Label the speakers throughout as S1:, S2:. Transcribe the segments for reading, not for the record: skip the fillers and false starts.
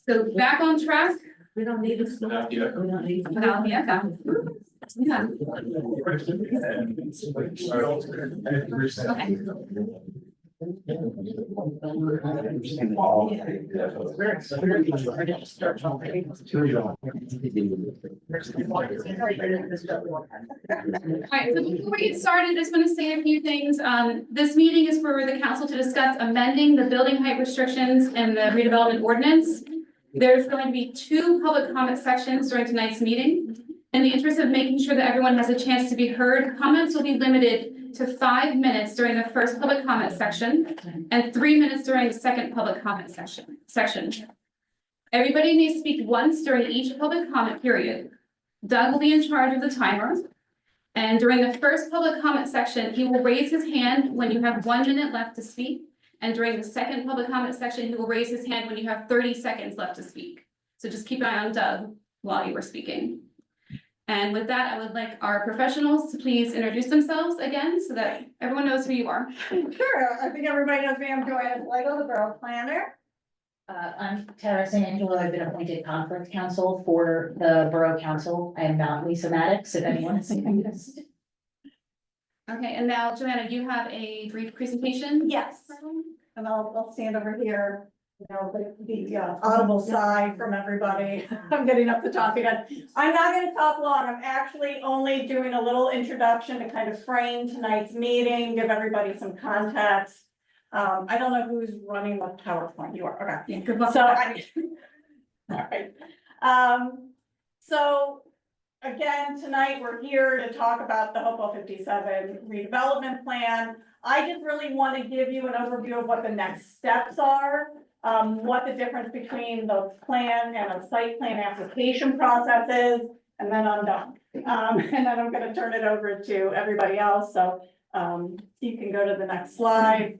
S1: So back on track.
S2: We don't need this. We don't need.
S1: No, yeah. Yeah. Alright, so before we get started, I just want to say a few things. This meeting is for the council to discuss amending the building height restrictions and the redevelopment ordinance. There's going to be 2 public comment sections during tonight's meeting. In the interest of making sure that everyone has a chance to be heard, comments will be limited to 5 minutes during the first public comment section and 3 minutes during the second public comment section. Everybody may speak once during each public comment period. Doug will be in charge of the timer. And during the first public comment section, he will raise his hand when you have 1 minute left to speak. And during the second public comment section, he will raise his hand when you have 30 seconds left to speak. So just keep an eye on Doug while you are speaking. And with that, I would like our professionals to please introduce themselves again so that everyone knows who you are.
S3: Sure, I think everybody knows me. I'm Joanna Flego, the Borough Planner.
S2: I'm Tara San Angelo. I've been appointed conference counsel for the Borough Council. I am not Lisa Maddox, if anyone is interested.
S1: Okay, and now Joanna, you have a brief presentation?
S3: Yes, and I'll stand over here. You know, the audible sigh from everybody. I'm getting up to talk again. I'm not gonna talk long. I'm actually only doing a little introduction to kind of frame tonight's meeting, give everybody some context. I don't know who's running the PowerPoint. You are, okay.
S1: Yeah, good luck.
S3: So all right. So again, tonight we're here to talk about the Hopewell 57 redevelopment plan. I just really want to give you an overview of what the next steps are. What the difference between the plan and a site plan application process is, and then I'm done. And then I'm gonna turn it over to everybody else, so you can go to the next slide.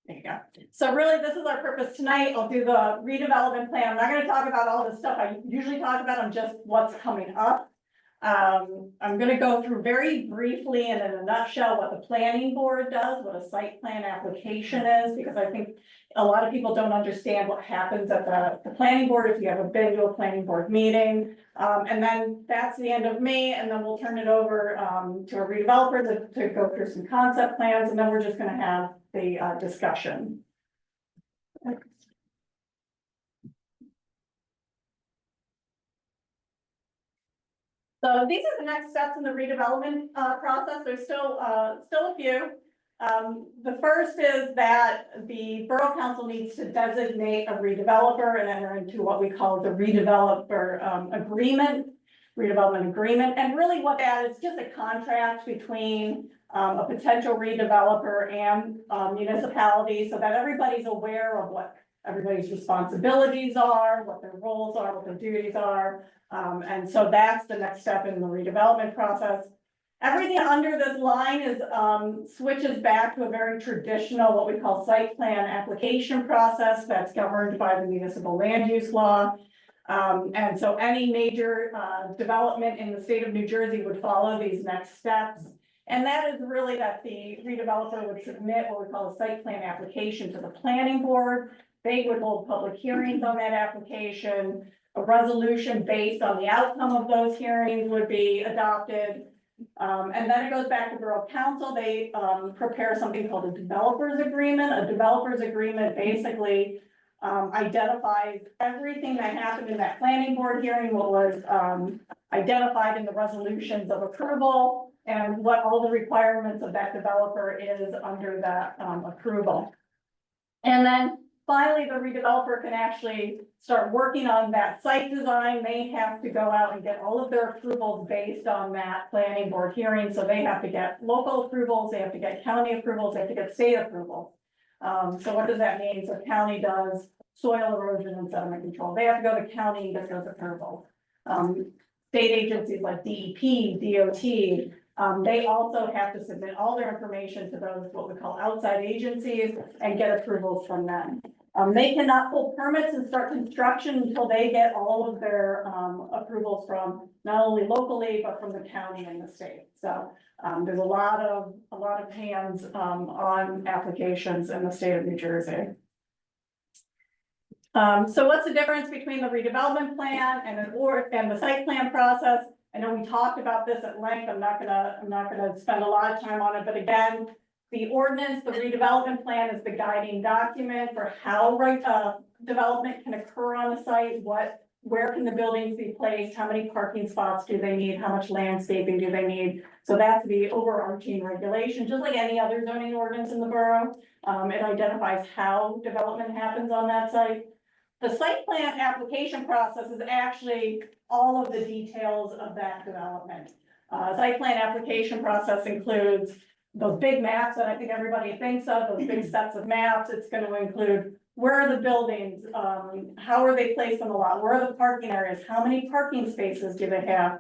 S3: There you go. So really, this is our purpose tonight. I'll do the redevelopment plan. I'm not gonna talk about all the stuff I usually talk about, on just what's coming up. I'm gonna go through very briefly and in a nutshell what the planning board does, what a site plan application is, because I think a lot of people don't understand what happens at the planning board if you haven't been to a planning board meeting. And then that's the end of me, and then we'll turn it over to a redeveloper to go through some concept plans, and then we're just gonna have the discussion. So these are the next steps in the redevelopment process. There's still a few. The first is that the Borough Council needs to designate a redeveloper and enter into what we call the redevelopment agreement. And really what that is, just a contract between a potential redeveloper and municipality, so that everybody's aware of what everybody's responsibilities are, what their roles are, what their duties are. And so that's the next step in the redevelopment process. Everything under this line is switches back to a very traditional, what we call site plan application process that's governed by the municipal land use law. And so any major development in the state of New Jersey would follow these next steps. And that is really that the redeveloper would submit what we call a site plan application to the planning board. They would hold public hearings on that application. A resolution based on the outcome of those hearings would be adopted. And then it goes back to Borough Council. They prepare something called a developer's agreement. A developer's agreement basically identifies everything that happened in that planning board hearing, what was identified in the resolutions of approval, and what all the requirements of that developer is under that approval. And then finally, the redeveloper can actually start working on that site design. They have to go out and get all of their approvals based on that planning board hearing. So they have to get local approvals, they have to get county approvals, they have to get state approvals. So what does that mean? So county does soil erosion and sediment control. They have to go to county and get those approvals. State agencies like DEP, DOT, they also have to submit all their information to those, what we call outside agencies, and get approvals from them. They cannot pull permits and start construction until they get all of their approvals from not only locally, but from the county and the state. So there's a lot of hands on applications in the state of New Jersey. So what's the difference between the redevelopment plan and the site plan process? I know we talked about this at length. I'm not gonna spend a lot of time on it, but again, the ordinance, the redevelopment plan is the guiding document for how development can occur on the site, where can the buildings be placed, how many parking spots do they need, how much landscaping do they need? So that's the overarching regulation, just like any other zoning ordinance in the borough. It identifies how development happens on that site. The site plan application process is actually all of the details of that development. Site plan application process includes those big maps that I think everybody thinks of, those big sets of maps. It's going to include where are the buildings, how are they placed on the lot, where are the parking areas, how many parking spaces do they have,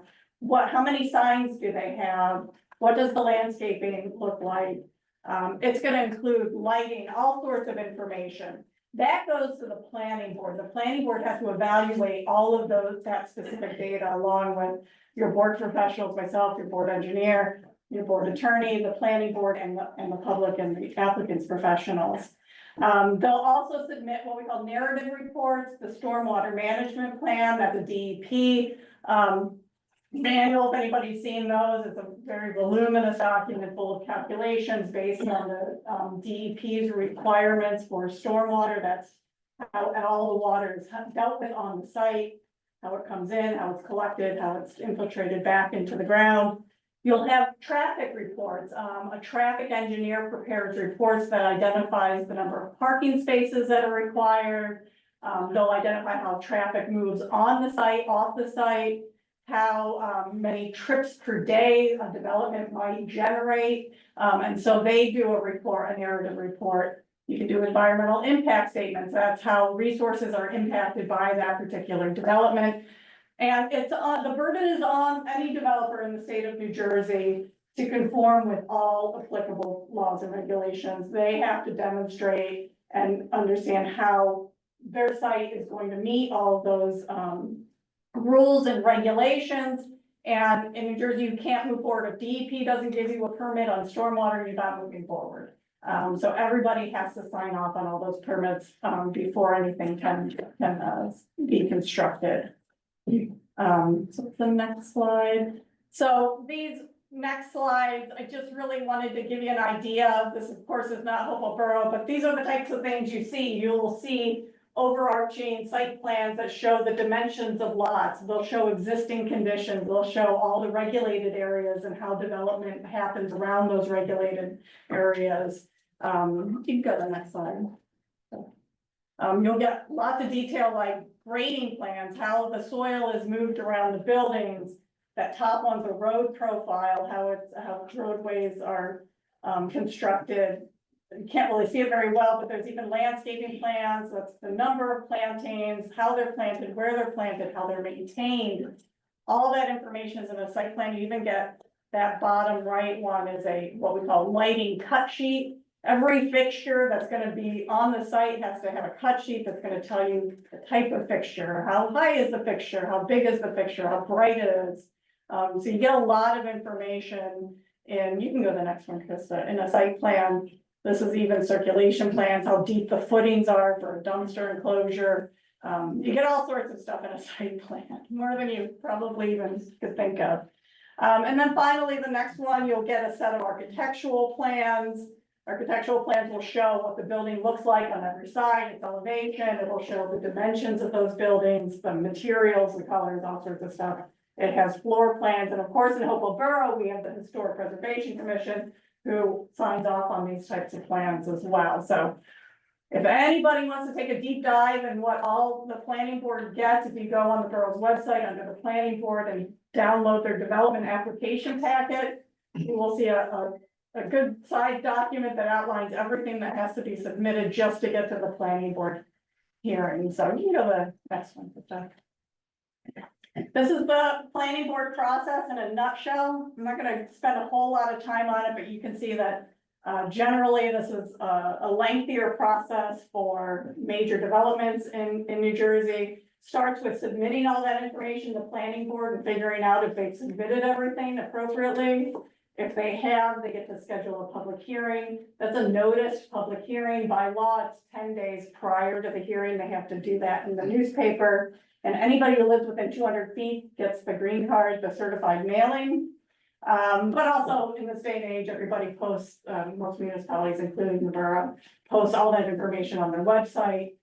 S3: how many signs do they have, what does the landscaping look like. It's going to include lighting, all sorts of information. That goes to the planning board. The planning board has to evaluate all of that specific data along with your board professionals, myself, your board engineer, your board attorney, the planning board, and the public and the applicants professionals. They'll also submit what we call narrative reports, the stormwater management plan, that's a DEP manual. If anybody's seen those, it's a very voluminous document full of calculations based on the DEP's requirements for stormwater. That's how and all the water is dealt with on the site, how it comes in, how it's collected, how it's infiltrated back into the ground. You'll have traffic reports. A traffic engineer prepares reports that identifies the number of parking spaces that are required. They'll identify how traffic moves on the site, off the site, how many trips per day a development might generate. And so they do a report, a narrative report. You can do environmental impact statements. That's how resources are impacted by that particular development. And it's the burden is on any developer in the state of New Jersey to conform with all applicable laws and regulations. They have to demonstrate and understand how their site is going to meet all of those rules and regulations. And in New Jersey, you can't move forward if DEP doesn't give you a permit on stormwater, you're not moving forward. So everybody has to sign off on all those permits before anything can be constructed. So the next slide. So these next slides, I just really wanted to give you an idea of this. Of course, is not Hopewell Borough, but these are the types of things you see. You will see overarching site plans that show the dimensions of lots. They'll show existing conditions. They'll show all the regulated areas and how development happens around those regulated areas. You can go to the next slide. You'll get lots of detail like grading plans, how the soil is moved around the buildings. That top one's a road profile, how roadways are constructed. You can't really see it very well, but there's even landscaping plans. That's the number of plantings, how they're planted, where they're planted, how they're maintained. All that information is in a site plan. You even get that bottom right one is what we call lighting cut sheet. Every fixture that's going to be on the site has to have a cut sheet that's going to tell you the type of fixture, how high is the fixture, how big is the fixture, how bright it is. So you get a lot of information, and you can go to the next one, Krista, in a site plan. This is even circulation plans, how deep the footings are for a dumpster enclosure. You get all sorts of stuff in a site plan, more than you probably even could think of. And then finally, the next one, you'll get a set of architectural plans. Architectural plans will show what the building looks like on every side, its elevation. It will show the dimensions of those buildings, the materials, the colors, all sorts of stuff. It has floor plans. And of course, in Hopewell Borough, we have the Historic Preservation Commission who signs off on these types of plans as well. So if anybody wants to take a deep dive in what all the planning board gets, if you go on the borough's website under the planning board and download their development application packet, you will see a good size document that outlines everything that has to be submitted just to get to the planning board hearing. So you can go to the next one. This is the planning board process in a nutshell. I'm not going to spend a whole lot of time on it, but you can see that generally this is a lengthier process for major developments in New Jersey. Starts with submitting all that information to the planning board and figuring out if they've submitted everything appropriately. If they have, they get to schedule a public hearing. That's a noticed public hearing. By law, it's 10 days prior to the hearing. They have to do that in the newspaper. And anybody who lives within 200 feet gets the green card, the certified mailing. But also in this day and age, everybody posts, most municipalities, including the borough, post all that information on their website.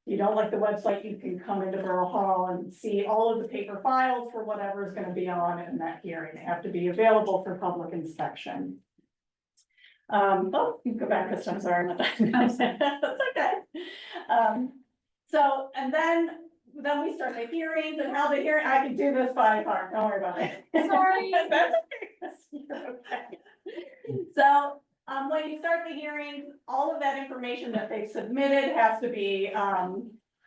S3: You don't like the website, you can come into Borough Hall and see all of the paper files for whatever is gonna be on in that hearing. They have to be available for public inspection. You can go back this time, sorry. That's okay. So, and then we start the hearings and how the hearing, I can do this by heart, don't worry about it.
S1: Sorry.
S3: That's okay. You're okay. So, when you start the hearing, all of that information that they've submitted has to be,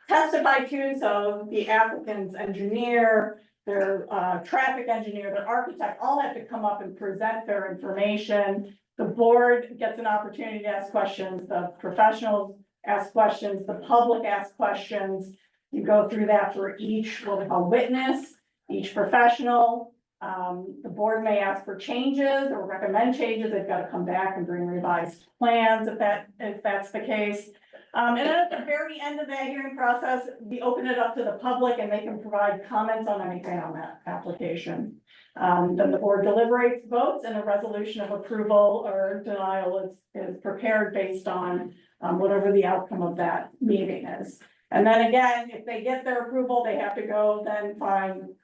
S3: testified to, so the applicant's engineer, their, traffic engineer, their architect, all have to come up and present their information. The board gets an opportunity to ask questions, the professionals ask questions, the public asks questions. You go through that for each, what we call witness, each professional. The board may ask for changes or recommend changes. They've got to come back and bring revised plans if that's the case. And then at the very end of that hearing process, we open it up to the public and they can provide comments on anything on that application. Then the board deliberates, votes, and a resolution of approval or denial is prepared based on whatever the outcome of that meeting is. And then again, if they get their approval, they have to go then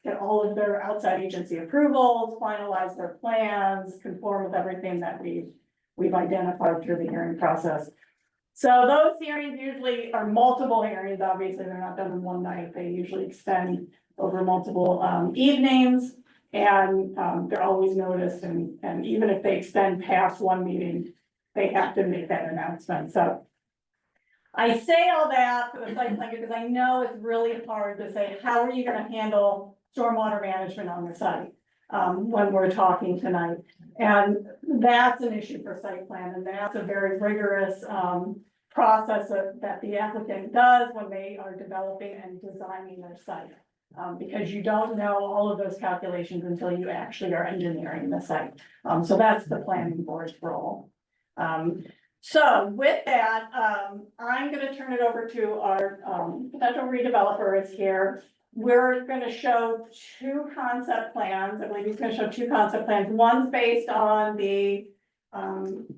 S3: get all of their outside agency approvals, finalize their plans, conform with everything that we've identified through the hearing process. So those hearings usually are multiple hearings. Obviously, they're not done in one night. They usually extend over multiple evenings. And they're always noticed, and even if they extend past one meeting, they have to make that announcement. So I say all that for the site plan because I know it's really hard to say, how are you gonna handle stormwater management on the site? When we're talking tonight, and that's an issue for site plan, and that's a very rigorous process that the applicant does when they are developing and designing their site. Because you don't know all of those calculations until you actually are engineering the site. So that's the planning board's role. So with that, I'm gonna turn it over to our potential redeveloper is here. We're gonna show two concept plans. I believe he's gonna show two concept plans. One's based on the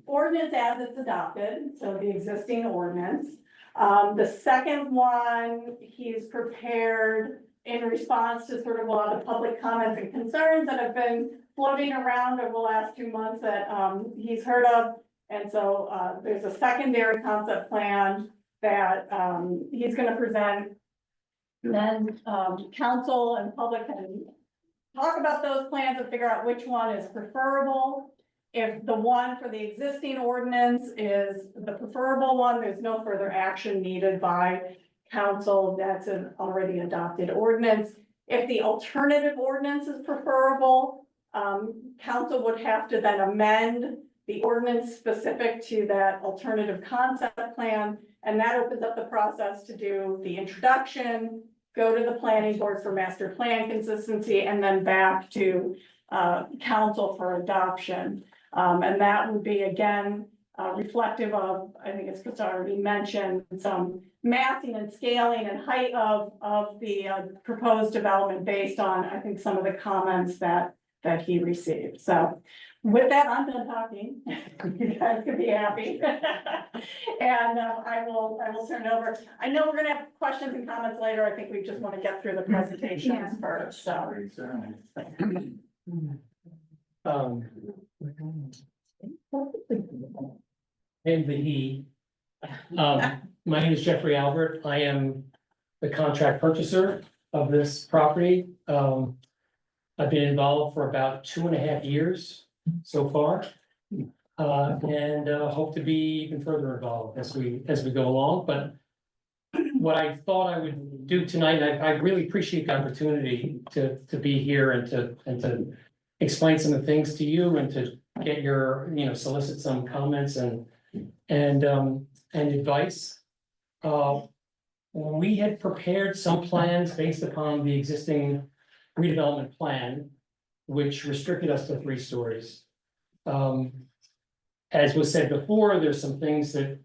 S3: ordinance as it's adopted, so the existing ordinance. The second one, he's prepared in response to sort of a lot of public comments and concerns that have been floating around over the last 2 months that he's heard of. And so there's a secondary concept plan that he's gonna present. And then council and public can talk about those plans and figure out which one is preferable. If the one for the existing ordinance is the preferable one, there's no further action needed by council. That's an already adopted ordinance. If the alternative ordinance is preferable, council would have to then amend the ordinance specific to that alternative concept plan. And that opens up the process to do the introduction, go to the planning board for master plan consistency, and then back to council for adoption. And that would be again, reflective of, I think it's already mentioned, some massing and scaling and height of the proposed development based on, I think, some of the comments that he received. So with that, I'm done talking. You guys could be happy. And I will turn it over. I know we're gonna have questions and comments later. I think we just want to get through the presentations first, so.
S4: And the he. My name is Jeffrey Albert. I am the contract purchaser of this property. I've been involved for about 2.5 years so far. And hope to be even further involved as we go along. But what I thought I would do tonight, I really appreciate the opportunity to be here and to explain some of the things to you and to get your, solicit some comments and advice. We had prepared some plans based upon the existing redevelopment plan, which restricted us to 3 stories. As was said before, there's some things that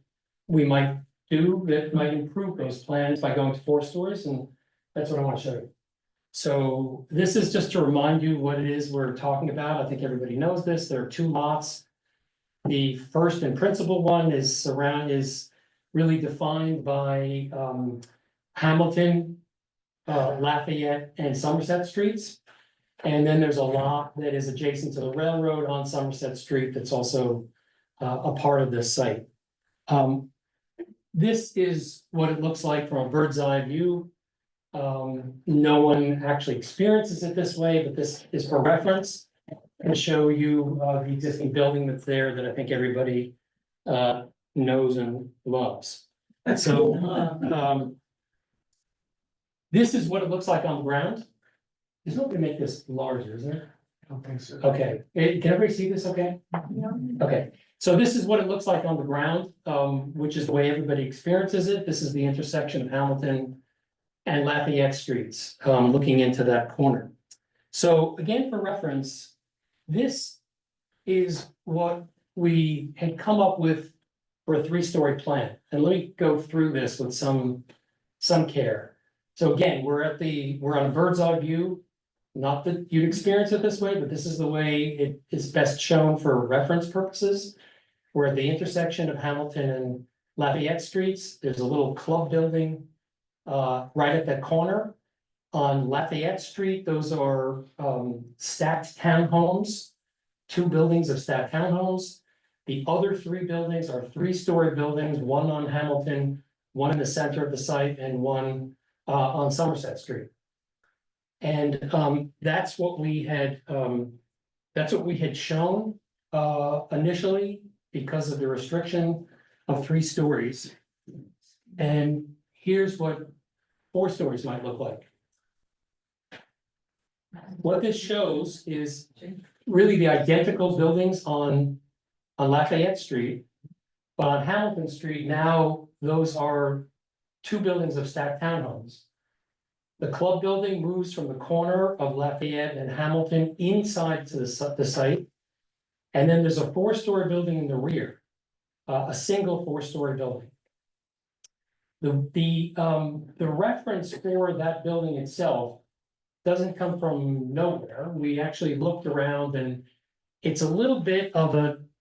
S4: we might do that might improve those plans by going to 4 stories, and that's what I want to show you. So this is just to remind you what it is we're talking about. I think everybody knows this. There are 2 lots. The first and principal one is really defined by Hamilton, Lafayette, and Somerset Streets. And then there's a lot that is adjacent to the railroad on Somerset Street that's also a part of this site. This is what it looks like from a bird's eye view. No one actually experiences it this way, but this is for reference. And show you the existing building that's there that I think everybody knows and loves. So this is what it looks like on the ground. There's no way to make this larger, is there?
S5: I don't think so.
S4: Okay, can everybody see this okay? Okay, so this is what it looks like on the ground, which is the way everybody experiences it. This is the intersection of Hamilton and Lafayette Streets, looking into that corner. So again, for reference, this is what we had come up with for a 3-story plan. And let me go through this with some care. So again, we're on a bird's eye view. Not that you'd experience it this way, but this is the way it is best shown for reference purposes. We're at the intersection of Hamilton and Lafayette Streets. There's a little club building right at that corner. On Lafayette Street, those are stacked townhomes, 2 buildings of stacked townhomes. The other 3 buildings are 3-story buildings, one on Hamilton, one in the center of the site, and one on Somerset Street. And that's what we had shown initially because of the restriction of 3 stories. And here's what 4 stories might look like. What this shows is really the identical buildings on Lafayette Street. But on Hamilton Street, now those are 2 buildings of stacked townhomes. The club building moves from the corner of Lafayette and Hamilton inside to the site. And then there's a 4-story building in the rear, a single 4-story building. The reference for that building itself doesn't come from nowhere. We actually looked around, and it's a little bit of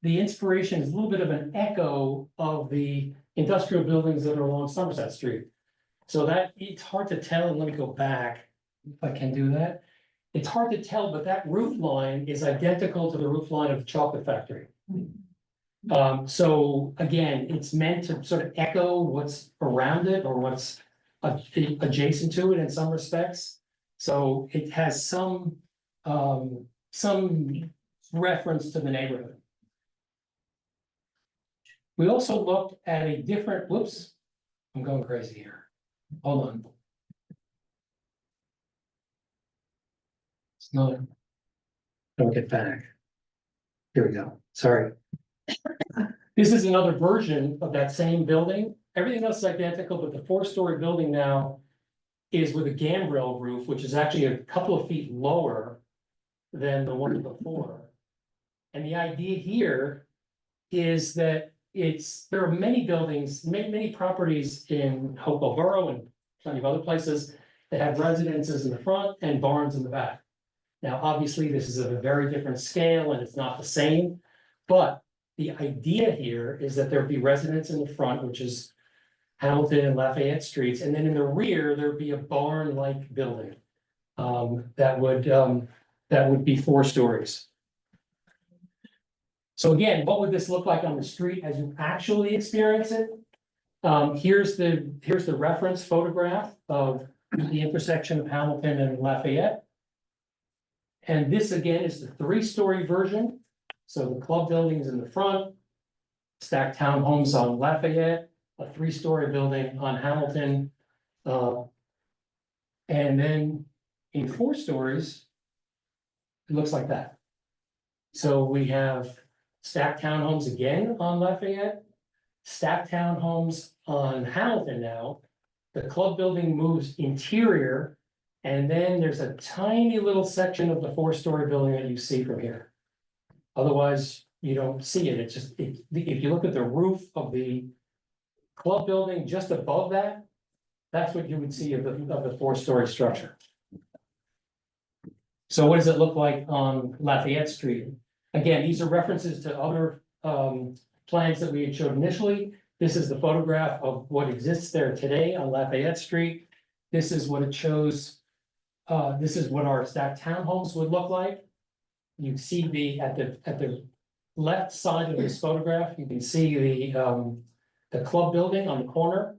S4: the inspiration is a little bit of an echo of the industrial buildings that are along Somerset Street. So that it's hard to tell, and let me go back if I can do that. It's hard to tell, but that roof line is identical to the roof line of the chocolate factory. So again, it's meant to sort of echo what's around it or what's adjacent to it in some respects. So it has some reference to the neighborhood. We also looked at a different, whoops, I'm going crazy here. Hold on. It's not. Don't get back. Here we go. Sorry. This is another version of that same building. Everything else is identical, but the 4-story building now is with a gambrel roof, which is actually a couple of feet lower than the one before. And the idea here is that there are many buildings, many properties in Hopewell Borough and plenty of other places that have residences in the front and barns in the back. Now, obviously, this is of a very different scale and it's not the same, but the idea here is that there'd be residents in the front, which is Hamilton and Lafayette Streets, and then in the rear, there'd be a barn-like building that would be 4 stories. So again, what would this look like on the street as you actually experience it? Here's the reference photograph of the intersection of Hamilton and Lafayette. And this again is the 3-story version. So the club building is in the front, stacked townhomes on Lafayette, a 3-story building on Hamilton. And then in 4 stories, it looks like that. So we have stacked townhomes again on Lafayette, stacked townhomes on Hamilton now. The club building moves interior, and then there's a tiny little section of the 4-story building that you see from here. Otherwise, you don't see it. It's just, if you look at the roof of the club building just above that, that's what you would see of the four-story structure. So what does it look like on Lafayette Street? Again, these are references to other plans that we had showed initially. This is the photograph of what exists there today on Lafayette Street. This is what it shows. This is what our stacked townhomes would look like. You see at the left side of this photograph, you can see the club building on the corner.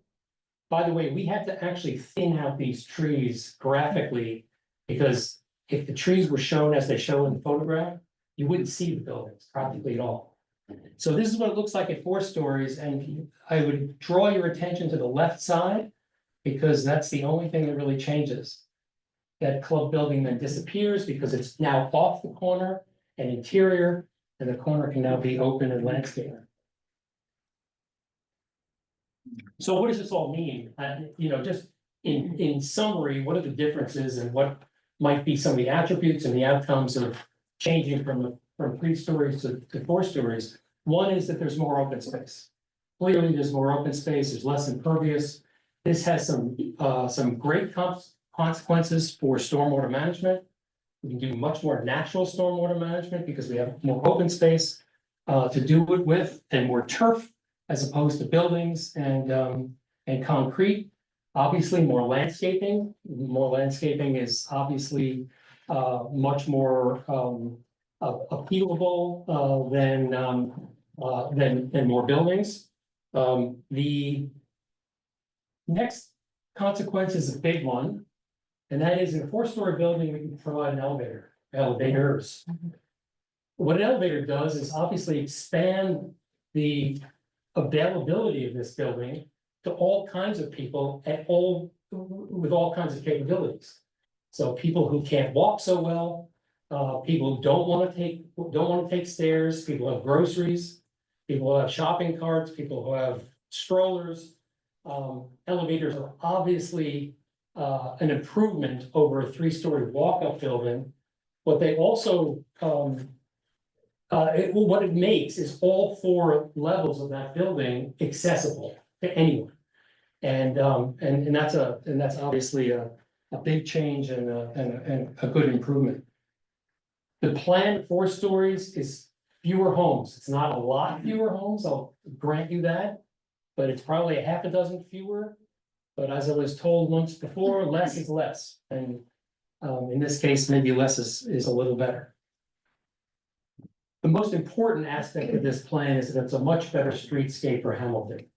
S4: By the way, we had to actually thin out these trees graphically, because if the trees were shown as they show in the photograph, you wouldn't see the buildings practically at all. So this is what it looks like at 4 stories, and I would draw your attention to the left side, because that's the only thing that really changes. That club building then disappears because it's now off the corner and interior, and the corner can now be open and landscaped. So what does this all mean? Just in summary, what are the differences and what might be some of the attributes and the outcomes of changing from 3 stories to 4 stories? One is that there's more open space. Clearly, there's more open space, there's less impervious. This has some great consequences for stormwater management. We can do much more natural stormwater management because we have more open space to do it with, and more turf as opposed to buildings and concrete. Obviously, more landscaping. More landscaping is obviously much more appealable than more buildings. The next consequence is a big one, and that is in a 4-story building, we can provide an elevators. What an elevator does is obviously expand the availability of this building to all kinds of people with all kinds of capabilities. So people who can't walk so well, people who don't want to take stairs, people who have groceries, people who have shopping carts, people who have strollers. Elevators are obviously an improvement over a 3-story walk-up building. What they also what it makes is all 4 levels of that building accessible to anyone. And that's obviously a big change and a good improvement. The plan 4 stories is fewer homes. It's not a lot fewer homes, I'll grant you that, but it's probably a half a dozen fewer. But as I was told once before, less is less. And in this case, maybe less is a little better. The most important aspect of this plan is that it's a much better streetscape for Hamilton.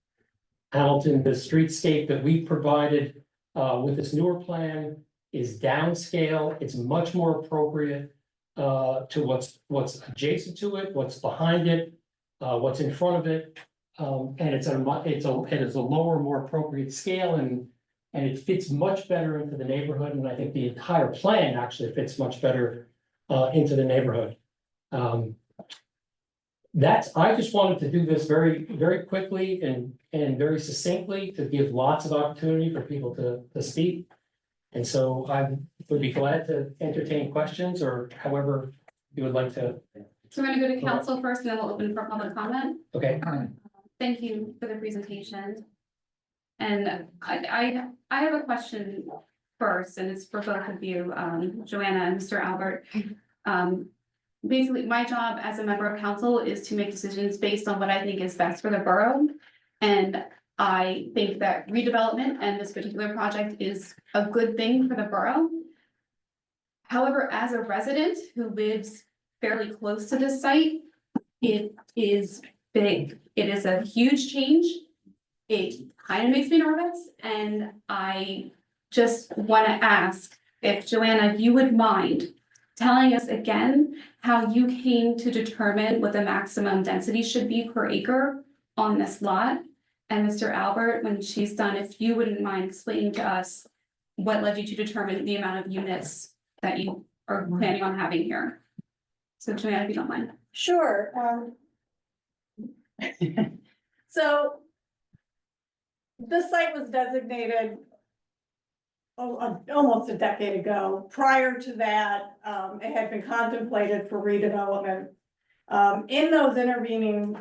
S4: Hamilton, the streetscape that we provided with this newer plan is downscale. It's much more appropriate to what's adjacent to it, what's behind it, what's in front of it. And it is a lower, more appropriate scale, and it fits much better into the neighborhood. And I think the entire plan actually fits much better into the neighborhood. I just wanted to do this very, very quickly and very succinctly to give lots of opportunity for people to speak. And so I would be glad to entertain questions or however you would like to.
S1: So we're gonna go to council first, and then we'll open for public comment.
S4: Okay.
S1: Thank you for the presentation. And I have a question first, and it's for both of you, Joanna and Mr. Albert. Basically, my job as a member of council is to make decisions based on what I think is best for the borough. And I think that redevelopment and this particular project is a good thing for the borough. However, as a resident who lives fairly close to this site, it is big. It is a huge change. It kind of makes me nervous, and I just want to ask if Joanna, you would mind telling us again how you came to determine what the maximum density should be per acre on this lot. And Mr. Albert, when she's done, if you wouldn't mind explaining to us what led you to determine the amount of units that you are planning on having here. So Joanna, if you don't mind.
S3: Sure. So this site was designated almost a decade ago. Prior to that, it had been contemplated for redevelopment. In those intervening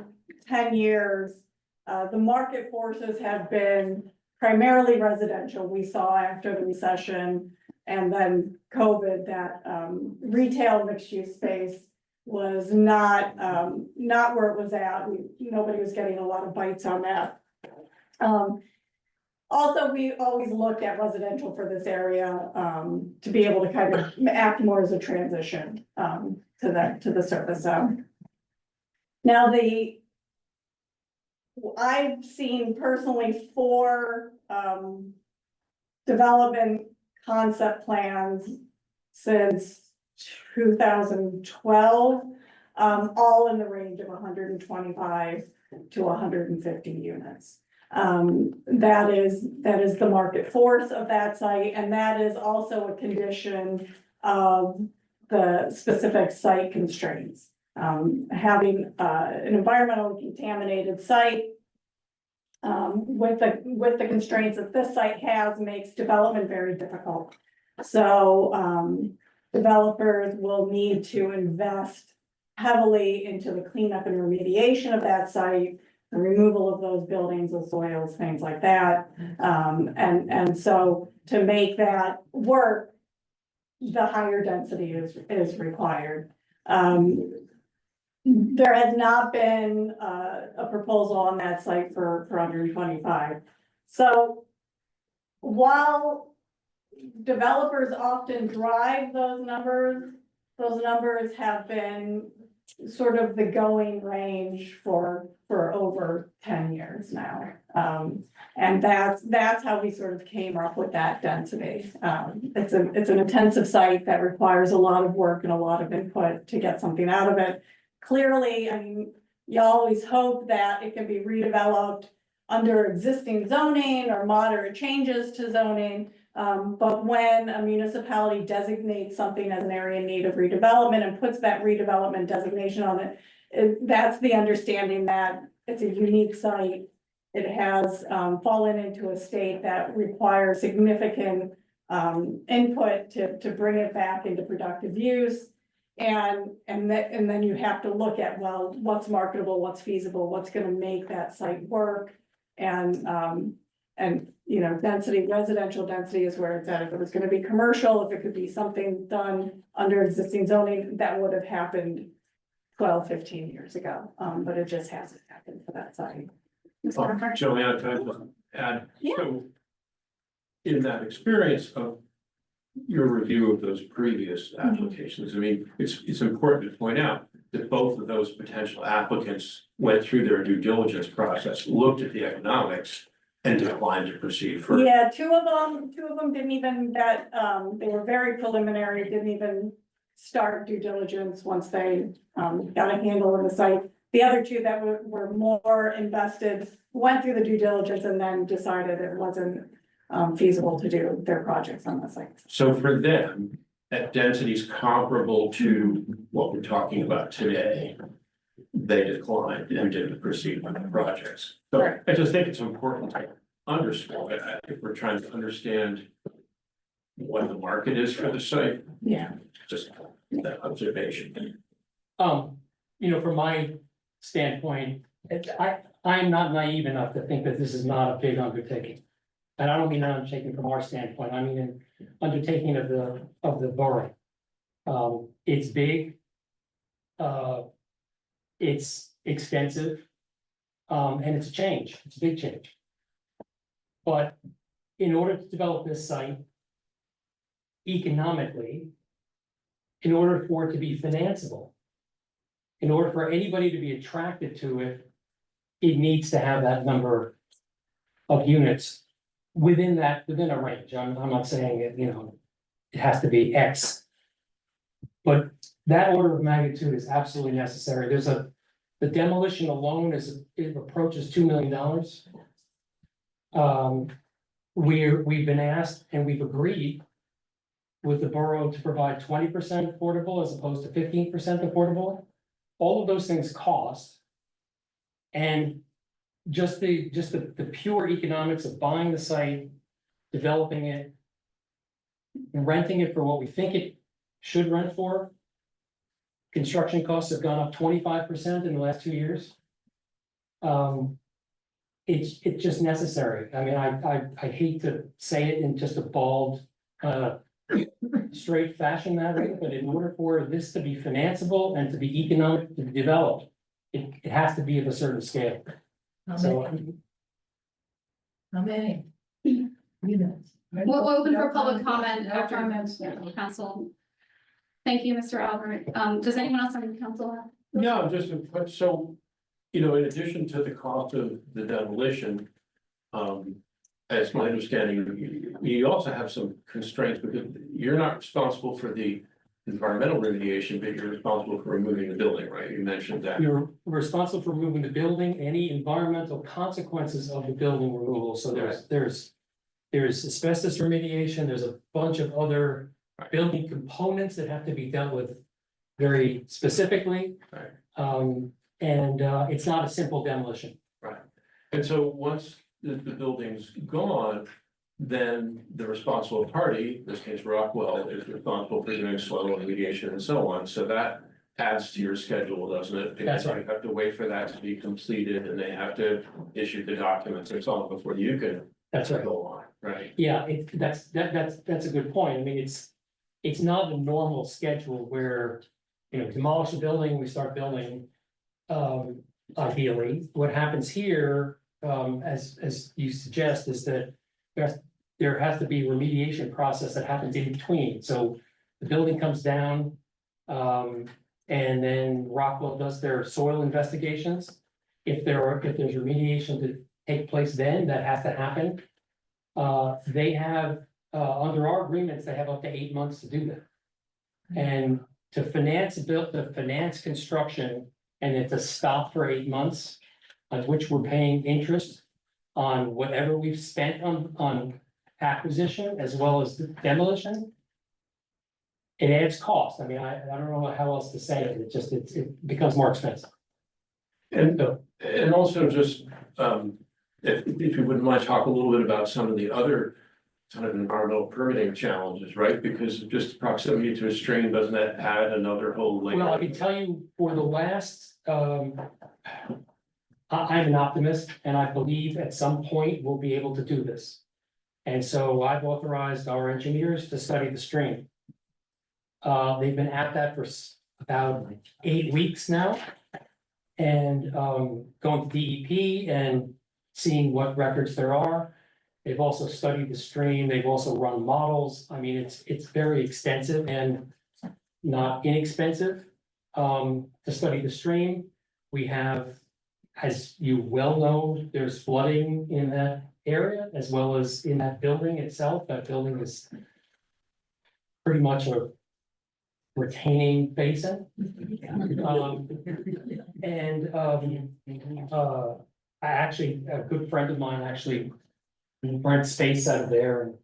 S3: 10 years, the market forces have been primarily residential. We saw after the recession and then COVID that retail mixed use space was not where it was at. Nobody was getting a lot of bites on that. Also, we always looked at residential for this area to be able to kind of act more as a transition to the service zone. Now, I've seen personally 4 development concept plans since 2012, all in the range of 125 to 150 units. That is the market force of that site, and that is also a condition of the specific site constraints. Having an environmentally contaminated site with the constraints that this site has makes development very difficult. So developers will need to invest heavily into the cleanup and remediation of that site, the removal of those buildings, the soils, things like that. And so to make that work, the higher density is required. There has not been a proposal on that site for 125. So while developers often drive those numbers have been sort of the going range for over 10 years now. And that's how we sort of came up with that density. It's an intensive site that requires a lot of work and a lot of input to get something out of it. Clearly, I mean, you always hope that it can be redeveloped under existing zoning or moderate changes to zoning. But when a municipality designates something as an area in need of redevelopment and puts that redevelopment designation on it, that's the understanding that it's a unique site. It has fallen into a state that requires significant input to bring it back into productive use. And then you have to look at, well, what's marketable, what's feasible, what's gonna make that site work. And you know, density, residential density is where it's at. If it was gonna be commercial, if it could be something done under existing zoning, that would have happened 12, 15 years ago. But it just hasn't happened for that site.
S5: Joanna, can I just add?
S3: Yeah.
S5: So in that experience of your review of those previous applications, I mean, it's important to point out that both of those potential applicants went through their due diligence process, looked at the economics, and declined to proceed further.
S3: Yeah, two of them didn't even, they were very preliminary, didn't even start due diligence once they got a handle on the site. The other 2 that were more invested went through the due diligence and then decided it wasn't feasible to do their projects on the site.
S5: So for them, at densities comparable to what we're talking about today, they declined and didn't proceed with the projects. So
S3: Right.
S5: I just think it's important to underscore that if we're trying to understand what the market is for the site,
S3: Yeah.
S5: just that observation.
S4: You know, from my standpoint, I'm not naive enough to think that this is not a big undertaking. And I don't mean an undertaking from our standpoint, I mean an undertaking of the borough. It's big. It's extensive. And it's a change, it's a big change. But in order to develop this site economically, in order for it to be financeable, in order for anybody to be attracted to it, it needs to have that number of units within a range. I'm not saying it, you know, it has to be X. But that order of magnitude is absolutely necessary. The demolition alone it approaches $2 million. We've been asked and we've agreed with the borough to provide 20% affordable as opposed to 15% affordable. All of those things cost. And just the pure economics of buying the site, developing it, renting it for what we think it should rent for, construction costs have gone up 25% in the last 2 years. It's just necessary. I mean, I hate to say it in just a bald, straight fashion that way, but in order for this to be financeable and to be economic to be developed, it has to be of a certain scale. So,
S6: How many?
S1: We'll open for public comment after council. Thank you, Mr. Albert. Does anyone else on the council have?
S5: No, just, so, in addition to the cost of the demolition, as my understanding, you also have some constraints because you're not responsible for the environmental remediation, but you're responsible for removing the building, right? You mentioned that.
S4: you're responsible for removing the building, any environmental consequences of the building removal. So there's asbestos remediation, there's a bunch of other building components that have to be dealt with very specifically.
S5: Right.
S4: It's not a simple demolition.
S5: Right. And so once the building's gone, then the responsible party, in this case Rockwell, is responsible for doing soil remediation and so on. So that adds to your schedule, doesn't it?
S4: That's right.
S5: You have to wait for that to be completed and they have to issue the documents and so on before you can
S4: That's right.
S5: go on, right?
S4: Yeah, that's a good point. I mean, it's not a normal schedule where, demolish a building, we start building. Ideally, what happens here, as you suggest, is that there has to be remediation process that happens in between. So the building comes down, and then Rockwell does their soil investigations. If there's remediation to take place, then that has to happen. They have, under our agreements, they have up to 8 months to do that. And to finance construction, and it's a stop for 8 months, on which we're paying interest on whatever we've spent on acquisition as well as demolition. It adds cost. I mean, I don't know how else to say it. It becomes more expensive.
S5: And also just, if you wouldn't mind, talk a little bit about some of the other kind of environmental permitting challenges, right? Because just proximity to a stream, doesn't that add another whole layer?
S4: Well, I can tell you for the last, I'm an optimist and I believe at some point we'll be able to do this. And so I've authorized our engineers to study the stream. They've been at that for about 8 weeks now. And going to DEP and seeing what records there are. They've also studied the stream. They've also run models. I mean, it's very extensive and not inexpensive to study the stream. We have, as you well know, there's flooding in that area as well as in that building itself. That building is pretty much a retaining basin. I actually, a good friend of mine actually rent space out of there, and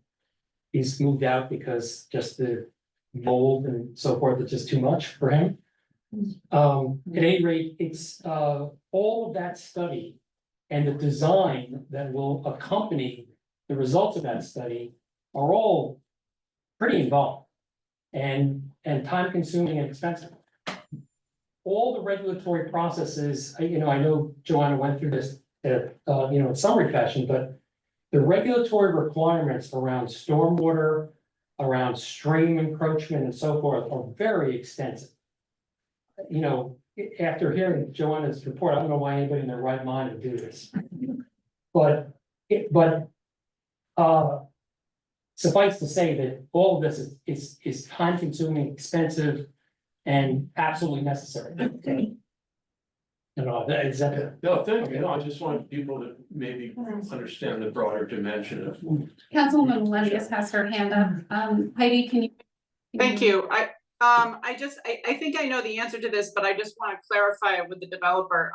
S4: he's moved out because just the mold and so forth is just too much for him. At any rate, it's all of that study and the design that will accompany the results of that study are all pretty involved and time consuming and expensive. All the regulatory processes, I know Joanna went through this in summary fashion, but the regulatory requirements around stormwater, around stream encroachment and so forth are very extensive. After hearing Joanna's report, I don't know why anybody in their right mind would do this. But suffice to say that all of this is time consuming, expensive, and absolutely necessary. Is that?
S5: No, thank you. No, I just want people to maybe understand the broader dimension of.
S1: Councilwoman Melendez has her hand up. Heidi, can you?
S7: Thank you. I think I know the answer to this, but I just want to clarify it with the developer.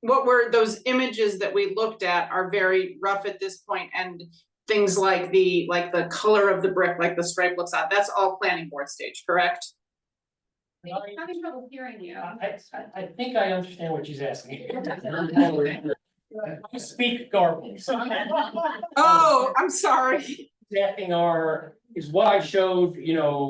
S7: What were those images that we looked at are very rough at this point, and things like the color of the brick, like the stripe looks on, that's all planning board stage, correct?
S1: I'm having trouble hearing you.
S4: I think I understand what she's asking. You speak garbled.
S7: Oh, I'm sorry.
S4: Asking our is what I showed,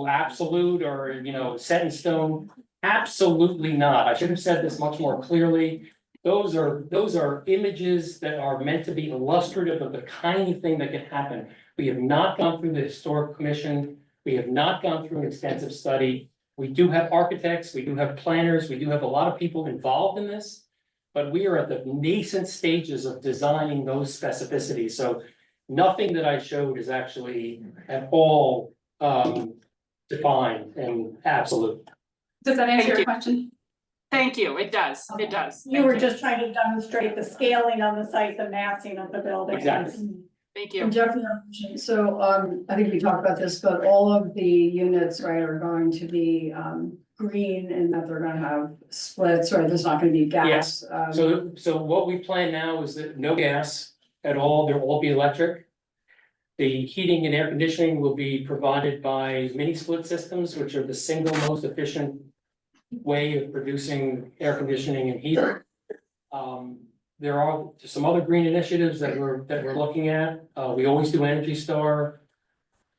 S4: absolute or, set in stone? Absolutely not. I should have said this much more clearly. Those are images that are meant to be illustrative of the kind of thing that can happen. We have not gone through the historic commission. We have not gone through an extensive study. We do have architects, we do have planners, we do have a lot of people involved in this. But we are at the nascent stages of designing those specificities, so nothing that I showed is actually at all defined and absolute.
S1: Does that answer
S7: Thank
S1: your
S7: you.
S1: question?
S7: Thank you, it does, it does.
S3: You were just trying to demonstrate the scaling on the site, the massing of the building.
S4: Exactly.
S7: Thank
S6: And
S7: you.
S6: Jeff, so, I think we talked about this, but all of the units, right, are going to be, green and that they're gonna have splits, right? There's not gonna be gas.
S4: So what we plan now is that no gas at all, they'll all be electric. The heating and air conditioning will be provided by mini split systems, which are the single most efficient way of producing air conditioning and heat. There are some other green initiatives that we're looking at. We always do Energy Star.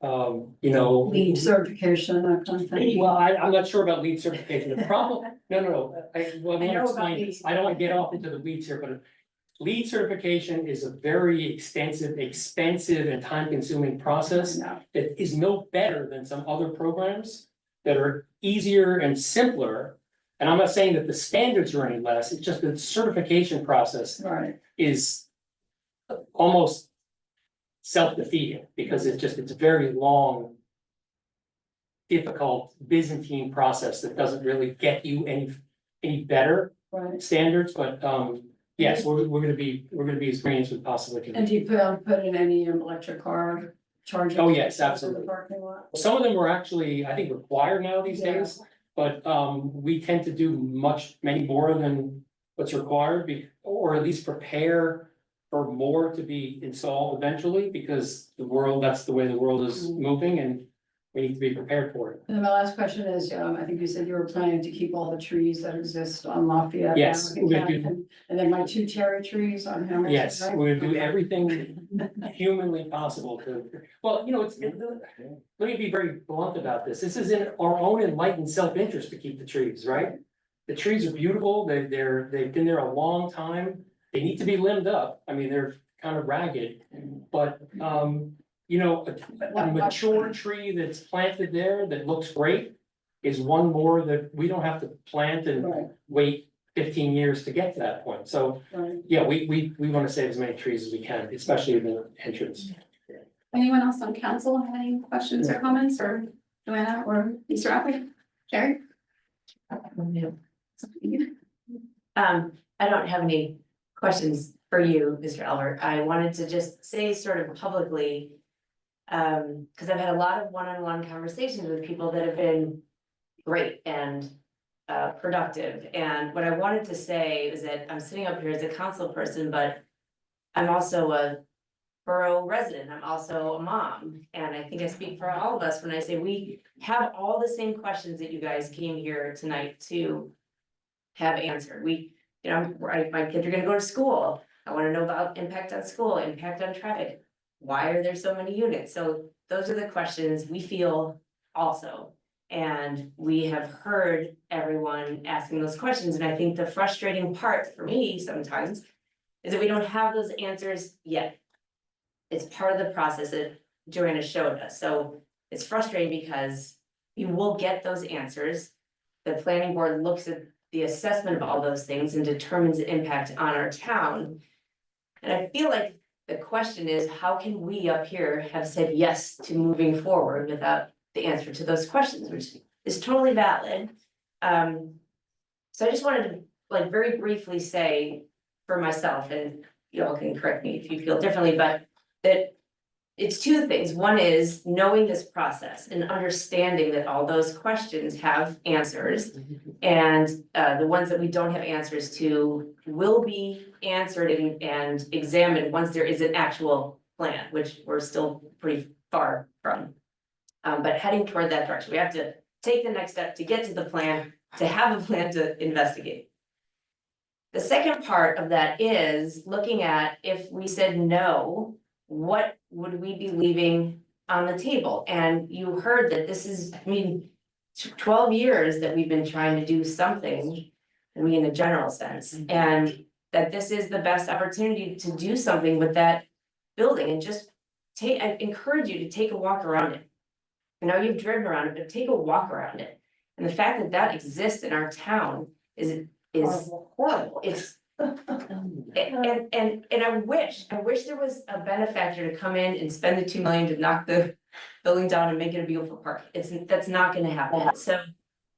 S6: LEED certification, that kind of thing.
S4: Well, I'm not sure about LEED certification. The problem, no, well, let me
S6: I know about
S4: explain
S6: LEED.
S4: this. I don't want to get off into the weeds here, but LEED certification is a very extensive, expensive, and time-consuming process.
S6: No.
S4: It is no better than some other programs that are easier and simpler. And I'm not saying that the standards are any less, it's just the certification process
S6: Right,
S4: is almost self-defeating, because it's a very long, difficult Byzantine process that doesn't really get you any better
S6: right.
S4: standards, but yes, we're gonna be as green as we possibly can
S6: And
S4: be.
S6: do you put in any electric car charging?
S4: Oh, yes,
S6: in the
S4: absolutely.
S6: parking lot?
S4: Some of them were actually, I think, required now these
S6: Yeah.
S4: days, but we tend to do many more than what's required, or at least prepare for more to be installed eventually, because that's the way the world is moving, and we need to be prepared for it.
S6: And then my last question is, I think you said you were planning to keep all the trees that exist on Lafayette.
S4: Yes,
S6: Avenue,
S4: we're gonna do-
S6: And then my 2 cherry trees on Hamilton.
S4: Yes,
S6: right?
S4: we're gonna do everything humanly possible to, well, let me be very blunt about this. This is in our own enlightened self-interest to keep the trees, right? The trees are beautiful, they've been there a long time, they need to be limbed up, I mean, they're kind of ragged, but, a mature tree that's planted there that looks great is one more that we don't have to plant and
S6: Right,
S4: wait 15 years to get to that point, so.
S6: right.
S4: Yeah, we want to save as many trees as we can, especially in the entrance.
S1: Anyone else on council have any questions or comments, or Joanna or Mr. Appley? Jerry?
S8: I don't have any questions for you, Mr. Albert. I wanted to just say sort of publicly, because I've had a lot of one-on-one conversations with people that have been great and productive. And what I wanted to say is that I'm sitting up here as a council person, but I'm also a borough resident. I'm also a mom. And I think I speak for all of us when I say we have all the same questions that you guys came here tonight to have answered. My kids are gonna go to school. I wanna know about impact on school, impact on traffic. Why are there so many units? So those are the questions we feel also. And we have heard everyone asking those questions. And I think the frustrating part for me sometimes is that we don't have those answers yet. It's part of the process that Joanna showed us. So it's frustrating because you will get those answers. The planning board looks at the assessment of all those things and determines the impact on our town. And I feel like the question is, how can we up here have said yes to moving forward without the answer to those questions, which is totally valid. So I just wanted to very briefly say for myself, and you all can correct me if you feel differently, but that it's 2 things. One is knowing this process and understanding that all those questions have answers. And the ones that we don't have answers to will be answered and examined once there is an actual plan, which we're still pretty far from. But heading toward that direction, we have to take the next step to get to the plan, to have a plan to investigate. The second part of that is looking at if we said no, what would we be leaving on the table, and you heard that this is, I mean, 12 years that we've been trying to do something, I mean, in a general sense, and that this is the best opportunity to do something with that building, and just I encourage you to take a walk around it. I know you've driven around it, but take a walk around it, and the fact that that exists in our town is horrible, it's. And I wish there was a benefactor to come in and spend the 2 million to knock the building down and make it a beautiful park. That's not gonna happen. So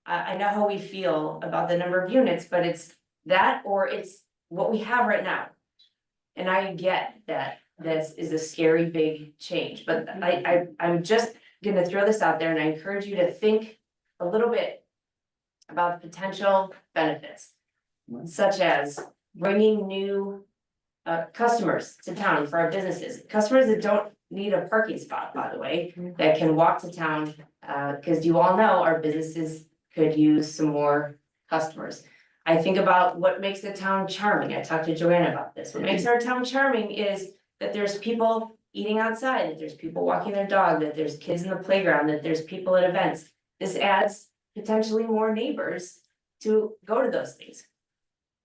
S8: I know how we feel about the number of units, but it's that or it's what we have right now. And I get that this is a scary big change, but I'm just gonna throw this out there and I encourage you to think a little bit about the potential benefits, such as bringing new customers to town for our businesses, customers that don't need a parking spot, by the way, that can walk to town, because you all know our businesses could use some more customers. I think about what makes the town charming. I talked to Joanna about this. What makes our town charming is that there's people eating outside, that there's people walking their dog, that there's kids in the playground, that there's people at events. This adds potentially more neighbors to go to those things.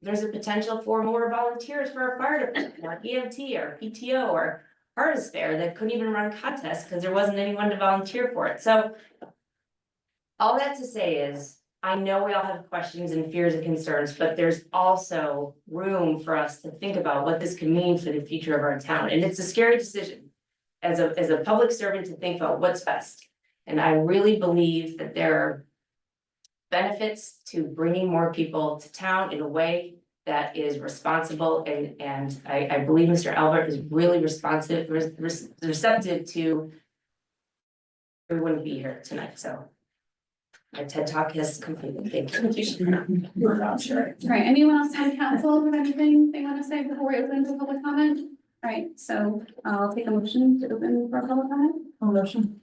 S8: There's a potential for more volunteers for our fire department, or EMT, or PTO, or artist fair that couldn't even run contests because there wasn't anyone to volunteer for it. So all that to say is, I know we all have questions and fears and concerns, but there's also room for us to think about what this can mean for the future of our town. And it's a scary decision as a public servant to think about what's best. And I really believe that there are benefits to bringing more people to town in a way that is responsible, and I believe Mr. Albert is really responsive, receptive to. We wouldn't be here tonight, so. My TED Talk has completed, thank you.
S1: All right, anyone else on council have anything they want to say before we open to public comment? All right, so I'll take a motion to open for public comment.
S6: Motion.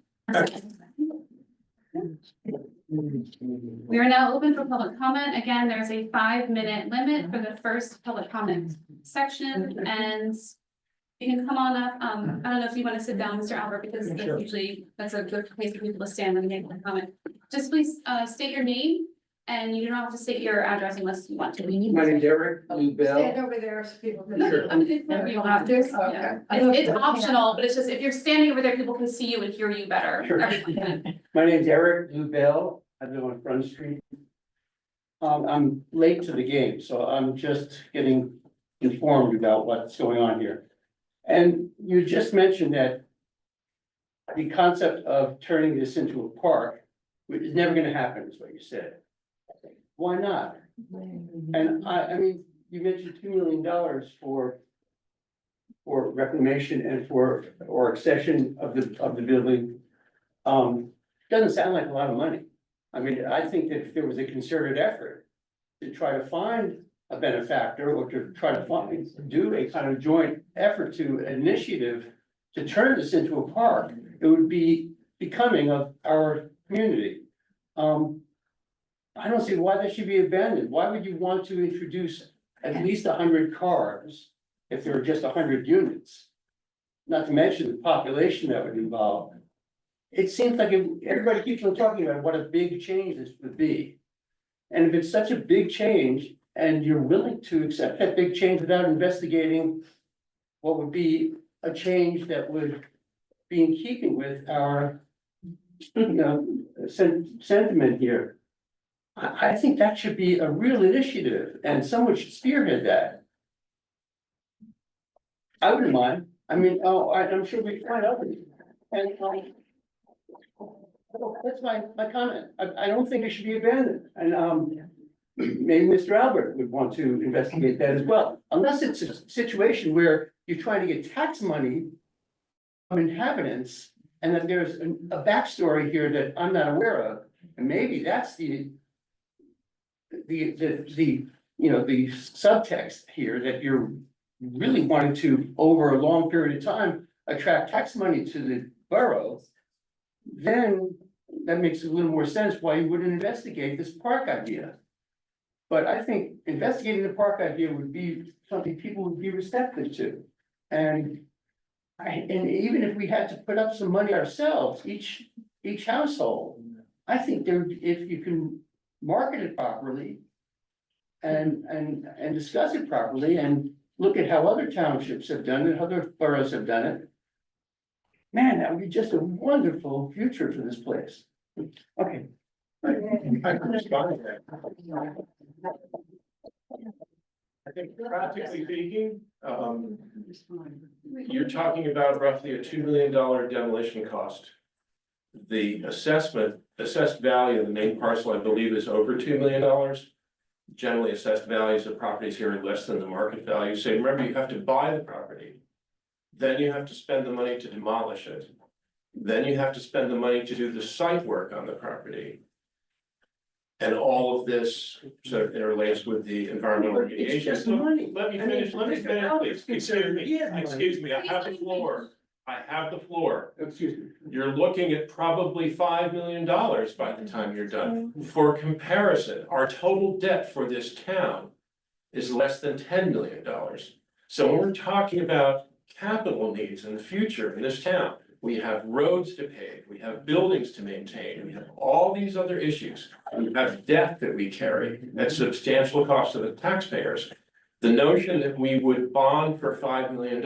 S1: We are now open for public comment. Again, there's a 5-minute limit for the first public comment section, and you can come on up. I don't know if you want to sit down, Mr. Albert, because that's a good place for people to stand when they make a comment. Just please state your name, and you don't have to state your address unless you want to.
S9: My name's Eric
S6: Stand
S9: Bell.
S6: over there so people can.
S9: Sure.
S1: You don't have to. Yeah. It's optional, but it's just if you're standing over there, people can see you and hear you better.
S9: Sure.
S1: Everyone can.
S9: My name's Eric Bell. I live on Front Street. I'm late to the game, so I'm just getting informed about what's going on here. And you just mentioned that the concept of turning this into a park is never gonna happen, is what you said. Why not? And I mean, you mentioned $2 million for reclamation and or accession of the building. Doesn't sound like a lot of money. I mean, I think that if there was a concerted effort to try to find a benefactor or to try to do a kind of joint effort to initiative to turn this into a park, it would be becoming of our community. I don't see why that should be abandoned. Why would you want to introduce at least 100 cars if there are just 100 units? Not to mention the population that would involve. It seems like everybody keeps on talking about what a big change this would be. And if it's such a big change and you're willing to accept that big change without investigating what would be a change that would be in keeping with our, sentiment here. I think that should be a real initiative and someone should spearhead that. I wouldn't mind. I mean, I'm sure we find out. And that's my comment. I don't think it should be abandoned. And maybe Mr. Albert would want to investigate that as well. Unless it's a situation where you're trying to get tax money from inhabitants and that there's a backstory here that I'm not aware of. And maybe that's the subtext here, that you're really wanting to, over a long period of time, attract tax money to the borough. Then that makes a little more sense why you wouldn't investigate this park idea. But I think investigating the park idea would be something people would be receptive to. And And even if we had to put up some money ourselves, each household, I think there, if you can market it properly. And discuss it properly and look at how other townships have done it, other boroughs have done it. Man, that would be just a wonderful future for this place. Okay.
S5: I can respond to that. I think practically speaking, you're talking about roughly a $2 million demolition cost. The assessed value of the main parcel, I believe, is over $2 million. Generally assessed values of properties here are less than the market value. So remember, you have to buy the property. Then you have to spend the money to demolish it. Then you have to spend the money to do the site work on the property. And all of this sort of interlaces with the environmental remediation.
S9: It's just money.
S5: Let me finish, please. Excuse me, I have the floor. I have the floor.
S9: Excuse me.
S5: You're looking at probably $5 million by the time you're done. For comparison, our total debt for this town is less than $10 million. So when we're talking about capital needs in the future in this town, we have roads to pave, we have buildings to maintain, we have all these other issues. We have debt that we carry at substantial cost to the taxpayers. The notion that we would bond for $5 million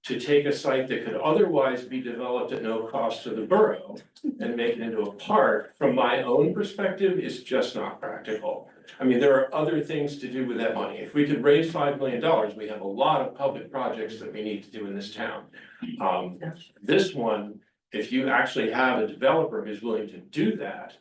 S5: to take a site that could otherwise be developed at no cost to the borough and make it into a park, from my own perspective, is just not practical. I mean, there are other things to do with that money. If we could raise $5 million, we have a lot of public projects that we need to do in this town. This one, if you actually have a developer who's willing to do that.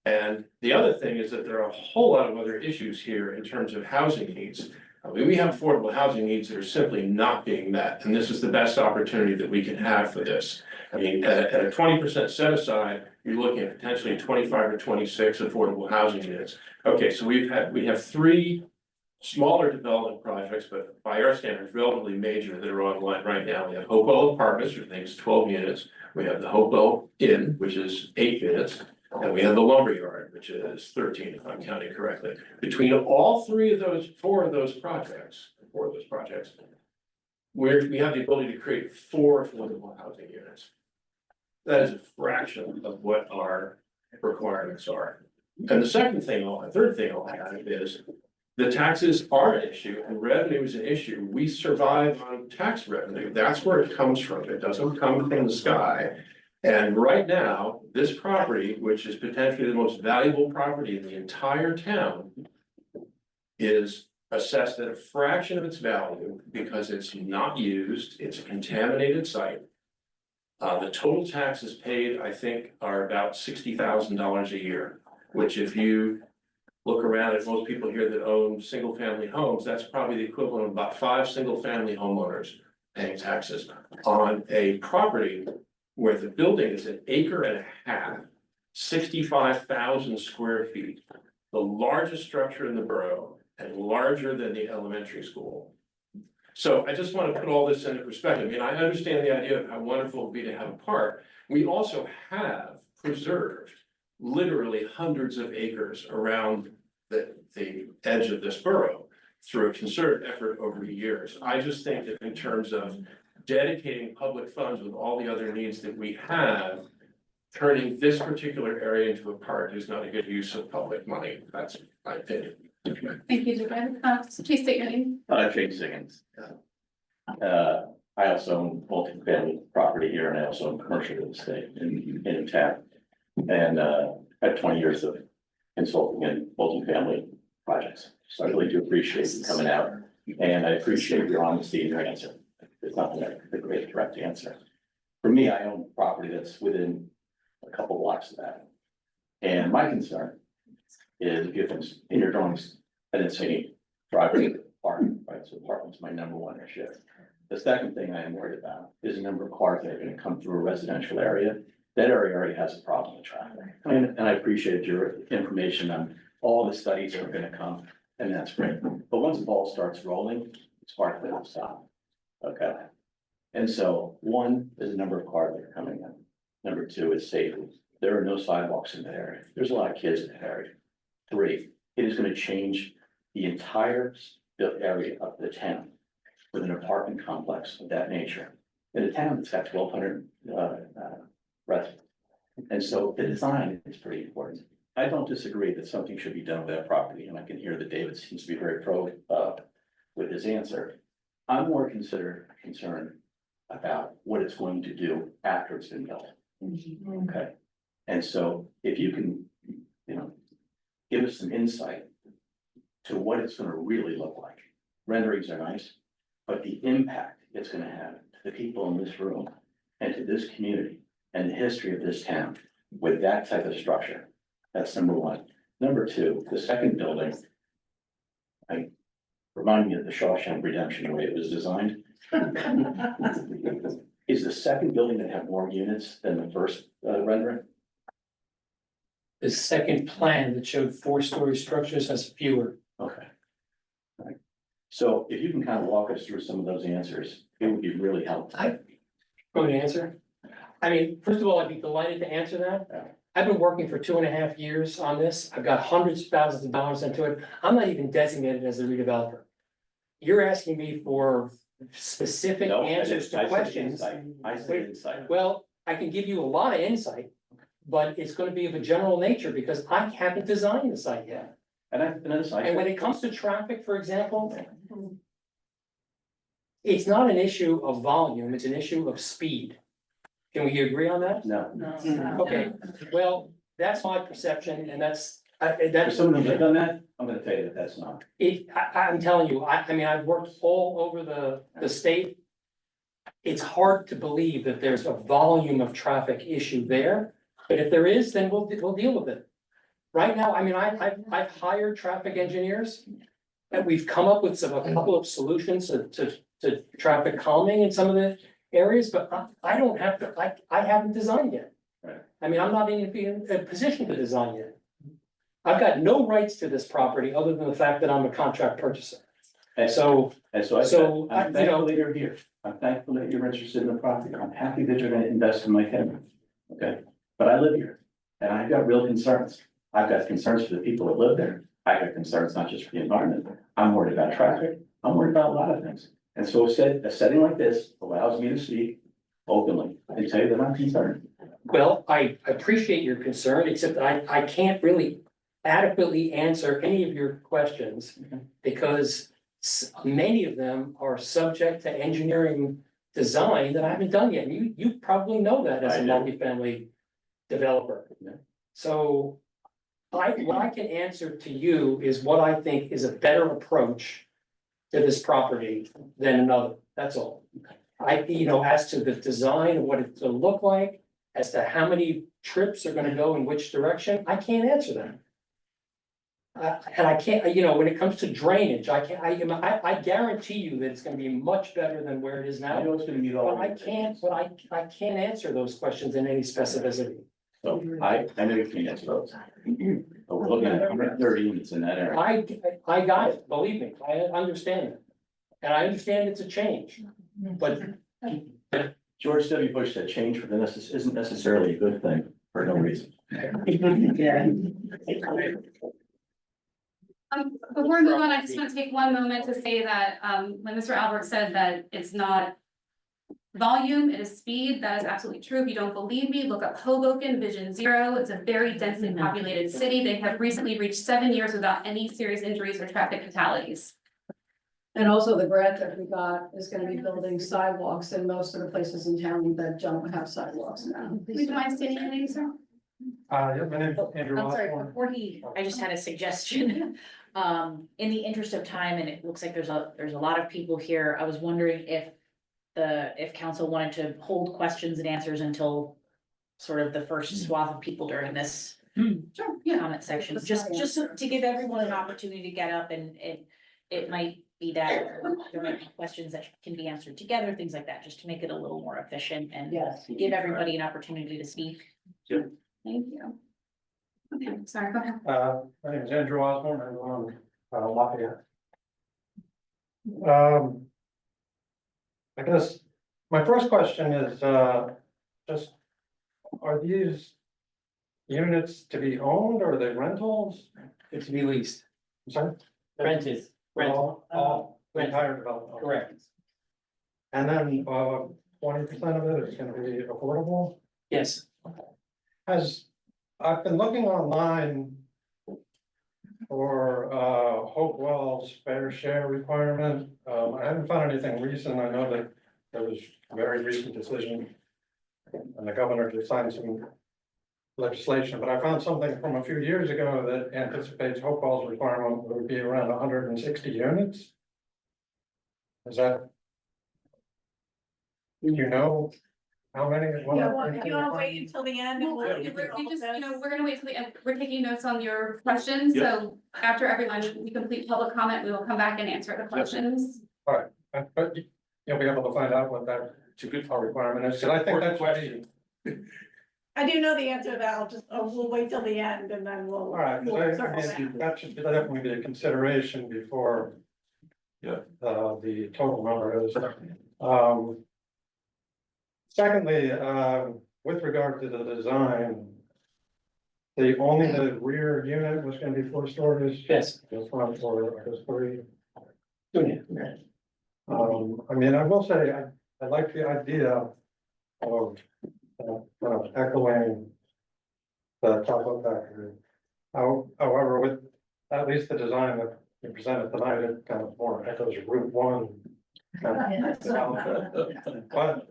S5: And the other thing is that there are a whole lot of other issues here in terms of housing needs. I mean, we have affordable housing needs that are simply not being met, and this is the best opportunity that we can have for this. I mean, at a 20% set aside, you're looking at potentially 25 or 26 affordable housing units. Okay, so we have 3 smaller development projects, but by our standards, relatively major, that are online right now. We have Hopewell Apartments, which I think is 12 units. We have the Hopewell Inn, which is 8 units. And we have the Lumberyard, which is 13, if I'm counting correctly. Between all 4 of those projects, we have the ability to create 4 affordable housing units. That is a fraction of what our requirements are. And the third thing I'll add is the taxes are an issue and revenue is an issue. We survive on tax revenue. That's where it comes from. It doesn't come from the sky. And right now, this property, which is potentially the most valuable property in the entire town, is assessed at a fraction of its value because it's not used, it's a contaminated site. The total taxes paid, I think, are about $60,000 a year, which if you look around at most people here that own single-family homes, that's probably the equivalent of about 5 single-family homeowners paying taxes on a property where the building is 1.5 acres, 65,000 square feet, the largest structure in the borough and larger than the elementary school. So I just want to put all this into perspective. I mean, I understand the idea of how wonderful it would be to have a park. We also have preserved literally hundreds of acres around the edge of this borough through a concerted effort over the years. I just think that in terms of dedicating public funds with all the other needs that we have, turning this particular area into a park is not a good use of public money. That's my opinion.
S1: Thank you, David. Please state your name.
S10: James Siggins. I also own multi-family property here and I also own commercial real estate in town. And I have 20 years of consulting in multi-family projects. So I really do appreciate you coming out and I appreciate your honesty in your answer. It's not a great direct answer. For me, I own property that's within a couple blocks of that. And my concern is if you have things in your drawings, I didn't say any driveway apartment, right? So apartment's my number 1 issue. The second thing I am worried about is the number of cars that are going to come through a residential area. That area already has a problem with traffic. And I appreciate your information on all the studies that are going to come, and that's great. But once the ball starts rolling, it's hard for them to stop. Okay. And so 1 is the number of cars that are coming in. Number 2 is safety. There are no sidewalks in that area. There's a lot of kids in that area. 3, it is going to change the entire area of the town with an apartment complex of that nature. in a town that's got 1,200 residents. And so the design is pretty important. I don't disagree that something should be done with that property, and I can hear that David seems to be very pro, with his answer. I'm more concerned about what it's going to do after it's been built. Okay, and so if you can, give us some insight to what it's gonna really look like. Renderings are nice, but the impact it's gonna have to the people in this room and to this community and the history of this town with that type of structure. That's number one. Number two, the second building. Remind me of the Shawshank Redemption, the way it was designed. Is the second building that have more units than the first rendering?
S4: The second plan that showed 4-story structures has fewer.
S10: Okay. All right. So if you can kind of walk us through some of those answers, it would be really helpful.
S4: Going to answer? I mean, first of all, I'd be delighted to answer that. I've been working for 2.5 years on this. I've got hundreds of thousands of dollars into it. I'm not even designated as a redeveloper. You're asking me for specific
S10: No,
S4: answers to questions.
S10: I said insight.
S4: Well, I can give you a lot of insight, but it's gonna be of a general nature because I haven't designed the site yet. And when it comes to traffic, for example, it's not an issue of volume, it's an issue of speed. Can we agree on that?
S10: No.
S4: Okay, well, that's my perception and that's
S10: For someone who's done that, I'm gonna tell you that that's not.
S4: I'm telling you, I mean, I've worked all over the state. It's hard to believe that there's a volume of traffic issue there, but if there is, then we'll deal with it. Right now, I mean, I've hired traffic engineers. And we've come up with a couple of solutions to traffic calming in some of the areas, but I don't have to, I haven't designed yet.
S10: Right.
S4: I mean, I'm not even in a position to design yet. I've got no rights to this property other than the fact that I'm a contract purchaser.
S10: And
S4: So,
S10: And so I
S4: So,
S10: said, I'm
S4: you know-
S10: thankful that you're here. I'm thankful that you're interested in the property. I'm happy that you're gonna invest in my town. Okay, but I live here and I've got real concerns. I've got concerns for the people that live there. I've got concerns not just for the environment. I'm worried about traffic. I'm worried about a lot of things. And so a setting like this allows me to speak openly and tell you that I'm concerned.
S4: well, I appreciate your concern, except I can't really adequately answer any of your questions because many of them are subject to engineering design that I haven't done yet. You probably know that as a
S10: I do.
S4: multifamily developer.
S10: Yeah.
S4: So what I can answer to you is what I think is a better approach to this property than another. That's all. As to the design of what it's gonna look like, as to how many trips are gonna go in which direction, I can't answer that. And I can't, when it comes to drainage, I guarantee you that it's gonna be much better than where it is
S10: I
S4: now.
S10: know it's gonna meet all.
S4: But I can't answer those questions in any specificity.
S10: So I know you can answer those. But we're looking at 130 units in that area.
S4: I got it, believe me, I understand it. And I understand it's a change, but
S10: George W. Bush said change for the isn't necessarily a good thing for no reason.
S1: Before we move on, I just want to take one moment to say that, when Mr. Albert said that it's not volume, it is speed, that is absolutely true. If you don't believe me, look up Hoboken, Vision Zero. It's a very densely populated city. They have recently reached 7 years without any serious injuries or traffic fatalities.
S6: And also the grant that we got is gonna be building sidewalks in most of the places in town that don't have sidewalks now.
S1: Would you mind stating your name, sir?
S11: Yeah, my name's Andrew
S2: I'm sorry,
S11: Osborne.
S2: before I just had a suggestion. In the interest of time, and it looks like there's a lot of people here, I was wondering if council wanted to hold questions and answers until sort of the first swath of people during this
S1: Sure, yeah.
S2: comment section, just to give everyone an opportunity to get up and it might be that there might be questions that can be answered together, things like that, just to make it a little more efficient and
S6: Yes.
S2: give everybody an opportunity to speak.
S1: Thank you. Okay, sorry, go ahead.
S11: My name is Andrew Osborne, I live on Lafayette. I guess my first question is, just, are these units to be owned or are they rentals?
S4: it's to be leased,
S11: I'm sorry?
S4: rented.
S11: All the entire development.
S4: Correct.
S11: And then, 20% of it is gonna be affordable?
S4: Yes.
S11: I've been looking online for Hopewell's fair share requirement. I haven't found anything recent. I know that there was a very recent decision. And the governor just signed some legislation, but I found something from a few years ago that anticipates Hopewell's requirement would be around 160 units. Is that? You know, how many?
S3: You wanna wait until the end and
S1: Well,
S3: we'll.
S1: we just, we're gonna wait till the end, we're taking notes on your questions, so after everyone, we complete public comment, we will come back and answer the questions.
S11: But you'll be able to find out what that
S5: It's a good
S11: requirement is, because I think that's
S5: question.
S3: I do know the answer to that, we'll wait till the end and then we'll.
S11: All right,
S3: we'll
S11: I
S3: circle
S11: mean,
S3: back.
S11: that should definitely be a consideration before.
S5: Yeah.
S11: The total number is. Secondly, with regard to the design. Only the rear unit was gonna be 4 stories.
S4: Yes.
S11: The front floor was 3.
S4: Yeah.
S11: I mean, I will say, I like the idea of, kind of echoing the Taco Factory. However, with at least the design that you presented tonight, it kind of more echoes Route 1. kind of development. But,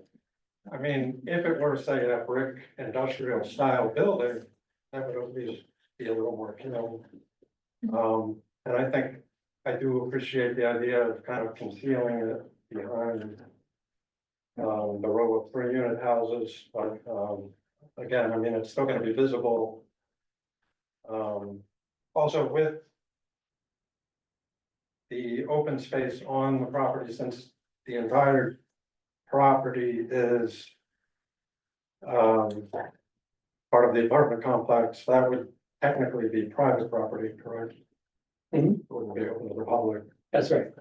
S11: I mean, if it were, say, a brick industrial style building, that would at least be a little more, and I think I do appreciate the idea of kind of concealing it behind the row of 3 unit houses, but, again, I mean, it's still gonna be visible. Also with the open space on the property, since the entire property is part of the apartment complex, that would technically be private property, correct? It wouldn't be open to the public.
S4: That's right.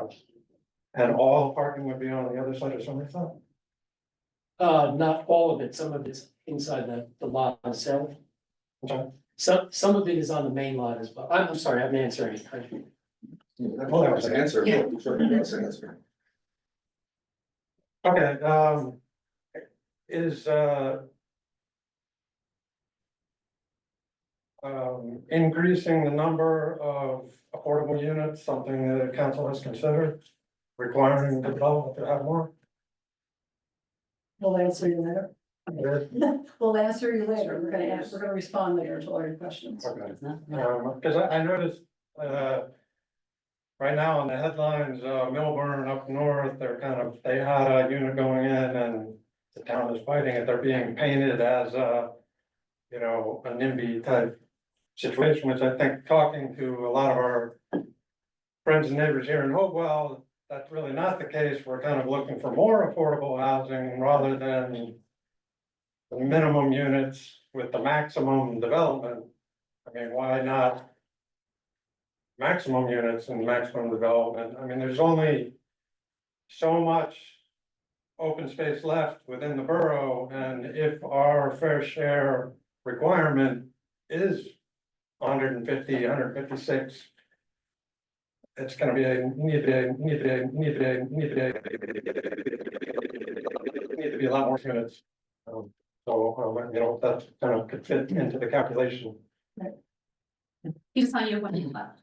S11: And all parking would be on the other side of Somerset?
S4: Not all of it, some of it's inside the lot itself.
S11: Okay.
S4: Some of it is on the main lot as well. I'm sorry, I'm answering.
S11: Well, that was an answer.
S4: Yeah.
S11: Okay, is increasing the number of affordable units something that council has considered? Requiring the development to have more?
S6: We'll answer you later.
S11: Okay.
S6: We'll answer you later. We're gonna respond later to all your questions.
S11: Because I noticed, right now on the headlines, Milburn up north, they had a unit going in and the town is fighting it. They're being painted as a, a NIMBY type situation, which I think talking to a lot of our friends and neighbors here in Hopewell, that's really not the case. We're kind of looking for more affordable housing rather than the minimum units with the maximum development. I mean, why not maximum units and maximum development? I mean, there's only so much open space left within the borough, and if our fair share requirement is 150, 156, it's gonna be need to be a lot more units. That kind of could fit into the calculation.
S1: He's just telling you 1 minute left.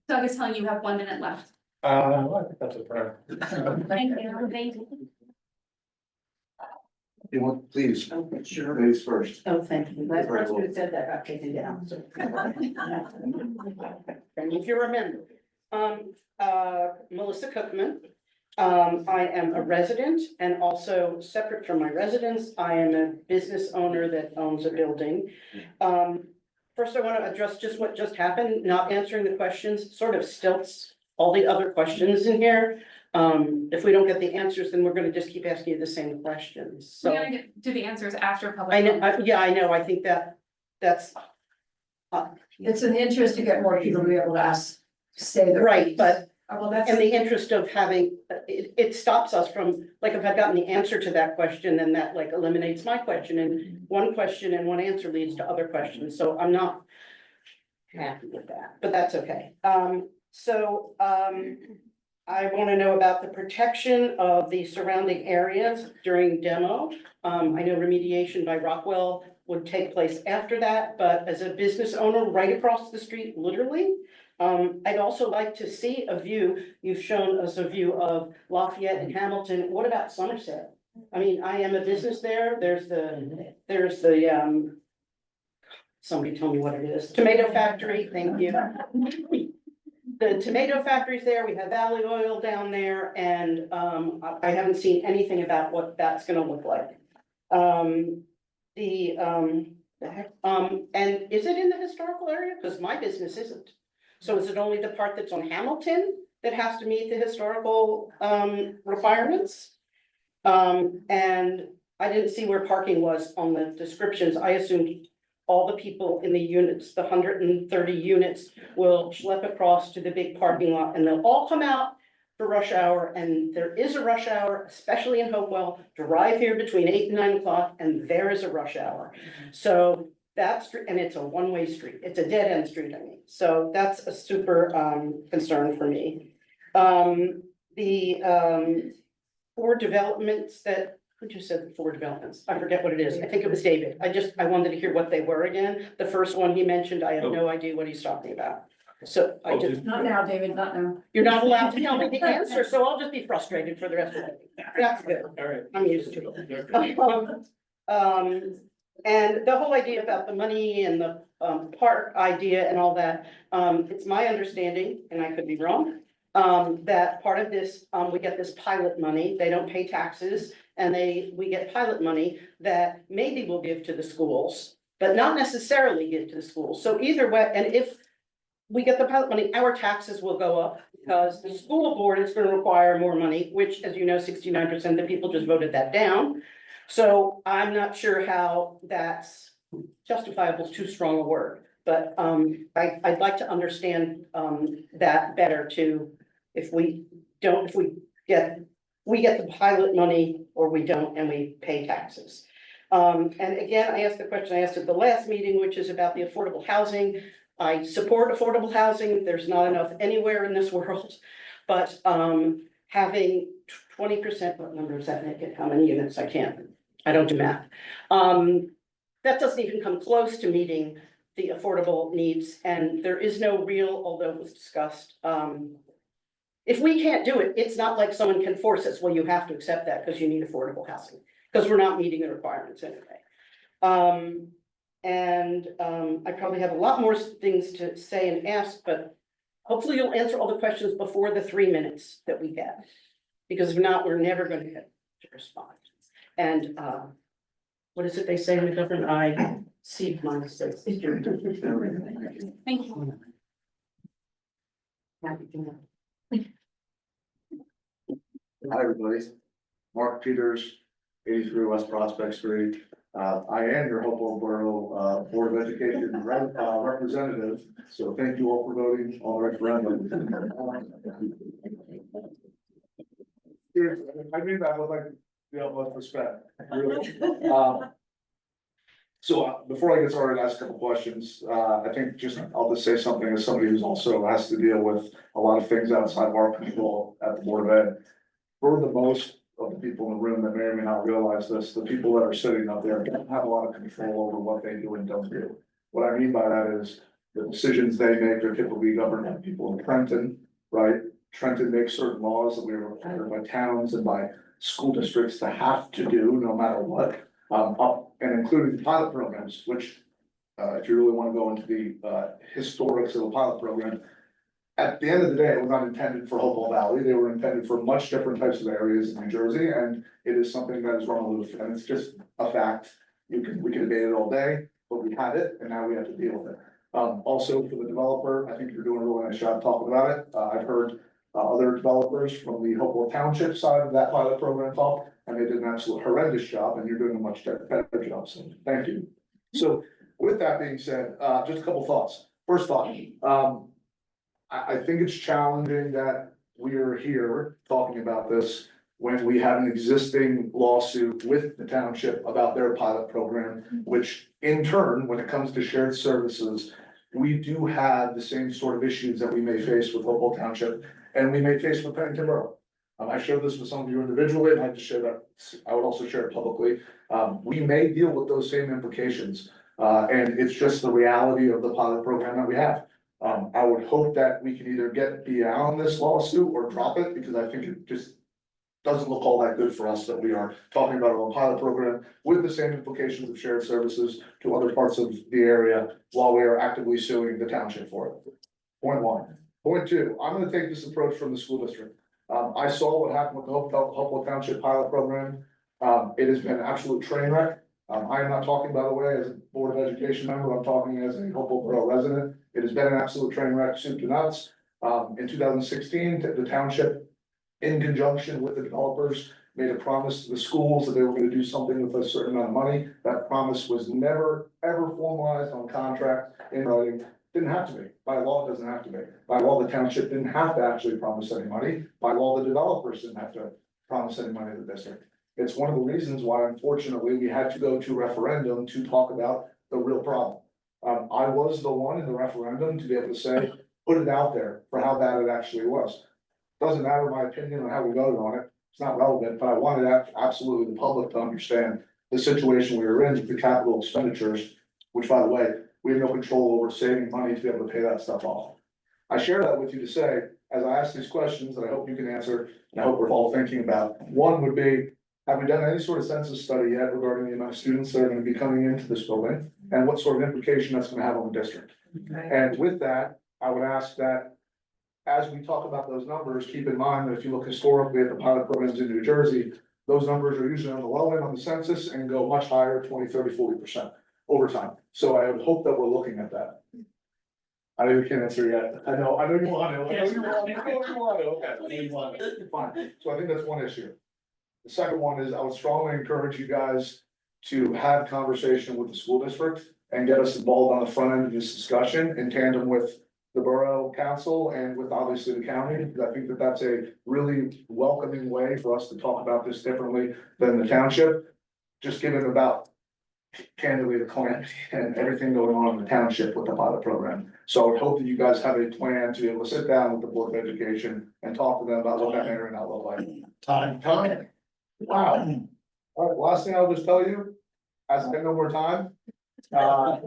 S1: Doug is telling you have 1 minute left.
S11: I think that's it for now.
S1: Thank you. Thank you.
S12: You want, please,
S6: Sure.
S12: ladies first.
S6: Oh, thank you.
S12: Last person who
S6: said that got taken down.
S13: And if you remember, Melissa Cookman. I am a resident and also separate from my residence, I am a business owner that owns a building. First, I want to address just what just happened, not answering the questions, sort of stilts all the other questions in here. If we don't get the answers, then we're gonna just keep asking you the same questions, so.
S1: We're gonna do the answers after public.
S13: I know, I know, I think that's.
S6: It's an interest to get more people to be able to say the.
S13: Right, but
S6: Well, that's.
S13: in the interest of having, it stops us from, like, if I've gotten the answer to that question, then that like eliminates my question, and one question and one answer leads to other questions, so I'm not happy with that, but that's okay. I want to know about the protection of the surrounding areas during demo. I know remediation by Rockwell would take place after that, but as a business owner right across the street, literally, I'd also like to see a view. You've shown us a view of Lafayette and Hamilton. What about Somerset? I mean, I am a business there. There's the, somebody tell me what it is. Tomato factory, thank you. The tomato factory's there. We have Valley Oil down there, and I haven't seen anything about what that's gonna look like. And is it in the historical area? Because my business isn't. So is it only the part that's on Hamilton that has to meet the historical requirements? And I didn't see where parking was on the descriptions. I assumed all the people in the units, the 130 units, will schlep across to the big parking lot, and they'll all come out for rush hour. And there is a rush hour, especially in Hopewell. Drive here between 8 and 9 o'clock, and there is a rush hour. So that's, and it's a one-way street. It's a dead-end street, I mean. So that's a super concern for me. The 4 developments that, who just said the 4 developments? I forget what it is. I think it was David. I wanted to hear what they were again. The first one he mentioned, I have no idea what he's talking about. So I just,
S6: Not now, David, not now.
S13: you're not allowed to tell me the answer, so I'll just be frustrated for the rest of the day. That's good.
S5: All right.
S13: I'm used to it. And the whole idea about the money and the park idea and all that, it's my understanding, and I could be wrong, that part of this, we get this pilot money, they don't pay taxes, and we get pilot money that maybe we'll give to the schools, but not necessarily give to the schools. So either way, and if we get the pilot money, our taxes will go up because the school board is gonna require more money, which, as you know, 69% of the people just voted that down. So I'm not sure how that's justifiable, is too strong a word, but I'd like to understand that better too. If we get the pilot money or we don't, and we pay taxes. And again, I asked the question I asked at the last meeting, which is about the affordable housing. I support affordable housing. There's not enough anywhere in this world, but having 20%, what number does that make it? How many units? I don't do math. That doesn't even come close to meeting the affordable needs, and there is no real, although it was discussed. If we can't do it, it's not like someone can force us, well, you have to accept that because you need affordable housing, because we're not meeting the requirements anyway. I probably have a lot more things to say and ask, but hopefully you'll answer all the questions before the 3 minutes that we get. Because if not, we're never going to get to respond. And what is it they say in the government? I see my mistakes.
S1: Thank you.
S12: Hi, everybody. Mark Peters, 83 West Prospect Street. I am your Hopewell Borough Board of Education representative, so thank you all for voting on the referendum. I mean that with like the utmost respect, really. So before I get started, ask a couple questions. I think I'll just say something as somebody who's also has to deal with a lot of things outside of our control at the Board of Ed. For the most of the people in the room that may or may not realize this, the people that are sitting up there don't have a lot of control over what they do and don't do. What I mean by that is the decisions they make are typically governed by people in Trenton, right? Trenton makes certain laws that we are required by towns and by school districts to have to do no matter what, up and including the pilot programs, which if you really want to go into the historics of the pilot program, at the end of the day, it was not intended for Hopewell Valley. They were intended for much different types of areas in New Jersey, and it is something that is run aloof, and it's just a fact. We can debate it all day, but we had it, and now we have to deal with it. Also for the developer, I think you're doing a really nice job talking about it. I've heard other developers from the Hopewell Township side of that pilot program talk, and they did an absolute horrendous job, and you're doing a much better job, so thank you. So with that being said, just a couple thoughts. First thought, I think it's challenging that we are here talking about this when we have an existing lawsuit with the township about their pilot program, which in turn, when it comes to shared services, we do have the same sort of issues that we may face with Hopewell Township. and we may face with Pennington Borough. I shared this with some of you individually, and I just share that, I would also share it publicly. We may deal with those same implications, and it's just the reality of the pilot program that we have. I would hope that we can either get beyond this lawsuit or drop it, because I think it just doesn't look all that good for us that we are talking about a pilot program with the same implications of shared services to other parts of the area while we are actively suing the township for it. Point one. Point two, I'm gonna take this approach from the school district. I saw what happened with the Hopewell Township pilot program. It has been an absolute train wreck. I am not talking, by the way, as a Board of Education member, I'm talking as a Hopewell Borough resident. It has been an absolute train wreck, soup to nuts. In 2016, the township, in conjunction with the developers, made a promise to the schools that they were gonna do something with a certain amount of money. That promise was never, ever formalized on contract in writing. Didn't have to be. By law, it doesn't have to be. By law, the township didn't have to actually promise any money. By law, the developers didn't have to promise any money to the district. It's one of the reasons why, unfortunately, we had to go to referendum to talk about the real problem. I was the one in the referendum to be able to say, put it out there for how bad it actually was. Doesn't matter my opinion on how we voted on it. It's not relevant, but I wanted absolutely the public to understand the situation we were in with the capital expenditures, which, by the way, we have no control over saving money to be able to pay that stuff off. I share that with you to say, as I ask these questions that I hope you can answer, and I hope we're all thinking about, one would be, have we done any sort of census study yet regarding the amount of students that are gonna be coming into this building? And what sort of implication that's gonna have on the district? And with that, I would ask that as we talk about those numbers, keep in mind that if you look historically at the pilot programs in New Jersey, those numbers are usually on the low end on the census and go much higher, 20, 30, 40% over time. So I would hope that we're looking at that. I know you can't answer yet. I know you want to. Okay. Fine. So I think that's one issue. The second one is I would strongly encourage you guys to have conversation with the school district and get us involved on the front end of this discussion in tandem with the borough council and with obviously the county, because I think that that's a really welcoming way for us to talk about this differently than the township. Just given about candidly the calamity and everything going on in the township with the pilot program. So I would hope that you guys have a plan to be able to sit down with the Board of Education and talk to them about what that may or not look like. Time. Wow. All right, last thing I'll just tell you, as I have no more time. I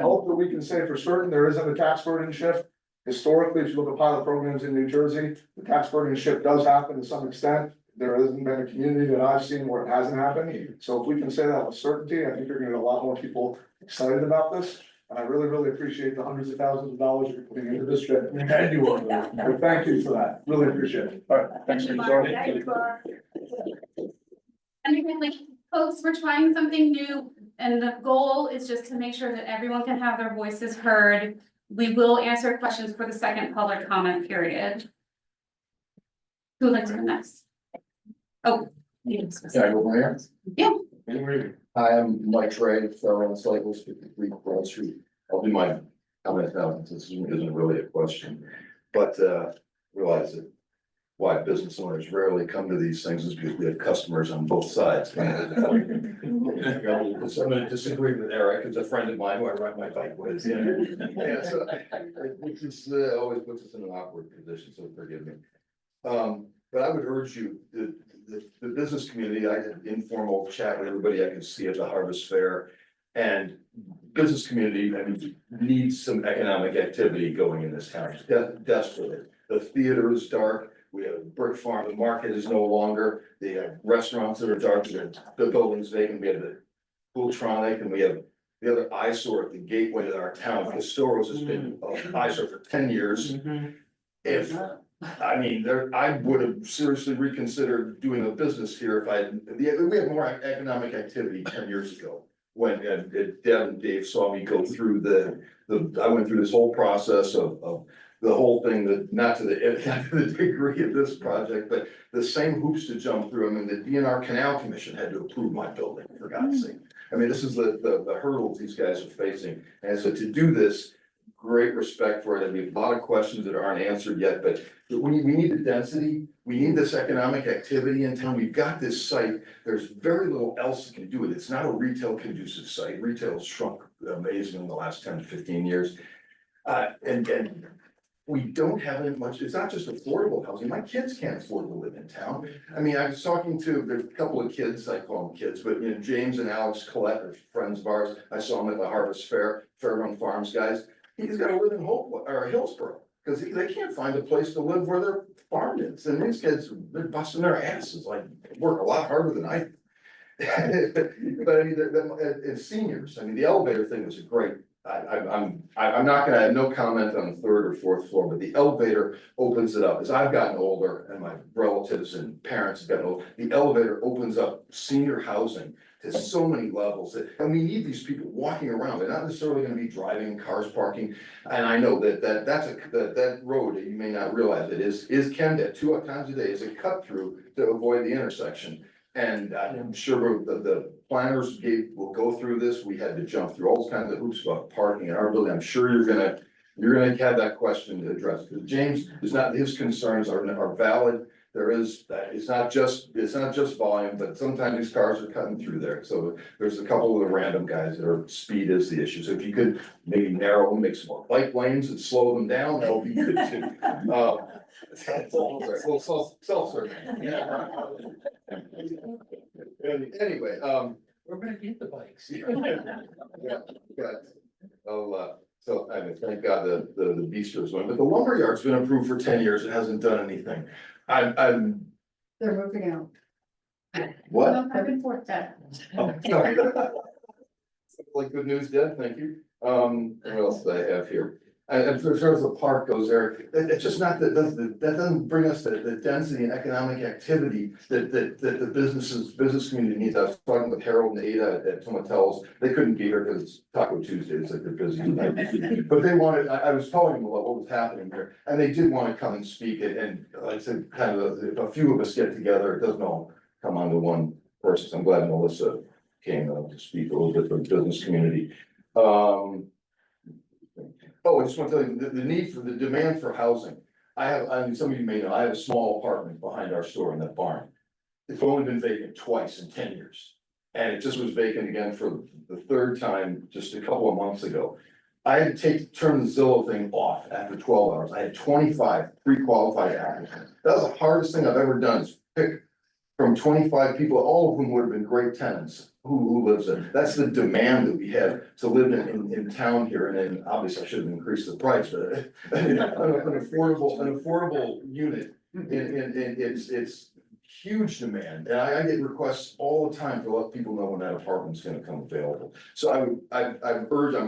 S12: hope that we can say for certain there isn't a tax burden shift. Historically, if you look at pilot programs in New Jersey, the tax burden shift does happen to some extent. There hasn't been a community that I've seen where it hasn't happened. So if we can say that with certainty, I think you're gonna get a lot more people excited about this. And I really, really appreciate the hundreds of thousands of dollars you're putting into this trip. And you are. So thank you for that. Really appreciate it. All right. Thanks.
S1: And again, like, folks, we're trying something new, and the goal is just to make sure that everyone can have their voices heard. We will answer questions for the second public comment period. Who would like to go next? Oh.
S14: Can I go from here?
S1: Yeah.
S14: Hi, I'm Mike Trey, Fairway Cycles, 53 Broad Street. I'll do my comment now, since this isn't really a question, but realize that why business owners rarely come to these things is because we have customers on both sides. I'm gonna disagree with Eric, it's a friend of mine who I ride my bike with. Yeah, so which is always puts us in an awkward position, so forgive me. But I would urge you, the business community, I had informal chat with everybody I could see at the Harvest Fair. And business community, I mean, needs some economic activity going in this town, desperately. The theater is dark, we have a brick farm, the market is no longer, they have restaurants that are dark, the building's vacant, we have the Pooltronic, and we have the other eyesore at the gateway to our town. Historis has been an eyesore for 10 years. If I mean, I would have seriously reconsidered doing a business here if we had more economic activity 10 years ago. When Deb and Dave saw me go through I went through this whole process of the whole thing, that not to the degree of this project, but the same hoops to jump through. I mean, the DNR Canal Commission had to approve my building, for God's sake. I mean, this is the hurdles these guys are facing. And so to do this, great respect for it. I mean, a lot of questions that aren't answered yet, but we need the density. We need this economic activity in town. We've got this site. There's very little else that can do it. It's not a retail conducive site. Retail's shrunk amazingly in the last 10 to 15 years. And we don't have it much, it's not just affordable housing, my kids can't afford to live in town. I mean, I was talking to, there's a couple of kids, I call them kids, but you know, James and Alex Collette are friends of ours. I saw them at the Harvest Fair, Fairground Farms guys. He's gotta live in Hopewell, or Hillsborough, because they can't find a place to live where their farm is. And these kids, they're busting their asses, like, work a lot harder than I. But I mean, and seniors, I mean, the elevator thing was a great, I'm not gonna have no comment on the third or fourth floor, but the elevator opens it up. As I've gotten older and my relatives and parents have gotten old, the elevator opens up senior housing to so many levels and we need these people walking around. They're not necessarily gonna be driving, cars parking. And I know that road that you may not realize it is Kemet at 2 times a day is a cut through to avoid the intersection. And I'm sure the planners will go through this. We had to jump through all kinds of hoops about parking in our building. I'm sure you're gonna have that question to address. Because James is not, his concerns are valid. There is, it's not just volume, but sometimes these cars are cutting through there. So there's a couple of the random guys that are, speed is the issue. So if you could maybe narrow them, make some more bike lanes and slow them down, that would be good too. Self-serving. Anyway,
S4: We're gonna get the bikes.
S14: So I mean, thank God the bistro's going, but the lumberyard's been approved for 10 years. It hasn't done anything. I'm,
S6: They're moving out.
S14: what?
S6: Back and forth, Dad.
S14: Oh, sorry. Like good news, Deb, thank you. What else do I have here? And as far as the park goes there, it's just not, that doesn't bring us the density and economic activity that the business community needs. I was talking with Harold and Ada at Tomatel's. They couldn't be here because it's Taco Tuesday, it's like they're busy tonight. But they wanted, I was telling them about what was happening here, and they did want to come and speak it, and like I said, kind of a few of us get together, it doesn't all come onto one person. So I'm glad Melissa came to speak a little bit for the business community. Oh, I just want to tell you, the need for, the demand for housing. I mean, some of you may know, I have a small apartment behind our store in that barn. It's only been vacant twice in 10 years. And it just was vacant again for the third time just a couple of months ago. I had to turn the Zillow thing off after 12 hours. I had 25 pre-qualified applicants. That was the hardest thing I've ever done, is pick from 25 people, all of whom would have been great tenants. Who lives in, that's the demand that we have to live in town here, and then obviously I shouldn't increase the price, but an affordable unit. It's huge demand, and I get requests all the time to let people know when that apartment's gonna come available. So I'm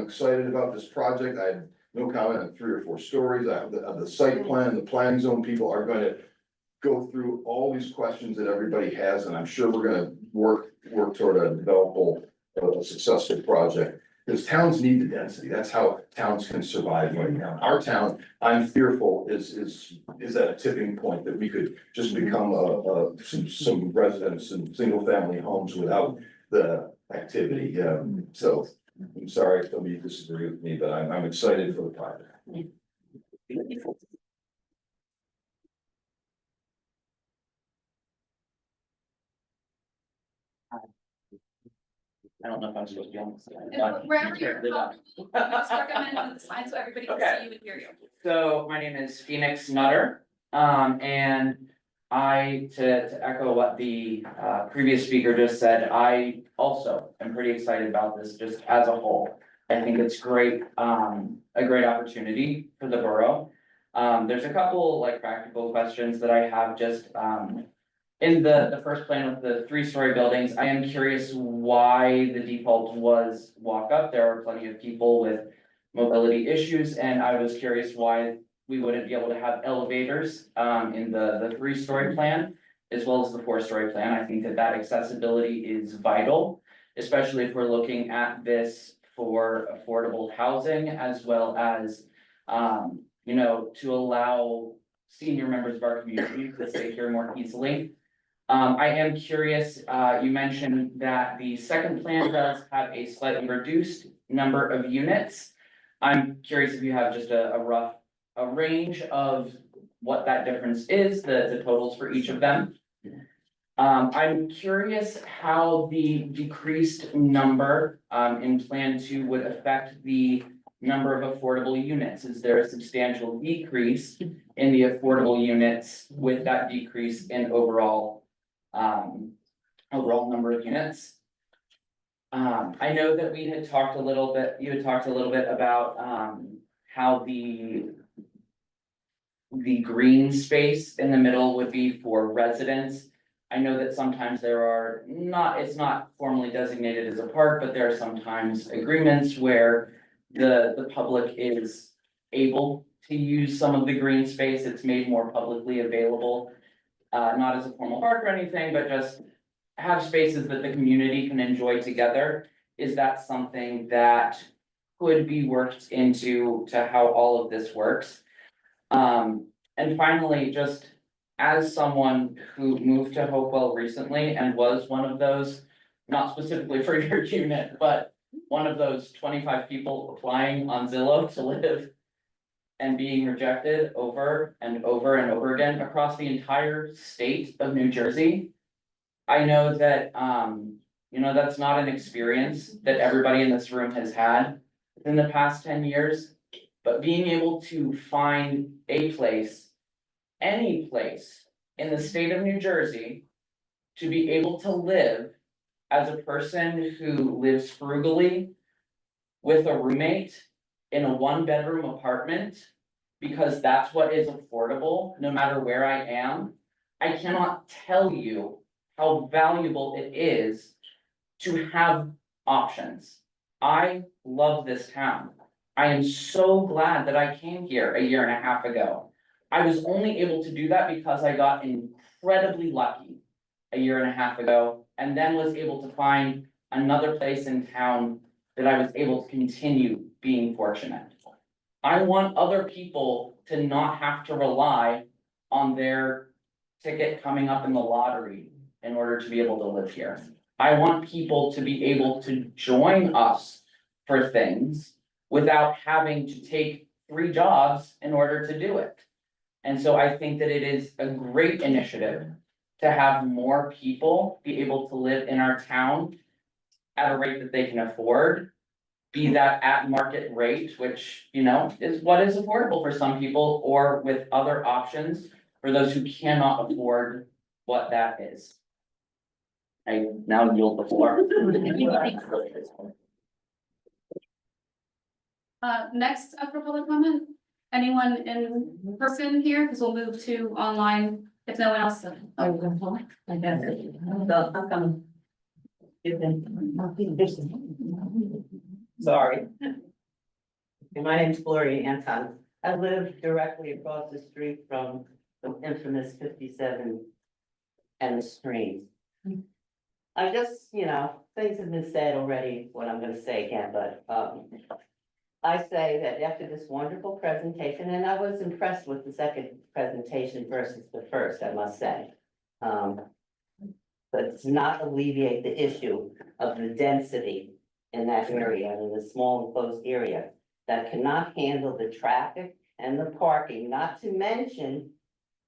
S14: excited about this project. I have no comment on 3 or 4 stories. I have the site plan, the planning zone people are going to go through all these questions that everybody has, and I'm sure we're gonna work toward a successful project. Because towns need the density, that's how towns can survive right now. Our town, I'm fearful, is at a tipping point that we could just become some residents in single family homes without the activity. So I'm sorry if somebody disagree with me, but I'm excited for the project.
S15: I don't know if I'm supposed to be on this.
S1: And wherever you're comfortable, just recommend on the slide so everybody can see you and hear you.
S15: So my name is Phoenix Nutter, and to echo what the previous speaker just said, I also am pretty excited about this just as a whole. I think it's great, a great opportunity for the borough. There's a couple like practical questions that I have just, in the first plan with the 3-story buildings, I am curious why the default was walk up. There are plenty of people with mobility issues, and I was curious why we wouldn't be able to have elevators in the 3-story plan as well as the 4-story plan. I think that accessibility is vital, especially if we're looking at this for affordable housing as well as you know, to allow senior members of our community to stay here more easily. I am curious, you mentioned that the second plan does have a slightly reduced number of units. I'm curious if you have just a range of what that difference is, the totals for each of them. I'm curious how the decreased number in Plan 2 would affect the number of affordable units? Is there a substantial decrease in the affordable units with that decrease in overall number of units? I know that we had talked a little bit, you had talked a little bit about how the green space in the middle would be for residents. I know that sometimes there are it's not formally designated as a park, but there are sometimes agreements where the public is able to use some of the green space. It's made more publicly available. Not as a formal park or anything, but just have spaces that the community can enjoy together. Is that something that could be worked into how all of this works? And finally, just as someone who moved to Hopewell recently and was one of those, not specifically for your unit, but one of those 25 people applying on Zillow to live and being rejected over and over and over again across the entire state of New Jersey. I know that, that's not an experience that everybody in this room has had in the past 10 years, but being able to find a place, any place in the state of New Jersey, to be able to live as a person who lives frugally with a roommate in a 1-bedroom apartment, because that's what is affordable, no matter where I am. I cannot tell you how valuable it is to have options. I love this town. I am so glad that I came here a year and a half ago. I was only able to do that because I got incredibly lucky a year and a half ago, and then was able to find another place in town that I was able to continue being fortunate. I want other people to not have to rely on their ticket coming up in the lottery in order to be able to live here. I want people to be able to join us for things without having to take 3 jobs in order to do it. And so I think that it is a great initiative to have more people be able to live in our town at a rate that they can afford, be that at market rate, which, is what is affordable for some people, or with other options for those who cannot afford what that is. I now yield the floor.
S1: Next up for public comment, anyone in person here, because we'll move to online if no one else.
S16: Sorry. My name's Gloria Anton. I live directly across the street from the infamous 57 and the stream. I just, things have been said already, what I'm gonna say again, but, I say that after this wonderful presentation, and I was impressed with the second presentation versus the first, I must say. But it's not alleviate the issue of the density in that area, in the small enclosed area, that cannot handle the traffic and the parking, not to mention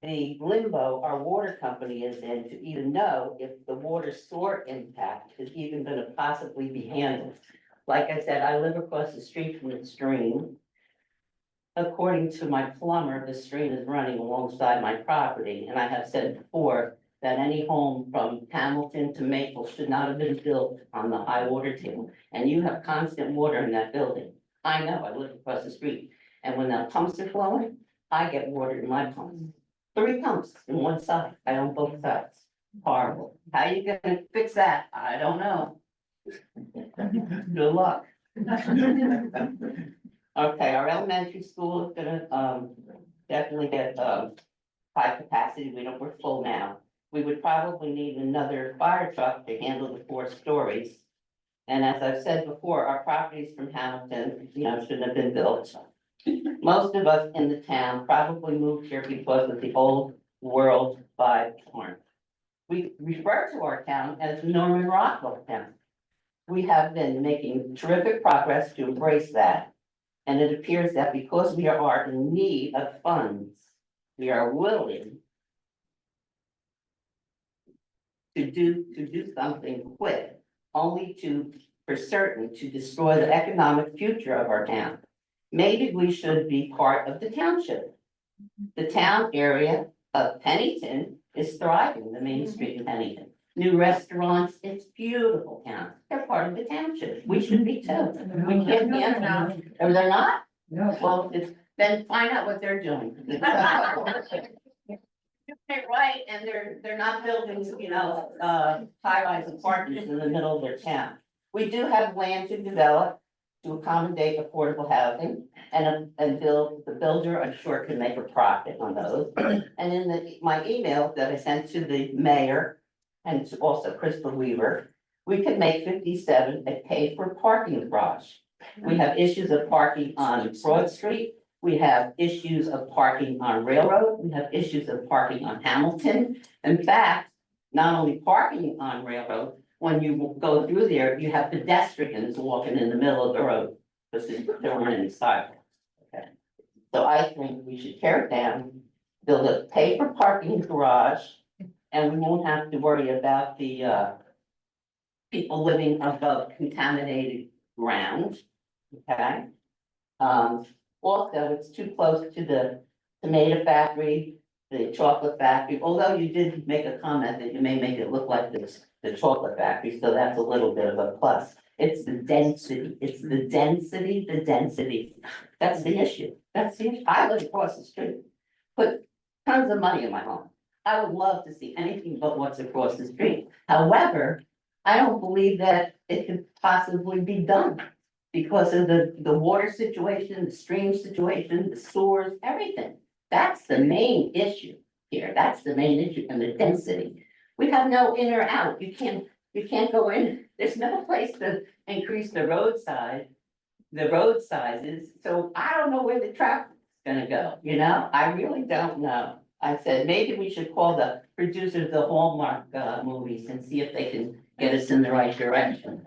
S16: the limbo our water company is in to even know if the water sewer impact is even gonna possibly be handled. Like I said, I live across the street from the stream. According to my plumber, the stream is running alongside my property, and I have said before that any home from Hamilton to Maple should not have been built on the high water table, and you have constant water in that building. I know, I live across the street, and when the pumps are flowing, I get water in my pumps. 3 pumps in one side, I own both sides. Horrible. How you gonna fix that? I don't know. Good luck. Okay, our elementary school is gonna, definitely get, high capacity. We're full now. We would probably need another fire truck to handle the 4 stories. And as I've said before, our properties from Hamilton, shouldn't have been built. Most of us in the town probably moved here because of the old World 5 torn. We refer to our town as Norman Rockwell town. We have been making terrific progress to embrace that. And it appears that because we are in need of funds, we are willing to do something quick, only for certain to destroy the economic future of our town. maybe we should be part of the township. The town area of Pennington is thriving, the main street in Pennington. New restaurants, it's beautiful town. They're part of the township. We should be too. We can't handle it. Or they're not?
S6: No.
S16: Well, then find out what they're doing. Right, and they're not building, high-rise apartments in the middle of their town. We do have land to develop to accommodate affordable housing and the builder, I'm sure, can make a profit on those. And in my email that I sent to the mayor and to also Crystal Weaver, we could make 57 a paid for parking garage. We have issues of parking on Broad Street. We have issues of parking on Railroad. We have issues of parking on Hamilton. In fact, not only parking on Railroad, when you go through there, you have pedestrians walking in the middle of the road because there aren't any sidewalks. Okay. So I think we should tear it down, build a paper parking garage, and we won't have to worry about the people living above contaminated ground. Okay. Also, it's too close to the tomato factory, the chocolate factory, although you did make a comment that you may make it look like the chocolate factory, so that's a little bit of a plus. It's the density, the density. That's the issue. That's the issue. I live across the street, put tons of money in my home. I would love to see anything but what's across the street. However, I don't believe that it could possibly be done because of the water situation, the stream situation, the sewers, everything. That's the main issue here. That's the main issue, and the density. We have no in or out. You can't go in. There's no place to increase the road sizes. So I don't know where the traffic's gonna go, I really don't know. I said, maybe we should call the producers of the Hallmark movies and see if they can get us in the right direction.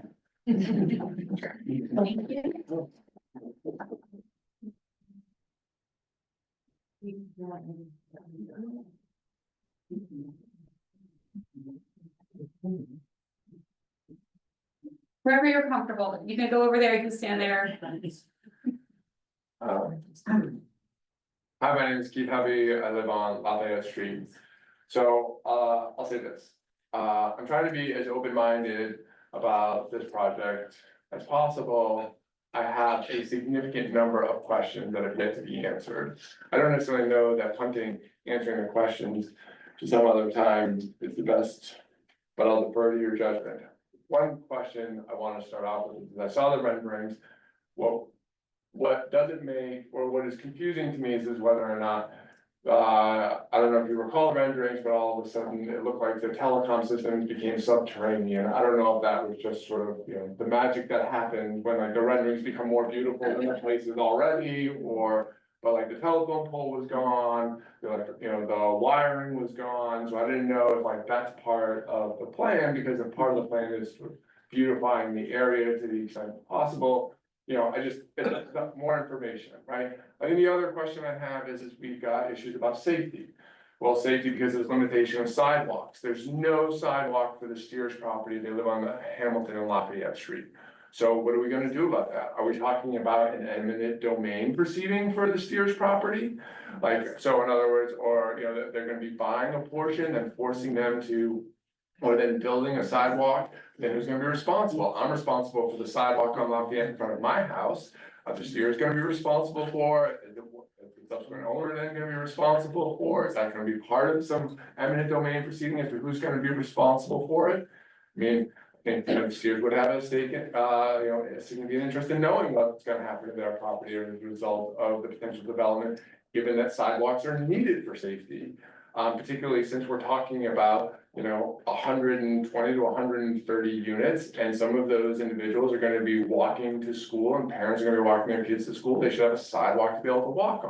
S1: Wherever you're comfortable, you can go over there, you can stand there.
S17: Hi, my name is Keith Hovey. I live on Lafayette Street. So, I'll say this. I'm trying to be as open-minded about this project as possible. I have a significant number of questions that have yet to be answered. I don't necessarily know that punting, answering the questions to some other time is the best, but I'll defer to your judgment. One question I want to start off with is I saw the renderings. Well, what doesn't make, or what is confusing to me is whether or not, I don't know if you recall the renderings, but all of a sudden it looked like the telecom systems became subterranean. I don't know if that was just sort of, the magic that happened when like the renderings become more beautiful than the places already, but like the telephone pole was gone, the wiring was gone. So I didn't know if like that's part of the plan, because if part of the plan is sort of beautifying the area to the extent possible. it's more information, right? I think the other question I have is we've got issues about safety. Well, safety because there's limitation of sidewalks. There's no sidewalk for the Steers property. They live on the Hamilton and Lafayette Street. So what are we gonna do about that? Are we talking about an eminent domain proceeding for the Steers property? So in other words, or, they're gonna be buying a portion and forcing them to, or then building a sidewalk, then who's gonna be responsible? I'm responsible for the sidewalk on Lafayette in front of my house. The Steers gonna be responsible for it. The subsequent owner then gonna be responsible for it. Is that gonna be part of some eminent domain proceeding as to who's gonna be responsible for it? I mean, I think Steers would have a stake in, a significant interest in knowing what's gonna happen to their property as a result of the potential development, given that sidewalks are needed for safety. Particularly since we're talking about, 120 to 130 units, and some of those individuals are gonna be walking to school and parents are gonna be walking their kids to school. They should have a sidewalk to be able to walk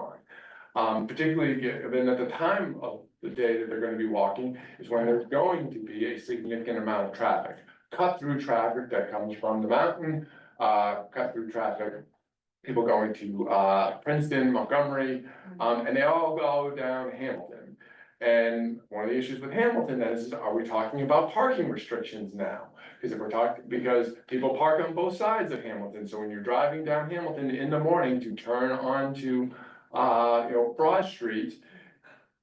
S17: on. Particularly given at the time of the day that they're gonna be walking is when there's going to be a significant amount of traffic. Cut through traffic that comes from the mountain, cut through traffic, people going to Princeton, Montgomery, and they all go down Hamilton. And one of the issues with Hamilton then is, are we talking about parking restrictions now? Because if we're talking, because people park on both sides of Hamilton, so when you're driving down Hamilton in the morning to turn onto, Broad Street.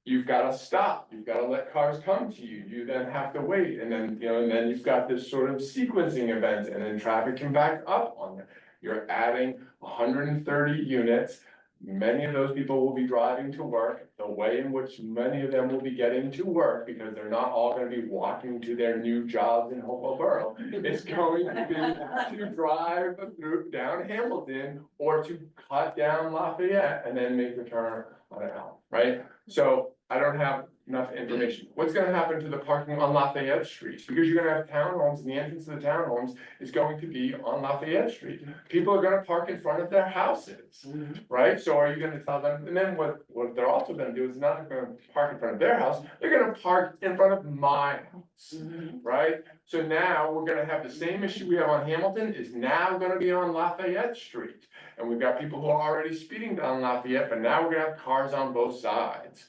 S17: You've gotta stop, you've gotta let cars come to you, you then have to wait, and then, and then you've got this sort of sequencing event, and then traffic can back up on there. You're adding 130 units, many of those people will be driving to work, the way in which many of them will be getting to work, because they're not all gonna be walking to their new jobs in Hopewell Borough. It's going to be to drive through down Hamilton, or to cut down Lafayette and then make the turn on out, right? So I don't have enough information. What's gonna happen to the parking on Lafayette Street? Because you're gonna have townhomes, and the entrance to the townhomes is going to be on Lafayette Street. People are gonna park in front of their houses, right? So are you gonna tell them, and then what they're also gonna do is not gonna park in front of their house, they're gonna park in front of my house, right? So now we're gonna have the same issue we have on Hamilton is now gonna be on Lafayette Street. And we've got people who are already speeding down Lafayette, but now we're gonna have cars on both sides.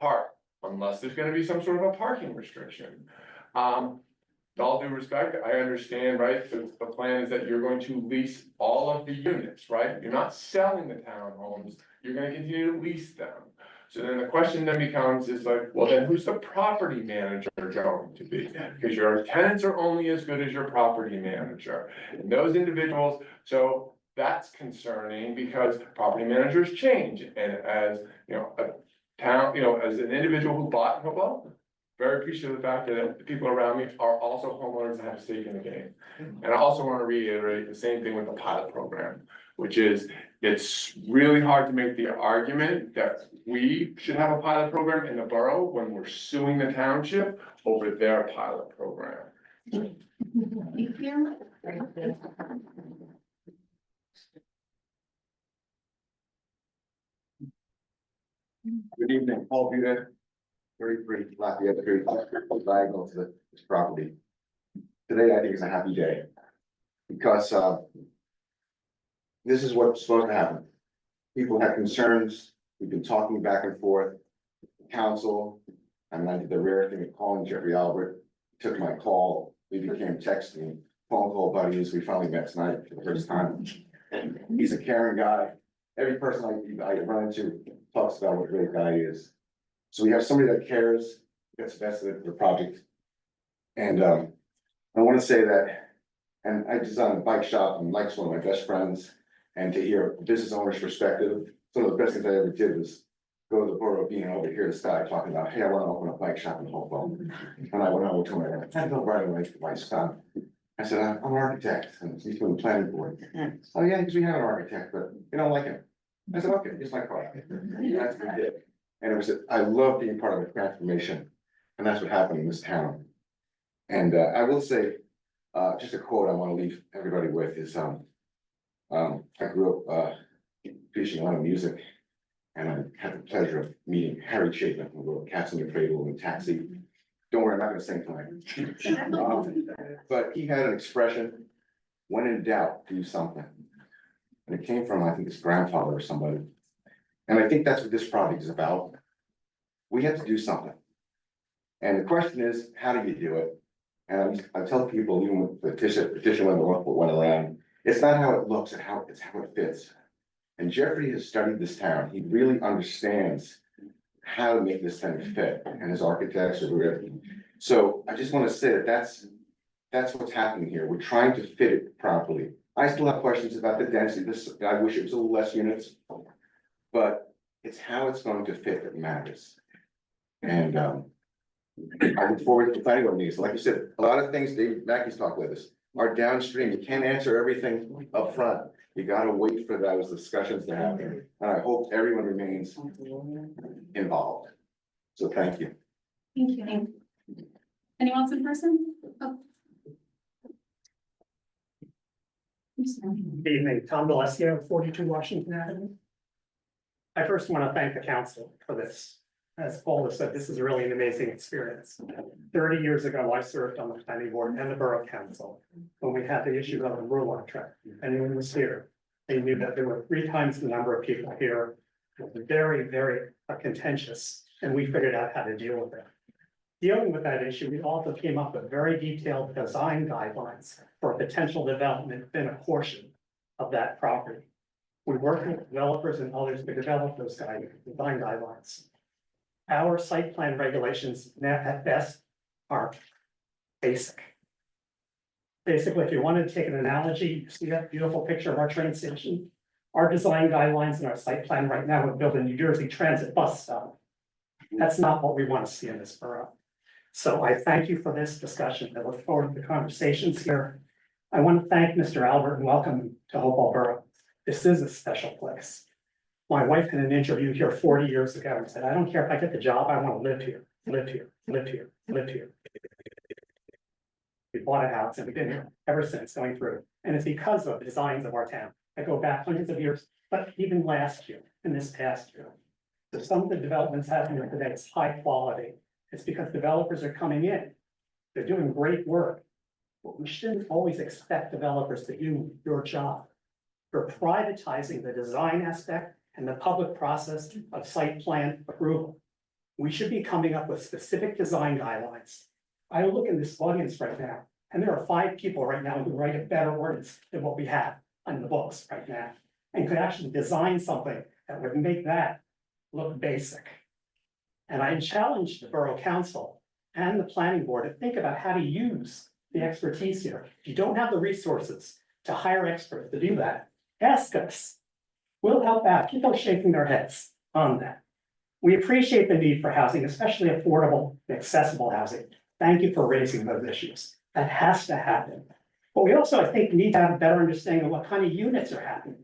S17: Park, unless there's gonna be some sort of a parking restriction. With all due respect, I understand, right, the plan is that you're going to lease all of the units, right? You're not selling the townhomes, you're gonna continue to lease them. So then the question then becomes is like, well, then who's the property manager going to be? Because your tenants are only as good as your property manager. And those individuals, so that's concerning because property managers change. And as, a town, as an individual who bought in Hopewell, very appreciative of the fact that the people around me are also homeowners and have a stake in the game. And I also want to reiterate the same thing with the pilot program, which is it's really hard to make the argument that we should have a pilot program in the borough when we're suing the township over their pilot program.
S14: Good evening, Paul Buda, 33 Lafayette Street, diagonal to this property. Today, I think is a happy day because this is what's supposed to happen. People have concerns. We've been talking back and forth. Council, I did the rare thing of calling Jeffrey Albert, took my call. We became texting, phone call buddies. We finally met tonight for the first time. He's a caring guy. Every person I run into talks about what a great guy he is. So we have somebody that cares, gets vested in the project. And I want to say that, and I designed a bike shop, and Mike's one of my best friends. And to hear a business owner's perspective, some of the best things I ever did was go to the borough being over here, this guy talking about, hey, I want to open a bike shop in Hopewell. And I went over to him, I had no right away to my son. I said, I'm an architect, and he's doing the planning board. Oh, yeah, because we have an architect, but we don't like him. I said, okay, here's my car. That's what we did. And it was, I love being part of the transformation, and that's what happened in this town. And I will say, just a quote I want to leave everybody with is, I grew up appreciating a lot of music, and I had the pleasure of meeting Harry Chapin, who wrote Cats in the Cradle and Taxi. Don't worry, I'm not gonna sing tonight. But he had an expression, when in doubt, do something. And it came from, I think, his grandfather or somebody. And I think that's what this project is about. We have to do something. And the question is, how do you do it? And I tell people, even with the petition went around, it's not how it looks, it's how it fits. And Jeffrey has studied this town. He really understands how to make this thing fit, and his architects are really. So I just want to say that that's what's happening here. We're trying to fit it properly. I still have questions about the density. I wish it was a little less units, but it's how it's going to fit that matters. And I look forward to the planning board meetings. Like you said, a lot of things Dave Mackey's talked with us are downstream. You can't answer everything up front. You gotta wait for those discussions to happen. And I hope everyone remains involved. So thank you.
S1: Thank you. Anyone else in person? Oh.
S18: Good evening, Tom Delesio, 42 Washington Avenue. I first want to thank the council for this. As Paul has said, this is really an amazing experience. 30 years ago, I served on the planning board and the borough council when we had the issue of the rural track. Anyone was here, they knew that there were 3 times the number of people here. It was very, very contentious, and we figured out how to deal with it. Dealing with that issue, we also came up with very detailed design guidelines for potential development within a portion of that property. We work with developers and others to develop those design guidelines. Our site plan regulations at best are basic. Basically, if you wanted to take an analogy, you see that beautiful picture of our train station? Our design guidelines and our site plan right now would build a New Jersey Transit bus stop. That's not what we want to see in this borough. So I thank you for this discussion. I look forward to the conversations here. I want to thank Mr. Albert and welcome him to Hopewell Borough. This is a special place. My wife had an interview here 40 years ago and said, I don't care if I get the job, I want to live here, live here, live here, live here. We bought a house and we've been here ever since going through. And it's because of the designs of our town that go back hundreds of years, but even last year and this past year. So some of the developments happening today is high quality. It's because developers are coming in. They're doing great work. But we shouldn't always expect developers to do your job. We're privatizing the design aspect and the public process of site plan approval. We should be coming up with specific design guidelines. I look in this audience right now, and there are 5 people right now who write a better ordinance than what we have on the books right now, and could actually design something that would make that look basic. And I challenge the Borough Council and the Planning Board to think about how to use the expertise here. If you don't have the resources to hire experts to do that, ask us. We'll help out. People are shaking their heads on that. We appreciate the need for housing, especially affordable and accessible housing. Thank you for raising those issues. That has to happen. But we also, I think, need to have a better understanding of what kind of units are happening.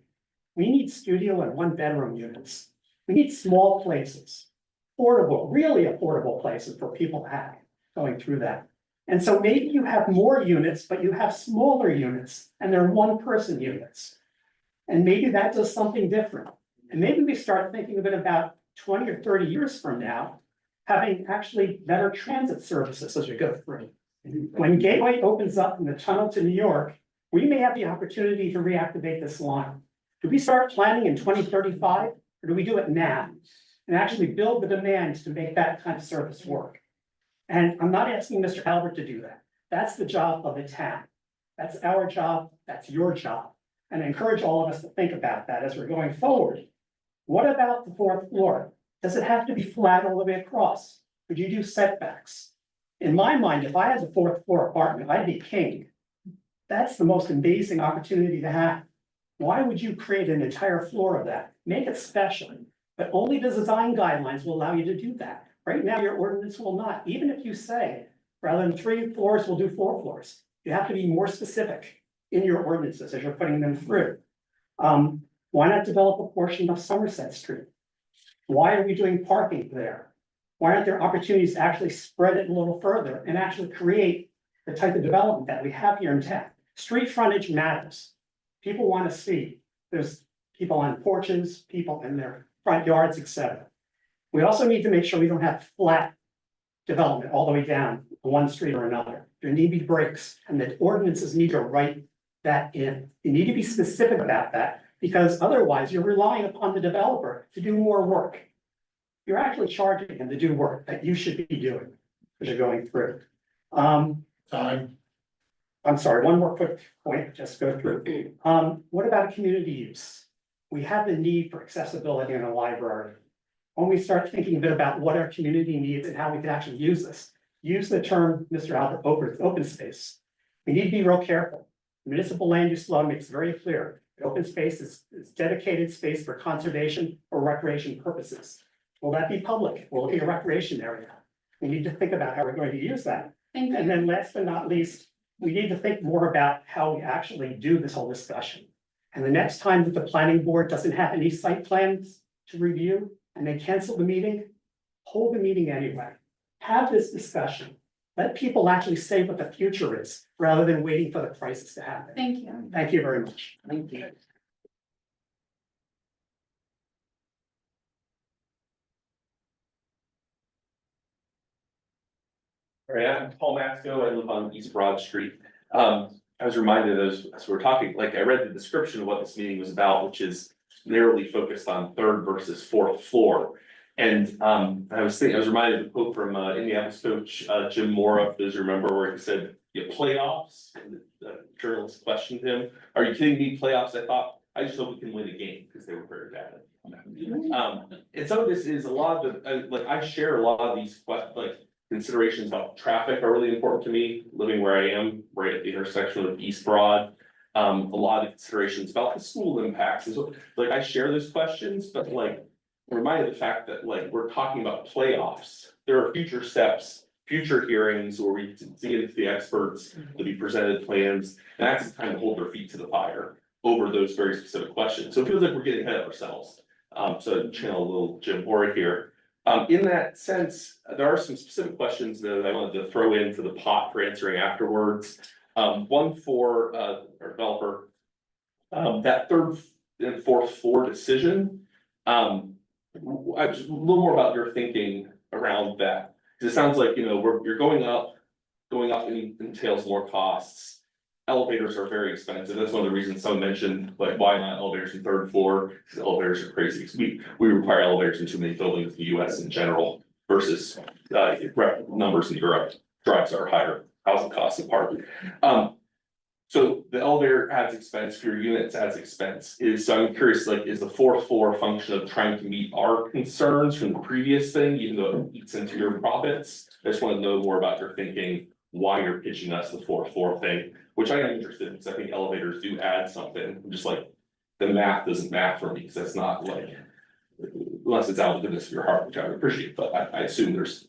S18: We need studio and 1-bedroom units. We need small places, affordable, really affordable places for people to have going through that. And so maybe you have more units, but you have smaller units and they're 1-person units. And maybe that does something different. And maybe we start thinking of it about 20 or 30 years from now, having actually better transit services as we go through. When Gateway opens up in the tunnel to New York, we may have the opportunity to reactivate this line. Do we start planning in 2035 or do we do it now? And actually build the demand to make that kind of service work? And I'm not asking Mr. Albert to do that. That's the job of the town. That's our job, that's your job. And I encourage all of us to think about that as we're going forward. What about the 4th floor? Does it have to be flat all the way across? Would you do setbacks? In my mind, if I had a 4th floor apartment, I'd be king. That's the most amazing opportunity to have. Why would you create an entire floor of that? Make it special, but only the design guidelines will allow you to do that. Right now, your ordinance will not. Even if you say, rather than 3 floors, we'll do 4 floors. You have to be more specific in your ordinances as you're putting them through. Why not develop a portion of Somerset Street? Why are we doing parking there? Why aren't there opportunities to actually spread it a little further and actually create the type of development that we have here in town? Street frontage matters. People want to see. There's people on porches, people in their front yards, etc. We also need to make sure we don't have flat development all the way down one street or another. There need to be breaks, and the ordinances need to write that in. You need to be specific about that, because otherwise you're relying upon the developer to do more work. You're actually charging him to do work that you should be doing as you're going through. I'm sorry, one more quick point, just go through. What about community use? We have the need for accessibility in a library. When we start thinking a bit about what our community needs and how we can actually use this, use the term, Mr. Albert, open space. We need to be real careful. Municipal land use law makes very clear. Open space is dedicated space for conservation or recreation purposes. Will that be public? Will it be a recreation area? We need to think about how we're going to use that.
S1: Thank you.
S18: And then last but not least, we need to think more about how we actually do this whole discussion. And the next time that the planning board doesn't have any site plans to review and they cancel the meeting, hold the meeting anyway. Have this discussion. Let people actually say what the future is, rather than waiting for the crisis to happen.
S1: Thank you.
S18: Thank you very much.
S16: Thank you.
S19: All right, I'm Paul Maxco. I live on East Broad Street. I was reminded as we're talking, like I read the description of what this meeting was about, which is narrowly focused on 3rd versus 4th floor. And I was reminded of a quote from Indianapolis coach Jim Mora, if those remember, where he said, "Yeah, playoffs." And the journalist questioned him, "Are you kidding me? Playoffs?" I thought, I just hope we can win a game, because they were very bad. And some of this is a lot of the, like, I share a lot of these considerations about traffic are really important to me, living where I am, right at the intersection of East Broad. A lot of considerations about the school impacts, and so, like, I share those questions, but like, I'm reminded of the fact that, like, we're talking about playoffs. There are future steps, future hearings where we can get into the experts, to be presented plans, and that's the time to hold their feet to the fire over those very specific questions. So it feels like we're getting ahead of ourselves. So channel a little Jim Horde here. In that sense, there are some specific questions that I wanted to throw into the pot for answering afterwards. One for our developer. That third and fourth floor decision. Just a little more about your thinking around that. Because it sounds like, you're going up entails more costs. Elevators are very expensive. That's one of the reasons someone mentioned, like, why not elevators in third floor? Because elevators are crazy. Because we require elevators in too many buildings in the US in general versus numbers in Europe. Drives are higher, housing costs in part. So the elevator adds expense, for your units adds expense. So I'm curious, like, is the fourth floor a function of trying to meet our concerns from the previous thing, even though it eats into your profits? I just want to know more about your thinking, why you're pitching us the fourth floor thing, which I am interested in, because I think elevators do add something. I'm just like, the math doesn't math for me, because that's not like, unless it's out of the goodness of your heart, which I would appreciate, but I assume there's,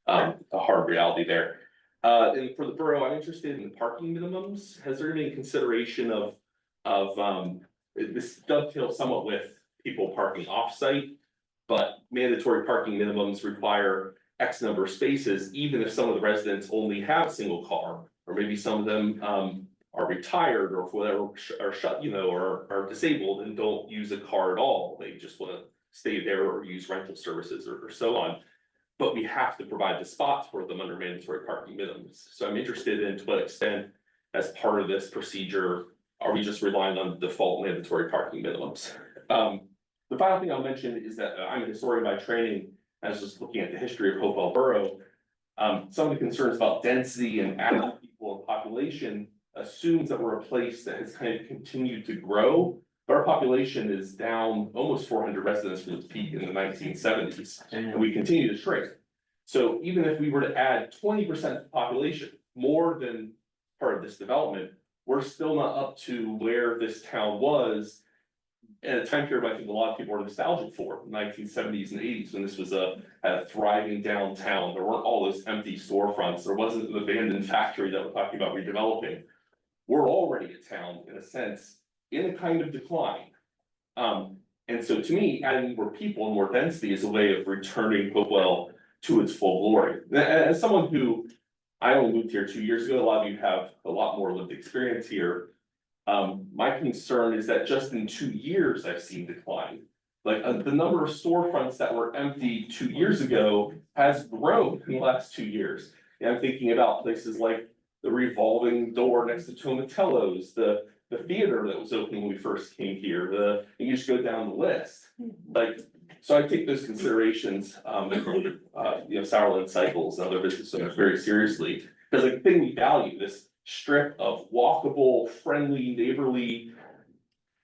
S19: a hard reality there. And for the borough, I'm interested in the parking minimums. Has there been any consideration of this dovetails somewhat with people parking off-site, but mandatory parking minimums require X number of spaces, even if some of the residents only have a single car, or maybe some of them are retired or for whatever, are shut, or are disabled and don't use a car at all. They just want to stay there or use rental services or so on. But we have to provide the spots for them under mandatory parking minimums. So I'm interested in to what extent, as part of this procedure, are we just relying on the default mandatory parking minimums? The final thing I'll mention is that I'm a historian by training. I was just looking at the history of Hopewell Borough. Some of the concerns about density and adding people and population assumes that we're a place that has kind of continued to grow. But our population is down almost 400 residents from its peak in the 1970s, and we continue to shrink. So even if we were to add 20% of the population, more than part of this development, we're still not up to where this town was at a time period I think a lot of people are nostalgic for, 1970s and 80s, when this was a thriving downtown. There weren't all those empty storefronts. There wasn't an abandoned factory that we're talking about redeveloping. We're already a town, in a sense, in a kind of decline. And so to me, adding more people and more density is a way of returning Hopewell to its full glory. As someone who, I only moved here 2 years ago, a lot of you have a lot more lived experience here. My concern is that just in 2 years, I've seen decline. Like the number of storefronts that were empty 2 years ago has grown in the last 2 years. And I'm thinking about places like the revolving door next to Tomatello's, the theater that was open when we first came here, and you just go down the list. Like, so I take those considerations, Sourland Cycles and other business owners very seriously, because like the thing we value, this strip of walkable, friendly, neighborly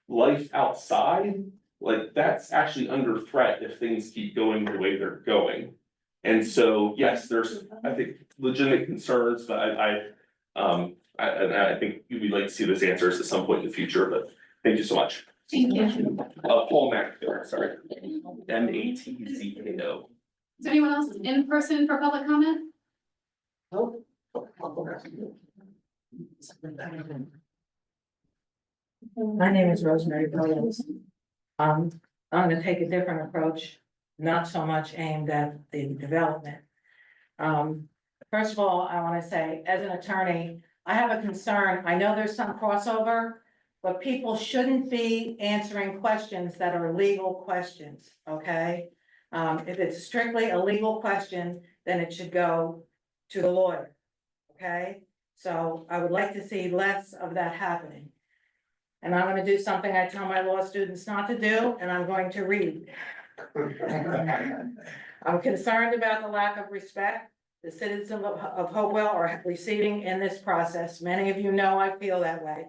S19: life outside, like that's actually under threat if things keep going the way they're going. And so, yes, there's, I think, legitimate concerns, but I think we'd like to see those answers at some point in the future, but thank you so much.
S1: Thank you.
S19: Paul Matko, sorry. MATZKO.
S1: Is anyone else in person for public comment?
S20: My name is Rosemary Williams. I'm gonna take a different approach, not so much aimed at the development. First of all, I wanna say, as an attorney, I have a concern. I know there's some crossover, but people shouldn't be answering questions that are legal questions, okay? If it's strictly a legal question, then it should go to the lawyer, okay? So I would like to see less of that happening. And I'm gonna do something I tell my law students not to do, and I'm going to read. I'm concerned about the lack of respect the citizens of Hopewell are receiving in this process. Many of you know I feel that way.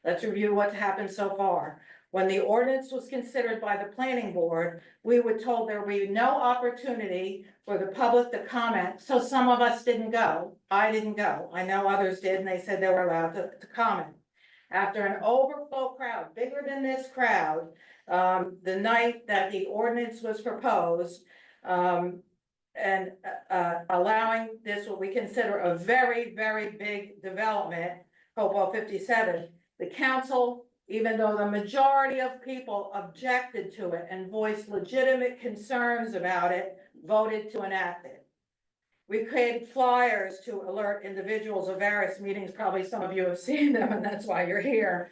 S20: Let's review what's happened so far. When the ordinance was considered by the planning board, we were told there would be no opportunity for the public to comment, so some of us didn't go. I didn't go. I know others did, and they said they were allowed to comment. After an overflow crowd, bigger than this crowd, the night that the ordinance was proposed, and allowing this, what we consider a very, very big development, Hopewell 57, the council, even though the majority of people objected to it and voiced legitimate concerns about it, voted to enact it. We created flyers to alert individuals of various meetings. Probably some of you have seen them, and that's why you're here.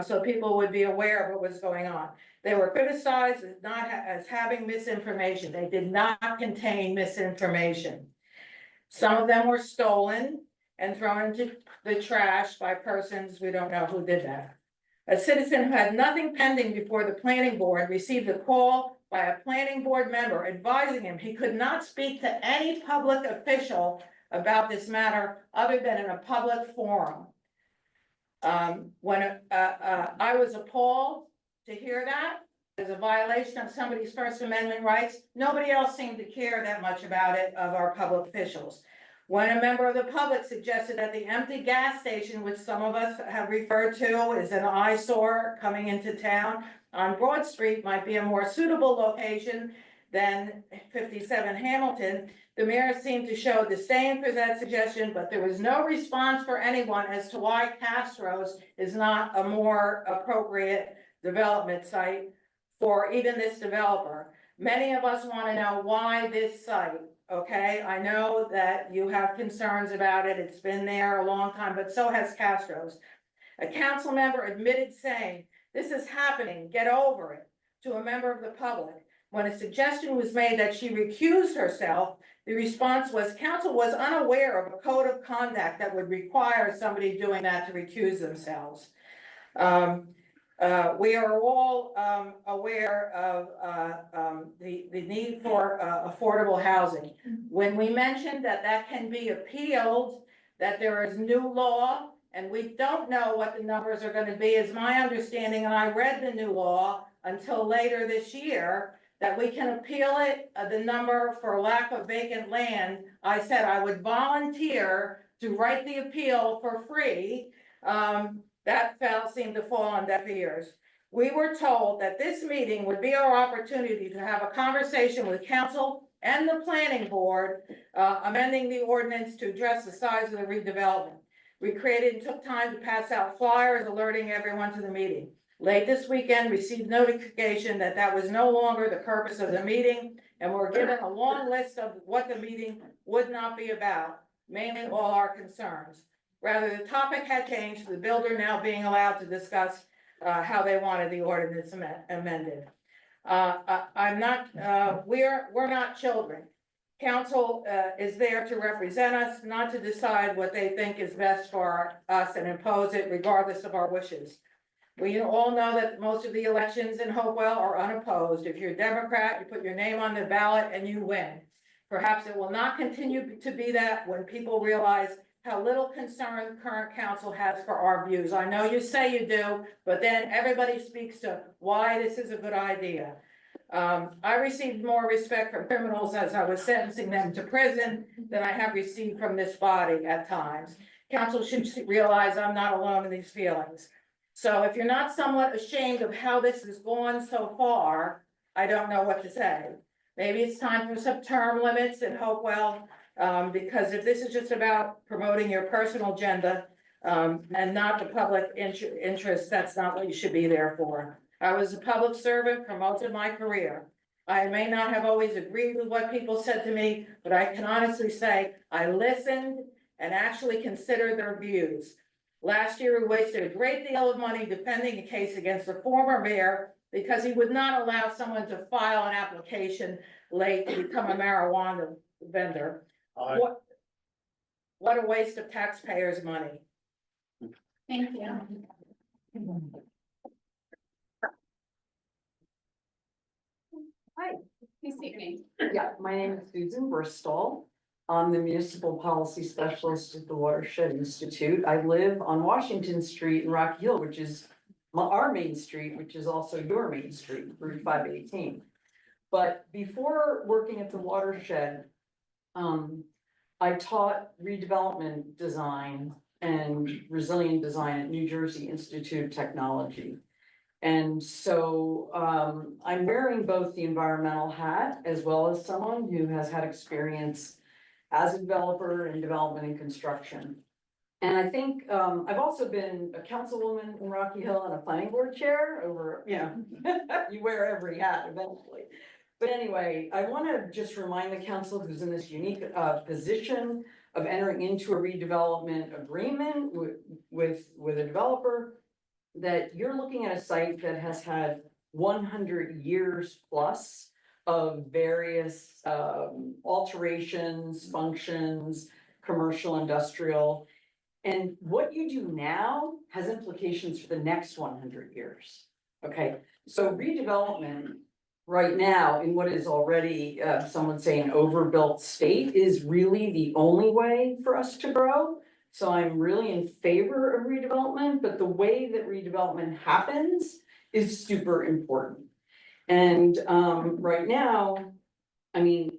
S20: So people would be aware of what was going on. They were criticized as having misinformation. They did not contain misinformation. Some of them were stolen and thrown into the trash by persons, we don't know who did that. A citizen who had nothing pending before the planning board received a call by a planning board member advising him he could not speak to any public official about this matter other than in a public forum. I was appalled to hear that as a violation of somebody's First Amendment rights. Nobody else seemed to care that much about it of our public officials. When a member of the public suggested that the empty gas station, which some of us have referred to as an eyesore coming into town on Broad Street, might be a more suitable location than 57 Hamilton, the mayor seemed to show disdain for that suggestion, but there was no response for anyone as to why Castro's is not a more appropriate development site for even this developer. Many of us want to know why this site. Okay, I know that you have concerns about it. It's been there a long time, but so has Castro's. A council member admitted saying, "This is happening, get over it," to a member of the public. When a suggestion was made that she recused herself, the response was, council was unaware of a code of conduct that would require somebody doing that to recuse themselves. We are all aware of the need for affordable housing. When we mentioned that that can be appealed, that there is new law, and we don't know what the numbers are going to be, is my understanding, and I read the new law until later this year, that we can appeal it, the number for lack of vacant land. I said I would volunteer to write the appeal for free. That seemed to fall on deaf ears. We were told that this meeting would be our opportunity to have a conversation with council and the planning board, amending the ordinance to address the size of the redevelopment. We created and took time to pass out flyers alerting everyone to the meeting. Late this weekend, received notification that that was no longer the purpose of the meeting, and we're given a long list of what the meeting would not be about, mainly all our concerns. Rather, the topic had changed to the builder now being allowed to discuss how they wanted the ordinance amended. We're not children. Council is there to represent us, not to decide what they think is best for us and impose it regardless of our wishes. We all know that most of the elections in Hopewell are unopposed. If you're a Democrat, you put your name on the ballot and you win. Perhaps it will not continue to be that when people realize how little concern current council has for our views. I know you say you do, but then everybody speaks to why this is a good idea. I received more respect from criminals as I was sentencing them to prison than I have received from this body at times. Council should realize I'm not alone in these feelings. So if you're not somewhat ashamed of how this has gone so far, I don't know what to say. Maybe it's time for some term limits in Hopewell, because if this is just about promoting your personal agenda and not the public interest, that's not what you should be there for. I was a public servant for most of my career. I may not have always agreed with what people said to me, but I can honestly say I listened and actually considered their views. Last year, we wasted a great deal of money defending a case against the former mayor because he would not allow someone to file an application late to become a marijuana vendor. What a waste of taxpayers' money.
S1: Thank you.
S3: Hi,
S21: my name is Susan Bristol. I'm the Municipal Policy Specialist at the Watershed Institute. I live on Washington Street in Rocky Hill, which is our main street, which is also your main street, Route 518. But before working at the Watershed, I taught redevelopment design and resilient design at New Jersey Institute of Technology. And so I'm wearing both the environmental hat as well as someone who has had experience as a developer in development and construction. And I think I've also been a councilwoman in Rocky Hill and a planning board chair over, you know, you wear every hat eventually. But anyway, I want to just remind the council who's in this unique position of entering into a redevelopment agreement with a developer, that you're looking at a site that has had 100 years plus of various alterations, functions, commercial, industrial. And what you do now has implications for the next 100 years. Okay, so redevelopment right now in what is already, some would say, an overbuilt state is really the only way for us to grow. So I'm really in favor of redevelopment, but the way that redevelopment happens is super important. And right now, I mean,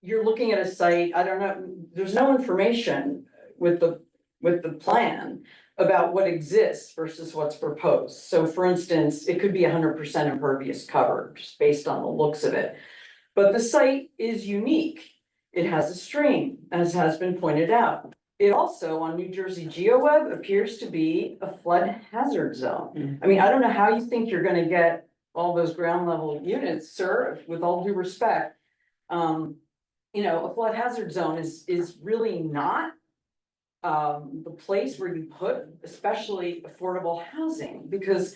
S21: you're looking at a site, I don't know, there's no information with the plan about what exists versus what's proposed. So for instance, it could be 100% impervious cover, just based on the looks of it. But the site is unique. It has a stream, as has been pointed out. It also, on New Jersey GeoWeb, appears to be a flood hazard zone. I mean, I don't know how you think you're gonna get all those ground level units, sir, with all due respect. You know, a flood hazard zone is really not the place where you put especially affordable housing, because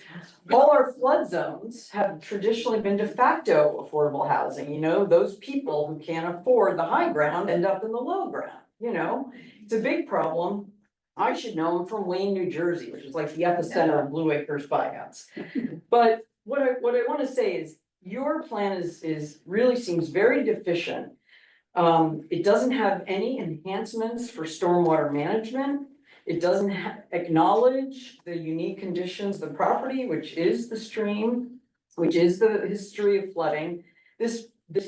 S21: all our flood zones have traditionally been de facto affordable housing. You know, those people who can't afford the high ground end up in the low ground, you know, it's a big problem. I should know, I'm from Wayne, New Jersey, which is like the epicenter of Blue Acres buyouts. But what I want to say is your plan is really seems very deficient. It doesn't have any enhancements for stormwater management. It doesn't acknowledge the unique conditions of the property, which is the stream, which is the history of flooding. This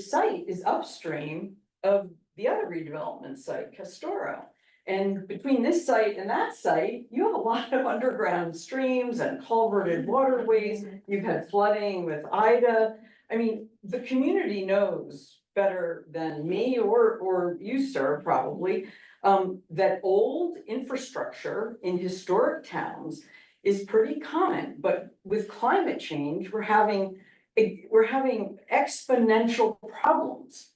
S21: site is upstream of the other redevelopment site, Castoro. And between this site and that site, you have a lot of underground streams and culverted waterways. You've had flooding with Ida. I mean, the community knows better than me or you, sir, probably, that old infrastructure in historic towns is pretty common. But with climate change, we're having exponential problems.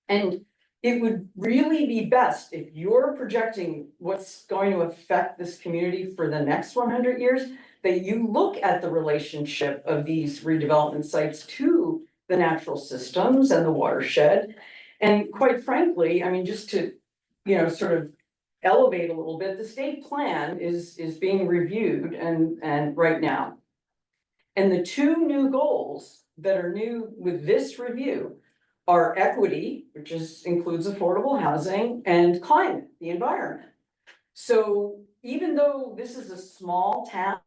S21: And it would really be best if you're projecting what's going to affect this community for the next 100 years, that you look at the relationship of these redevelopment sites to the natural systems and the watershed. And quite frankly, I mean, just to, you know, sort of elevate a little bit, the state plan is being reviewed and right now. And the two new goals that are new with this review are equity, which includes affordable housing, and climate, the environment. So even though this is a small town,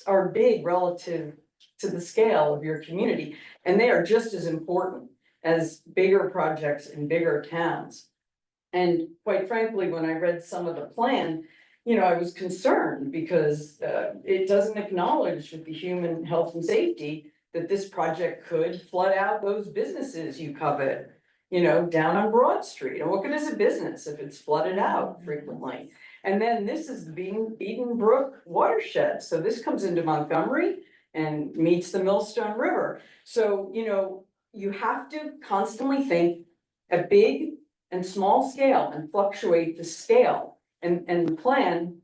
S21: are big relative to the scale of your community, and they are just as important as bigger projects in bigger towns. And quite frankly, when I read some of the plan, you know, I was concerned because it doesn't acknowledge with the human health and safety that this project could flood out those businesses you covet, you know, down on Broad Street. And what good is a business if it's flooded out frequently? And then this is the Eden Brook watershed. So this comes into Montgomery and meets the Millstone River. So, you know, you have to constantly think at big and small scale and fluctuate the scale. And the plan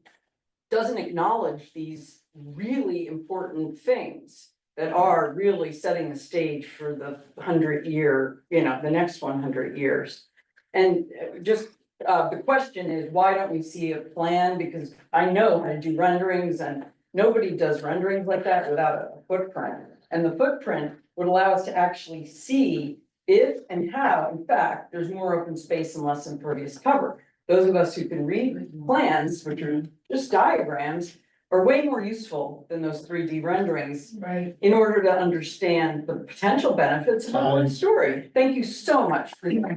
S21: doesn't acknowledge these really important things that are really setting the stage for the 100-year, you know, the next 100 years. And just the question is, why don't we see a plan? Because I know how to do renderings, and nobody does renderings like that without a footprint. And the footprint would allow us to actually see
S13: if and how, in fact, there's more open space and less impervious cover. Those of us who can read plans, which are just diagrams, are way more useful than those 3D renderings.
S6: Right.
S13: In order to understand the potential benefits of a one story. Thank you so much for your.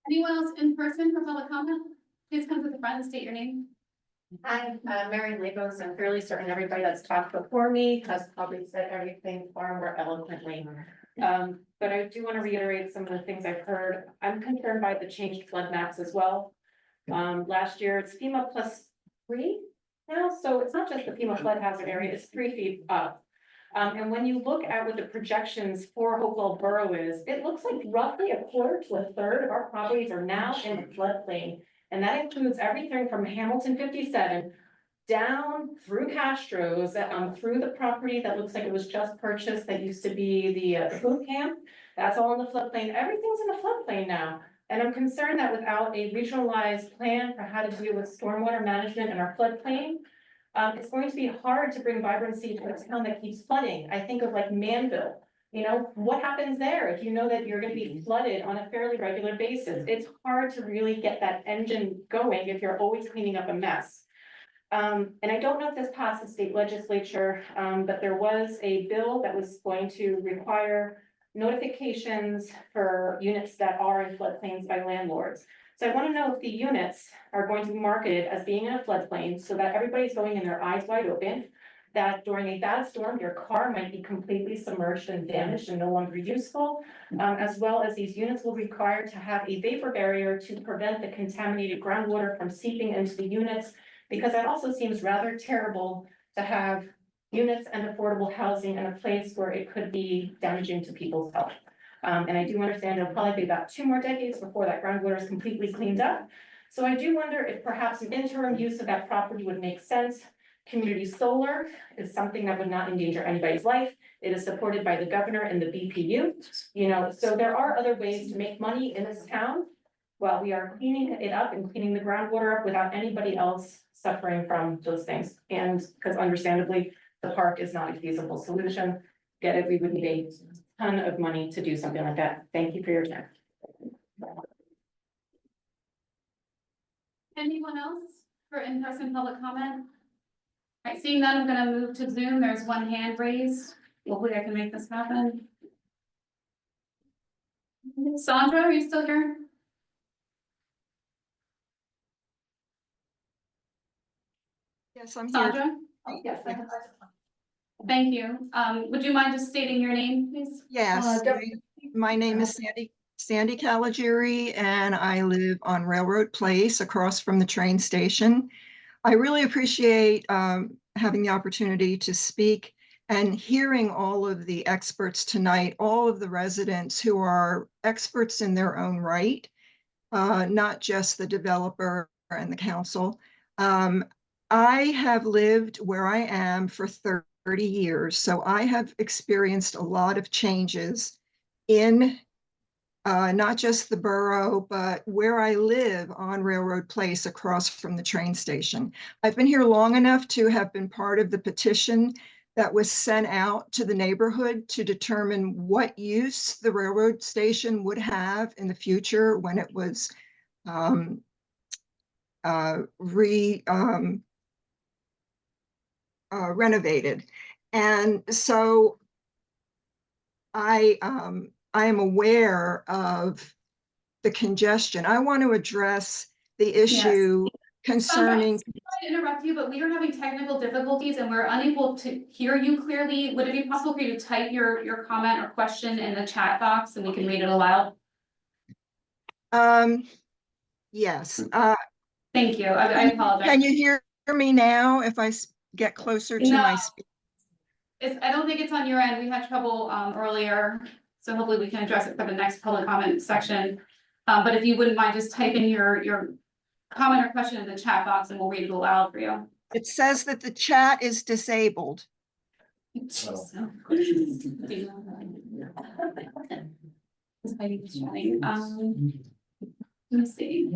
S1: Anyone else in person for public comment? Please come to the front and state your name.
S7: Hi, Mary Labos. I'm fairly certain everybody that's talked before me has probably said everything far more eloquently. But I do want to reiterate some of the things I've heard. I'm concerned by the changed flood maps as well. Last year it's FEMA +3 now, so it's not just the FEMA flood hazard area, it's 3 feet up. And when you look at what the projections for Hopewell Borough is, it looks like roughly a quarter to a third of our properties are now in the floodplain. And that includes everything from Hamilton 57 down through Castro's, through the property that looks like it was just purchased, that used to be the boot camp. That's all in the floodplain. Everything's in the floodplain now. And I'm concerned that without a regionalized plan for how to deal with stormwater management in our floodplain, it's going to be hard to bring vibrancy to a town that keeps flooding. I think of like Manville. You know, what happens there if you know that you're gonna be flooded on a fairly regular basis? It's hard to really get that engine going if you're always cleaning up a mess. And I don't know if this passed the state legislature, but there was a bill that was going to require notifications for units that are in floodplains by landlords. So I want to know if the units are going to be marketed as being in a floodplain so that everybody's going in their eyes wide open, that during a bad storm, your car might be completely submerged and damaged and no longer useful, as well as these units will require to have a vapor barrier to prevent the contaminated groundwater from seeping into the units, because that also seems rather terrible to have units and affordable housing in a place where it could be damaging to people's health. And I do understand it'll probably be about 2 more decades before that groundwater is completely cleaned up. So I do wonder if perhaps an interim use of that property would make sense. Community solar is something that would not endanger anybody's life. It is supported by the governor and the BPU. You know, so there are other ways to make money in this town while we are cleaning it up and cleaning the groundwater up without anybody else suffering from those things. And because understandably, the park is not a feasible solution. Get it, we would need a ton of money to do something like that. Thank you for your time.
S1: Anyone else for in-person public comment? All right, seeing none, I'm gonna move to Zoom. There's one hand raised. Hopefully I can make this happen. Sandra, are you still here?
S22: Yes, I'm here.
S1: Sandra? Oh, yes. Thank you. Would you mind just stating your name, please?
S22: Yes, my name is Sandy Caligiuri, and I live on Railroad Place across from the train station. I really appreciate having the opportunity to speak and hearing all of the experts tonight, all of the residents who are experts in their own right, not just the developer and the council. I have lived where I am for 30 years, so I have experienced a lot of changes in not just the borough, but where I live on Railroad Place across from the train station. I've been here long enough to have been part of the petition that was sent out to the neighborhood to determine what use the railroad station would have in the future when it was renovated. And so I am aware of the congestion. I want to address the issue concerning.
S1: Sorry to interrupt you, but we are having technical difficulties and we're unable to hear you clearly. Would it be possible for you to type your comment or question in the chat box and we can read it aloud?
S22: Yes.
S1: Thank you. I apologize.
S22: Can you hear me now if I get closer to my speaker?
S1: I don't think it's on your end. We had trouble earlier, so hopefully we can address it for the next public comment section. But if you wouldn't mind just typing your comment or question in the chat box and we'll read it aloud for you.
S22: It says that the chat is disabled.
S1: Let me see.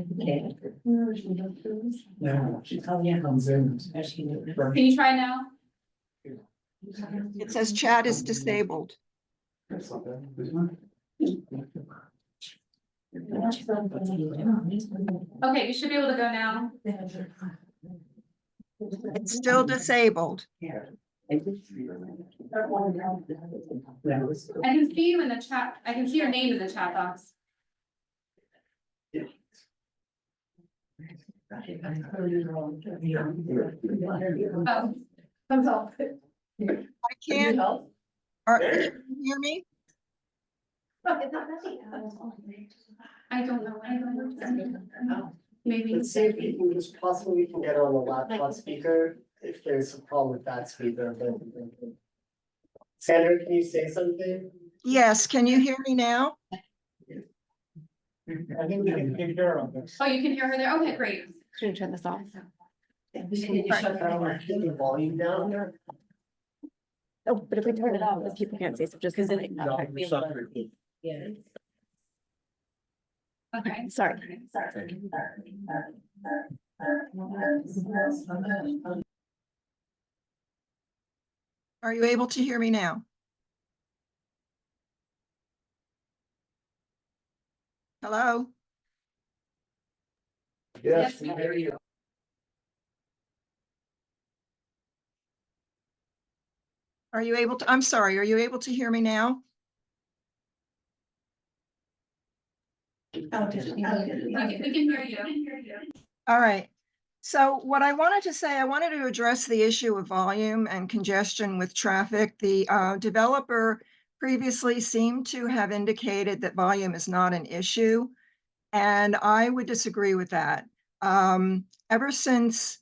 S1: Can you try now?
S22: It says chat is disabled.
S1: Okay, you should be able to go now.
S22: It's still disabled.
S1: I can see you in the chat. I can see your name in the chat box. Oh.
S22: I can't. Can you hear me?
S1: I don't know. Maybe.
S18: Let's see if we can just possibly we can get on the laptop speaker, if there's a problem with that speaker. Sandra, can you say something?
S22: Yes, can you hear me now?
S18: I think we can hear on this.
S1: Oh, you can hear her there? Okay, great.
S7: Should we turn this off?
S18: Can you shut down or keep the volume down there?
S7: Oh, but if we turn it off, then people can't say so just because it.
S18: Yeah.
S1: Okay.
S7: Sorry.
S22: Are you able to hear me now? Hello?
S18: Yes, we hear you.
S22: Are you able to, I'm sorry, are you able to hear me now?
S1: We can hear you.
S22: All right. So what I wanted to say, I wanted to address the issue of volume and congestion with traffic. The developer previously seemed to have indicated that volume is not an issue, and I would disagree with that. Ever since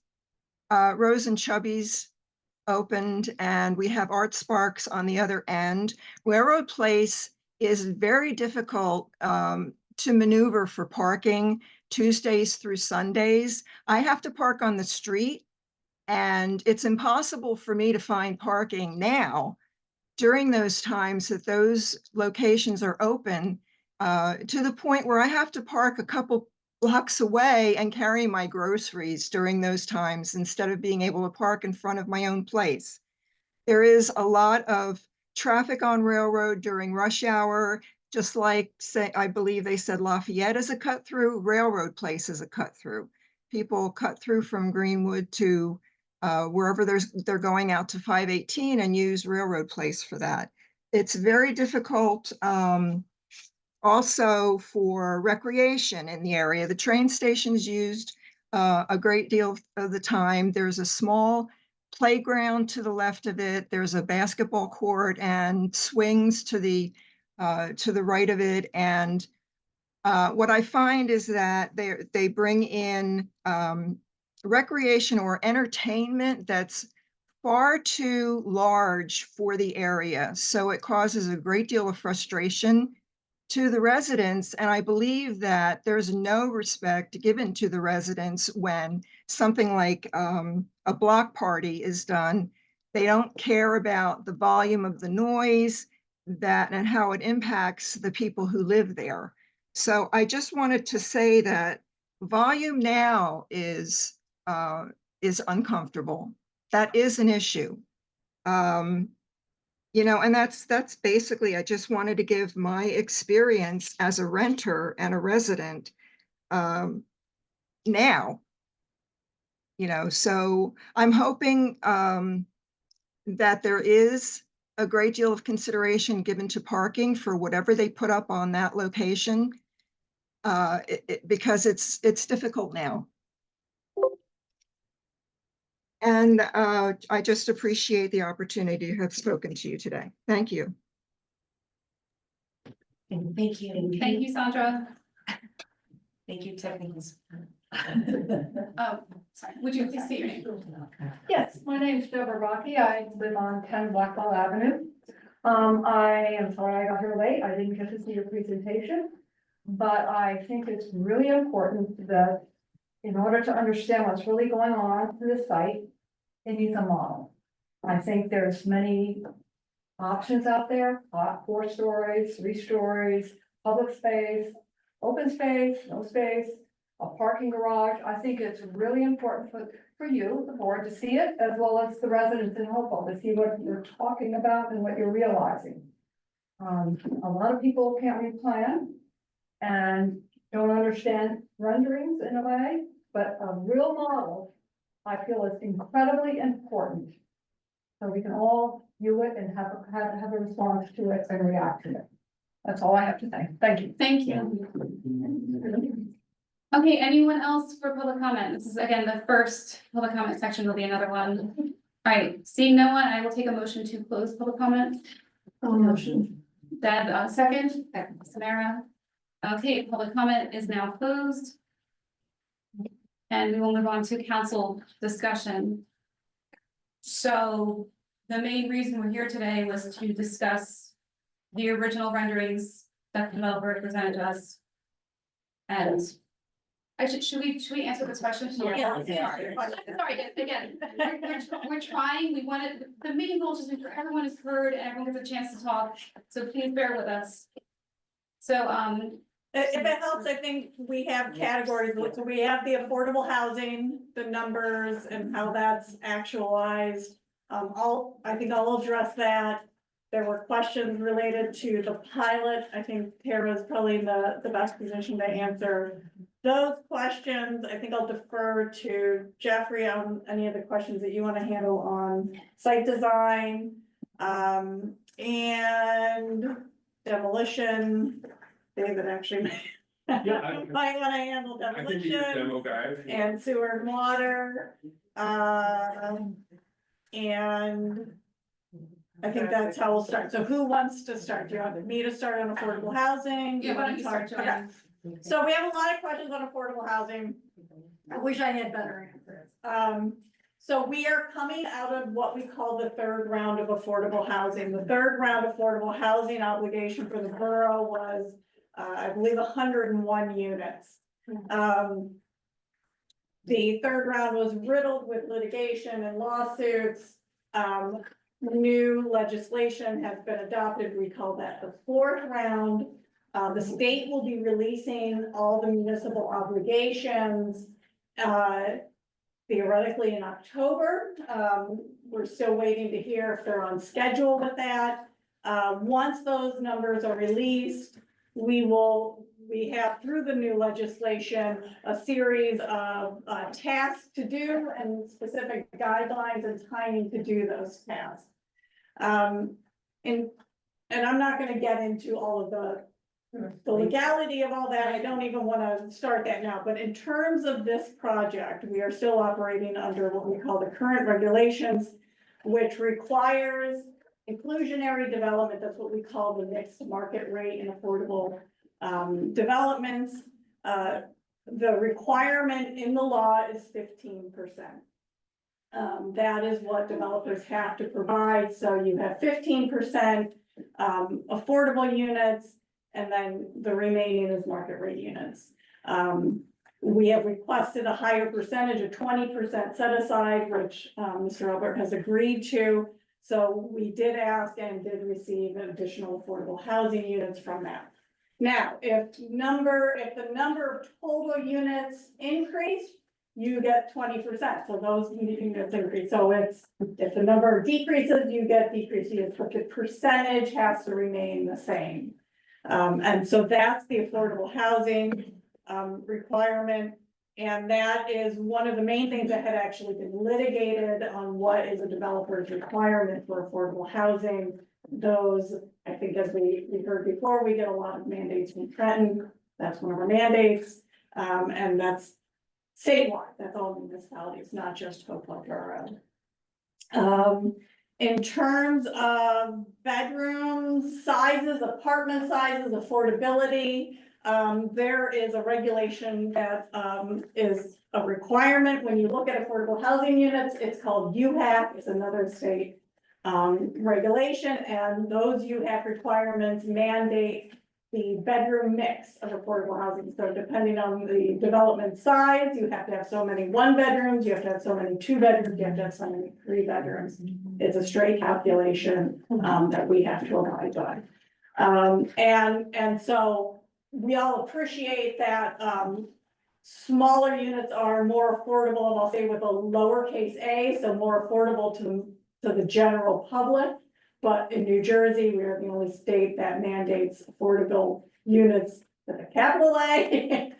S22: Rose and Chubby's opened and we have Art Sparks on the other end, Railroad Place is very difficult to maneuver for parking Tuesdays through Sundays. I have to park on the street, and it's impossible for me to find parking now during those times that those locations are open, to the point where I have to park a couple blocks away and carry my groceries during those times instead of being able to park in front of my own place. There is a lot of traffic on Railroad during rush hour, just like, say, I believe they said Lafayette is a cut through, Railroad Place is a cut through. People cut through from Greenwood to wherever they're going out to 518 and use Railroad Place for that. It's very difficult also for recreation in the area. The train station's used a great deal of the time. There's a small playground to the left of it. There's a basketball court and swings to the right of it. And what I find is that they bring in recreation or entertainment that's far too large for the area. So it causes a great deal of frustration to the residents. And I believe that there's no respect given to the residents when something like a block party is done. They don't care about the volume of the noise and how it impacts the people who live there. So I just wanted to say that volume now is uncomfortable. That is an issue. And that's basically, I just wanted to give my experience as a renter and a resident now. So I'm hoping that there is a great deal of consideration given to parking for whatever they put up on that location, because it's difficult now. And I just appreciate the opportunity to have spoken to you today. Thank you.
S7: Thank you.
S1: Thank you, Sandra.
S7: Thank you, technicals.
S1: Oh, sorry. Would you please state your name?
S3: Yes, my name is Deborah Rocky. I live on 10 Blackwell Avenue. I am sorry I got here late. I didn't get to see your presentation, but I think it's really important that in order to understand what's really going on to the site, it needs a model. I think there's many options out there, 4 stories, 3 stories, public space, open space, no space, a parking garage. I think it's really important for
S6: for you, the board, to see it, as well as the residents in Hopewell, to see what you're talking about and what you're realizing. A lot of people can't read plan and don't understand renderings in a way, but a real model, I feel, is incredibly important. So we can all view it and have a response to it and react to it. That's all I have to say. Thank you.
S1: Thank you. Okay, anyone else for public comment? This is again, the first public comment section will be another one. All right, seeing no one, I will take a motion to close public comment.
S6: Motion.
S1: Deb, second, Samara. Okay, public comment is now closed. And we will move on to council discussion. So the main reason we're here today was to discuss the original renderings that the developer presented to us. And should we answer this question?
S3: Yeah.
S1: Sorry, again, we're trying, we wanted, the main goal is just to make sure everyone is heard and everyone gets a chance to talk, so please bear with us. So,
S3: If it helps, I think we have categories, so we have the affordable housing, the numbers and how that's actualized. I think I'll address that. There were questions related to the pilot. I think Tara's probably in the best position to answer those questions. I think I'll defer to Jeffrey on any of the questions that you want to handle on site design, and demolition. David actually might want to handle
S5: I can be your
S3: demolition
S5: demo guy.
S3: and sewer and water. And I think that's how we'll start. So who wants to start? Do you want me to start on affordable housing?
S1: yeah, why don't you start,
S3: Okay.
S1: Joanne?
S3: So we have a lot of questions on affordable housing. I wish I had better answers. So we are coming out of what we call the third round of affordable housing. The third round affordable housing obligation for the borough was, I believe, 101 units. The third round was riddled with litigation and lawsuits. New legislation has been adopted. We call that the fourth round. The state will be releasing all the municipal obligations, theoretically in October. We're still waiting to hear if they're on schedule with that. Once those numbers are released, we have through the new legislation, a series of tasks to do and specific guidelines and timing to do those tasks. And I'm not gonna get into all of the legality of all that. I don't even wanna start that now, but in terms of this project, we are still operating under what we call the current regulations, which requires inclusionary development. That's what we call the mixed market rate and affordable developments. The requirement in the law is 15%. That is what developers have to provide. So you have 15% affordable units, and then the remaining is market rate units. We have requested a higher percentage of 20% set aside, which Mr. Albert has agreed to. So we did ask and did receive additional affordable housing units from that. Now, if the number of total units increase, you get 20%. So those units increase. So if the number decreases, you get decreases, but the percentage has to remain the same. And so that's the affordable housing requirement. And that is one of the main things that had actually been litigated on what is a developer's requirement for affordable housing. Those, I think, as we heard before, we get a lot of mandates from Trenton. That's one of our mandates. And that's statewide. That's all municipalities, not just Hopewell Borough. In terms of bedroom sizes, apartment sizes, affordability, there is a regulation that is a requirement. When you look at affordable housing units, it's called UHAC. It's another state regulation, and those UHAC requirements mandate the bedroom mix of affordable housing. So depending on the development size, you have to have so many 1 bedrooms, you have to have so many 2 bedrooms, you have to have so many 3 bedrooms. It's a straight calculation that we have to abide by. And so we all appreciate that smaller units are more affordable, and I'll say with a lowercase a, so more affordable to the general public. But in New Jersey, we are the only state that mandates affordable units with a capital A,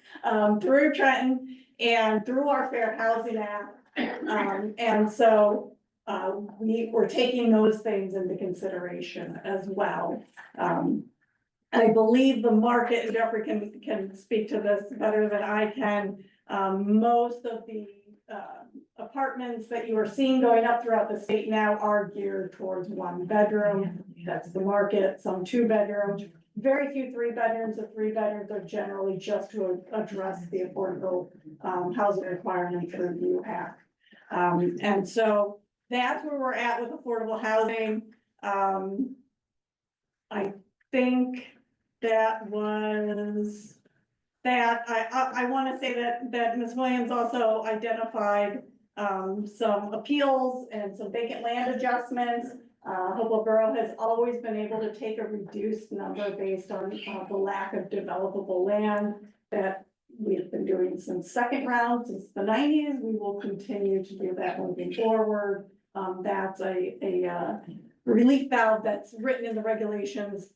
S3: through Trenton and through our Fair Housing Act. And so, we're taking those things into consideration as well. I believe the market, Jeffrey can speak to this better than I can. Most of the apartments that you are seeing going up throughout the state now are geared towards 1 bedroom. That's the market, some 2 bedrooms, very few 3 bedrooms. The 3 bedrooms are generally just to address the affordable housing requirement through the UHAC. And so that's where we're at with affordable housing. I think that was that. I want to say that Ms. Williams also identified some appeals and some vacant land adjustments. Hopewell Borough has always been able to take a reduced number based on the lack of developable land that we've been doing since second round, since the 90s. We will continue to do that moving forward. That's a relief valve that's written in the regulations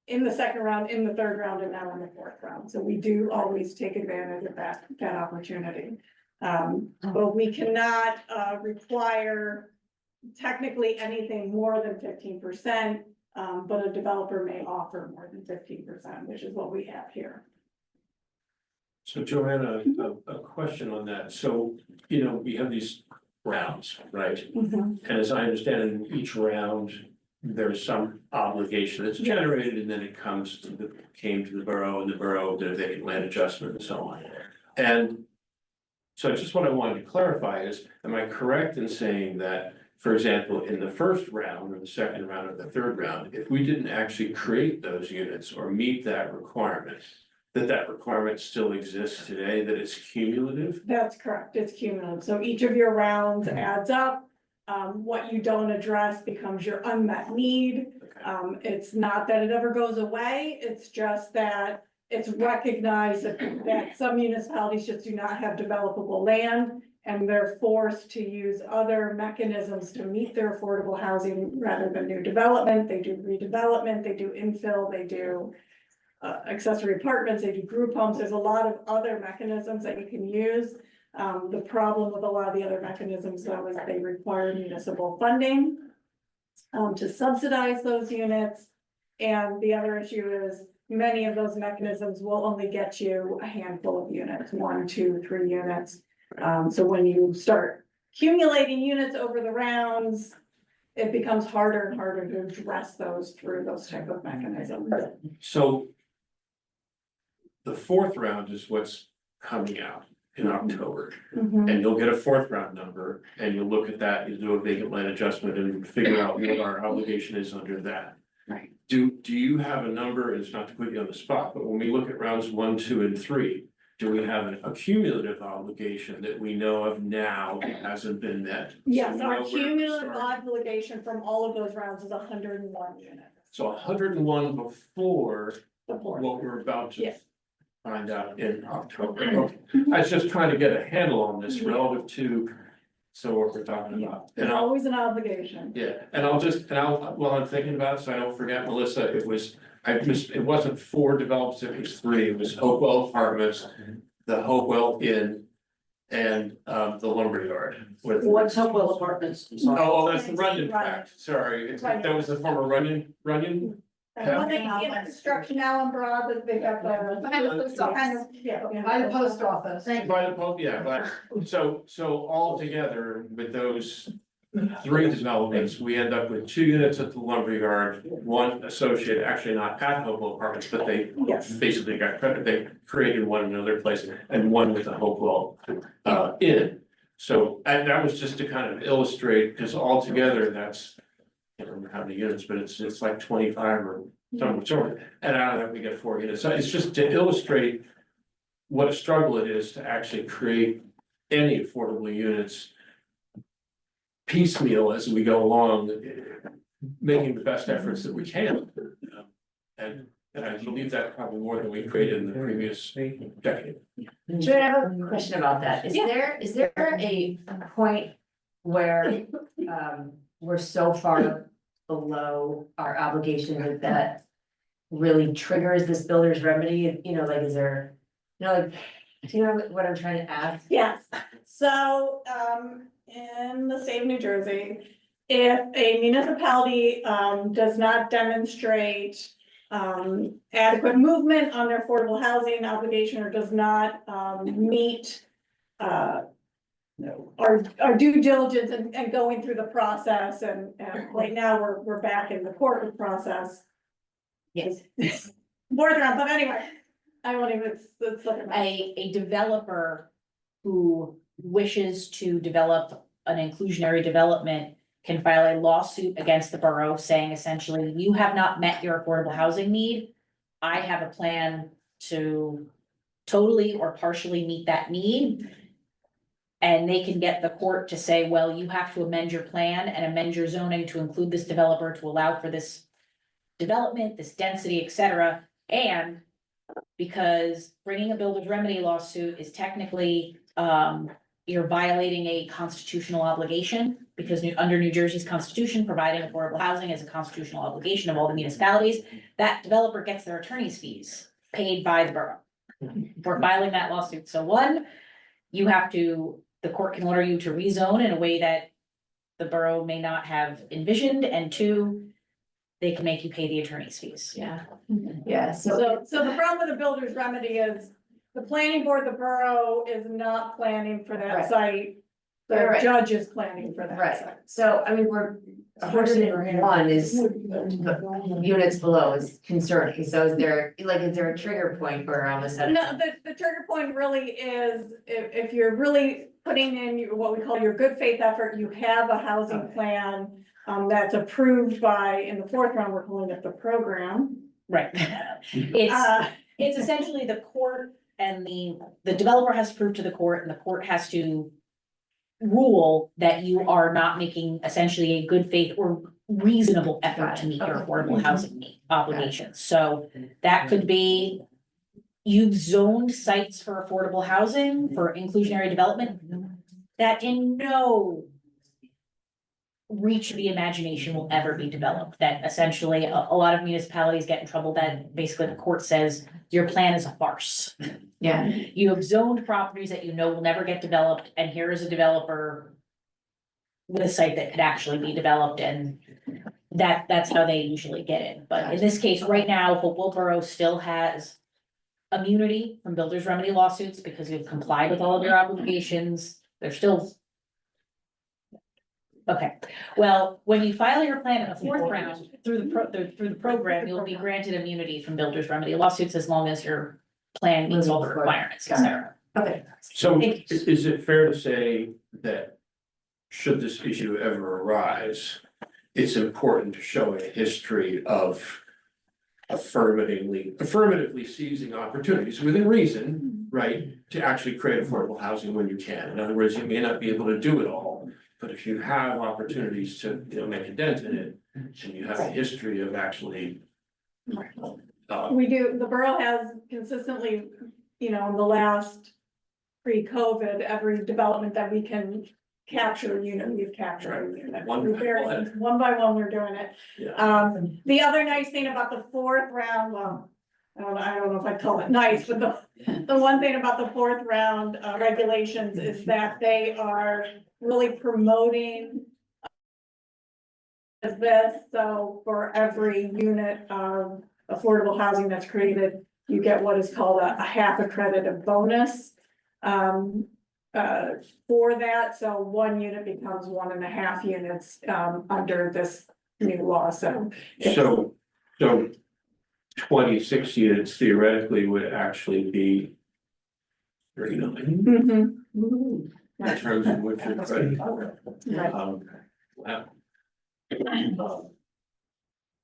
S3: in the second round, in the third round, and now in the fourth round. So we do always take advantage of that opportunity. But we cannot require technically anything more than 15%, but a developer may offer more than 15%, which is what we have here.
S5: So Joanna, a question on that. So, we have these rounds, right? And as I understand, in each round, there's some obligation that's generated, and then it came to the borough, and the borough did a vacant land adjustment and so on. And so just what I wanted to clarify is, am I correct in saying that, for example, in the first round or the second round or the third round, if we didn't actually create those units or meet that requirement, that requirement still exists today, that it's cumulative?
S3: That's correct. It's cumulative. So each of your rounds adds up. What you don't address becomes your unmet need. It's not that it ever goes away. It's just that it's recognized that some municipalities just do not have developable land, and they're forced to use other mechanisms to meet their affordable housing rather than new development. They do redevelopment, they do infill, they do accessory apartments, they do group homes. There's a lot of other mechanisms that you can use. The problem with a lot of the other mechanisms, though, is they require municipal funding to subsidize those units. And the other issue is many of those mechanisms will only get you a handful of units, 1, 2, 3 units. So when you start accumulating units over the rounds, it becomes harder and harder to address those through those type of mechanisms.
S5: So the fourth round is what's coming out in October. And you'll get a fourth round number, and you'll look at that, you do a vacant land adjustment and figure out what our obligation is under that.
S3: Right.
S5: Do you have a number, and it's not to put you on the spot, but when we look at rounds 1, 2, and 3, do we have a cumulative obligation that we know of now that hasn't been met?
S3: Yes,
S5: So we
S3: our
S5: know where to
S3: cumulative
S5: start.
S3: obligation from all of those rounds is 101 units.
S5: So 101 before
S3: The fourth.
S5: what we're about to
S3: Yes.
S5: find out in October. Okay. I was just trying to get a handle on this relative to, so what we're talking about.
S3: There's
S5: And
S3: always an obligation.
S5: while I'm thinking about it, so I don't forget, Melissa, it wasn't 4 developers, it was 3. It was Hopewell Apartments, the Hopewell Inn, and the Lumberyard.
S13: What's Hopewell Apartments? I'm sorry.
S5: Oh, that's the Runyon tract, sorry, that was the former Runyon.
S3: And when they get construction now on Broad, that they have the.
S1: Behind the post office.
S3: Kind of, yeah.
S6: By the post office.
S5: By the Pope, yeah, but, so all together with those 3 developments, we end up with 2 units at the Lumberyard, 1 associated, actually not at Hopewell Apartments, but they
S3: Yes.
S5: basically got credit, they created 1 in another place, and 1 with the Hopewell Inn. So, and that was just to kind of illustrate, because altogether, that's, I can't remember how many units, but it's like 25 or something, and out of that, we get 4 units. So it's just to illustrate what a struggle it is to actually create any affordable units piecemeal as we go along, making the best efforts that we can. And I believe that probably more than we created in the previous decade.
S8: Sure, I have a question about that. Is there a point where, we're so far below our obligation that really triggers this builder's remedy? You know, like, is there, you know, like, do you know what I'm trying to ask?
S3: Yes, so, in the state of New Jersey, if a municipality, does not demonstrate adequate movement on their affordable housing obligation or does not, meet our due diligence and going through the process, and right now, we're back in the court process.
S2: Yes.
S3: Board round, but anyway, I won't even, it's like.
S2: A developer who wishes to develop an inclusionary development can file a lawsuit against the borough saying essentially, you have not met your affordable housing need. I have a plan to totally or partially meet that need. And they can get the court to say, well, you have to amend your plan and amend your zoning to include this developer to allow for this development, this density, et cetera. And because bringing a builder's remedy lawsuit is technically, you're violating a constitutional obligation, because under New Jersey's constitution, providing affordable housing is a constitutional obligation of all the municipalities. That developer gets their attorney's fees paid by the borough for filing that lawsuit. So one, you have to, the court can order you to rezone in a way that the borough may not have envisioned, and two, they can make you pay the attorney's fees.
S8: Yeah, yeah,
S3: So the problem with the builder's remedy is the planning board, the borough is not planning for that
S8: Right.
S3: site. The
S8: Right.
S3: judge is planning for that
S8: right.
S3: site.
S8: So, I mean, we're, 101 is the units below is concerning. So is there a trigger point for around this?
S3: No, the trigger point really is if you're really putting in what we call your good faith effort, you have a housing plan that's approved by, in the fourth round, we're calling it the program.
S2: Right. It's essentially the court and the developer has to prove to the court, and the court has to rule that you are not making essentially a good faith or reasonable effort to meet your affordable housing obligations. So that could be, you've zoned sites for affordable housing, for inclusionary development, that in no reach of the imagination will ever be developed. That essentially a lot of municipalities get in trouble that basically the court says your plan is a farce.
S8: Yeah.
S2: You have zoned properties that you know will never get developed, and here is a developer with a site that could actually be developed, and that's how they usually get it. But in this case, right now, Hopewell Borough still has immunity from builder's remedy lawsuits because you've complied with all of your obligations. They're still. Okay, well, when you file your plan in the fourth round through the program, you'll be granted immunity from builder's remedy lawsuits as long as your plan meets all the requirements, et cetera.
S8: Okay.
S5: So is it fair to say that should this issue ever arise, it's important to show a history of affirmatively seizing opportunities within reason, right? To actually create affordable housing when you can. In other words, you may not be able to do it all, but if you have opportunities to, make a dent in it, and you have a history of actually.
S3: We do, the borough has consistently, in the last pre-COVID, every development that we can capture, we've captured a unit.
S5: One
S3: by one, we're doing it.
S5: Yeah.
S3: The other nice thing about the fourth round, well, I don't know if I'd call it nice, but the one thing about the fourth round regulations is that they are really promoting this. So for every unit of affordable housing that's created, you get what is called a half accredited bonus for that. So one unit becomes 1.5 units under this new law. So
S5: 26 units theoretically would actually be 39
S3: Mhm.
S5: in terms of which you're credit.
S3: Right.
S5: Wow.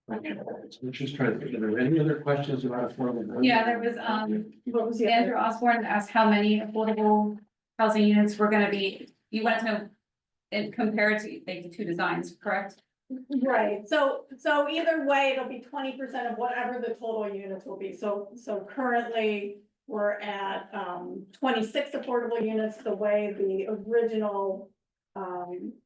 S5: I'm just trying to think, are there any other questions about affordable housing?
S1: Yeah, there was,
S3: What was the
S1: Andrew Osborne asked how many affordable housing units were gonna be, you want to know it compared to the two designs, correct?
S3: Right, so either way, it'll be 20% of whatever the total units will be. So currently, we're at, 26 affordable units, the way the original,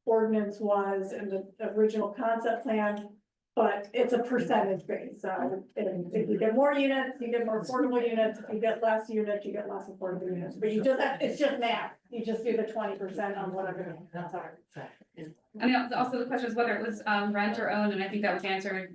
S3: ordinance was and the original concept plan. But it's a percentage base, so if you get more units, you get more affordable units, if you get less units, you get less affordable units, but you just have, it's just math. You just do the 20% on whatever, that's all.
S1: And also the question is whether it was rent or owned, and I think that was answered.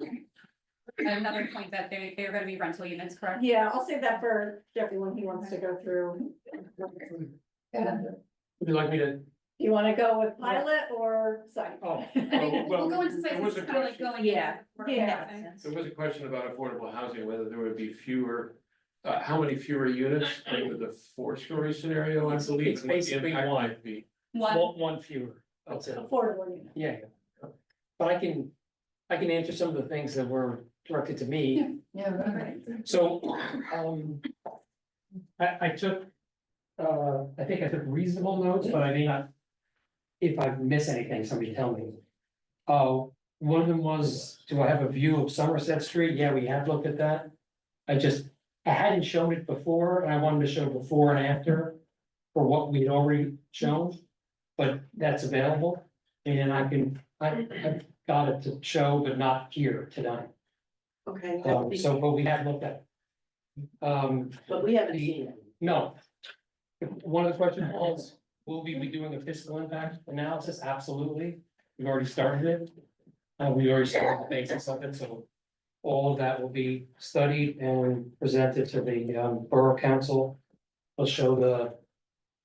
S1: At another point that they're gonna be rental units, correct?
S3: Yeah, I'll save that for Jeffrey when he wants to go through.
S4: Would you like me to?
S3: You wanna go with pilot or site?
S4: Oh,
S1: We'll go into sites,
S5: there was
S1: it's
S5: a
S1: kind of like
S5: question.
S1: going.
S3: Yeah.
S5: There was a question about affordable housing, whether there would be fewer, how many fewer units under the 4-story scenario, I believe.
S4: It's basically
S5: and what the
S4: one.
S5: impact might be.
S4: One fewer, that's it.
S3: Affordable unit.
S4: Yeah, but I can answer some of the things that were directed to me.
S1: Yeah, right.
S4: So, I took, I think I took reasonable notes, but I may not. If I miss anything, somebody tell me. One of them was, do I have a view of Somerset Street? Yeah, we have looked at that. I hadn't shown it before, and I wanted to show before and after for what we'd already shown. But that's available, and I've got it to show, but not here tonight.
S13: Okay.
S4: But we have looked at.
S13: But we haven't seen it.
S4: No. One of the questions was, will we be doing a fiscal impact analysis? Absolutely. We've already started it. We already started the basis of it, so all of that will be studied and presented to the Borough Council. We'll show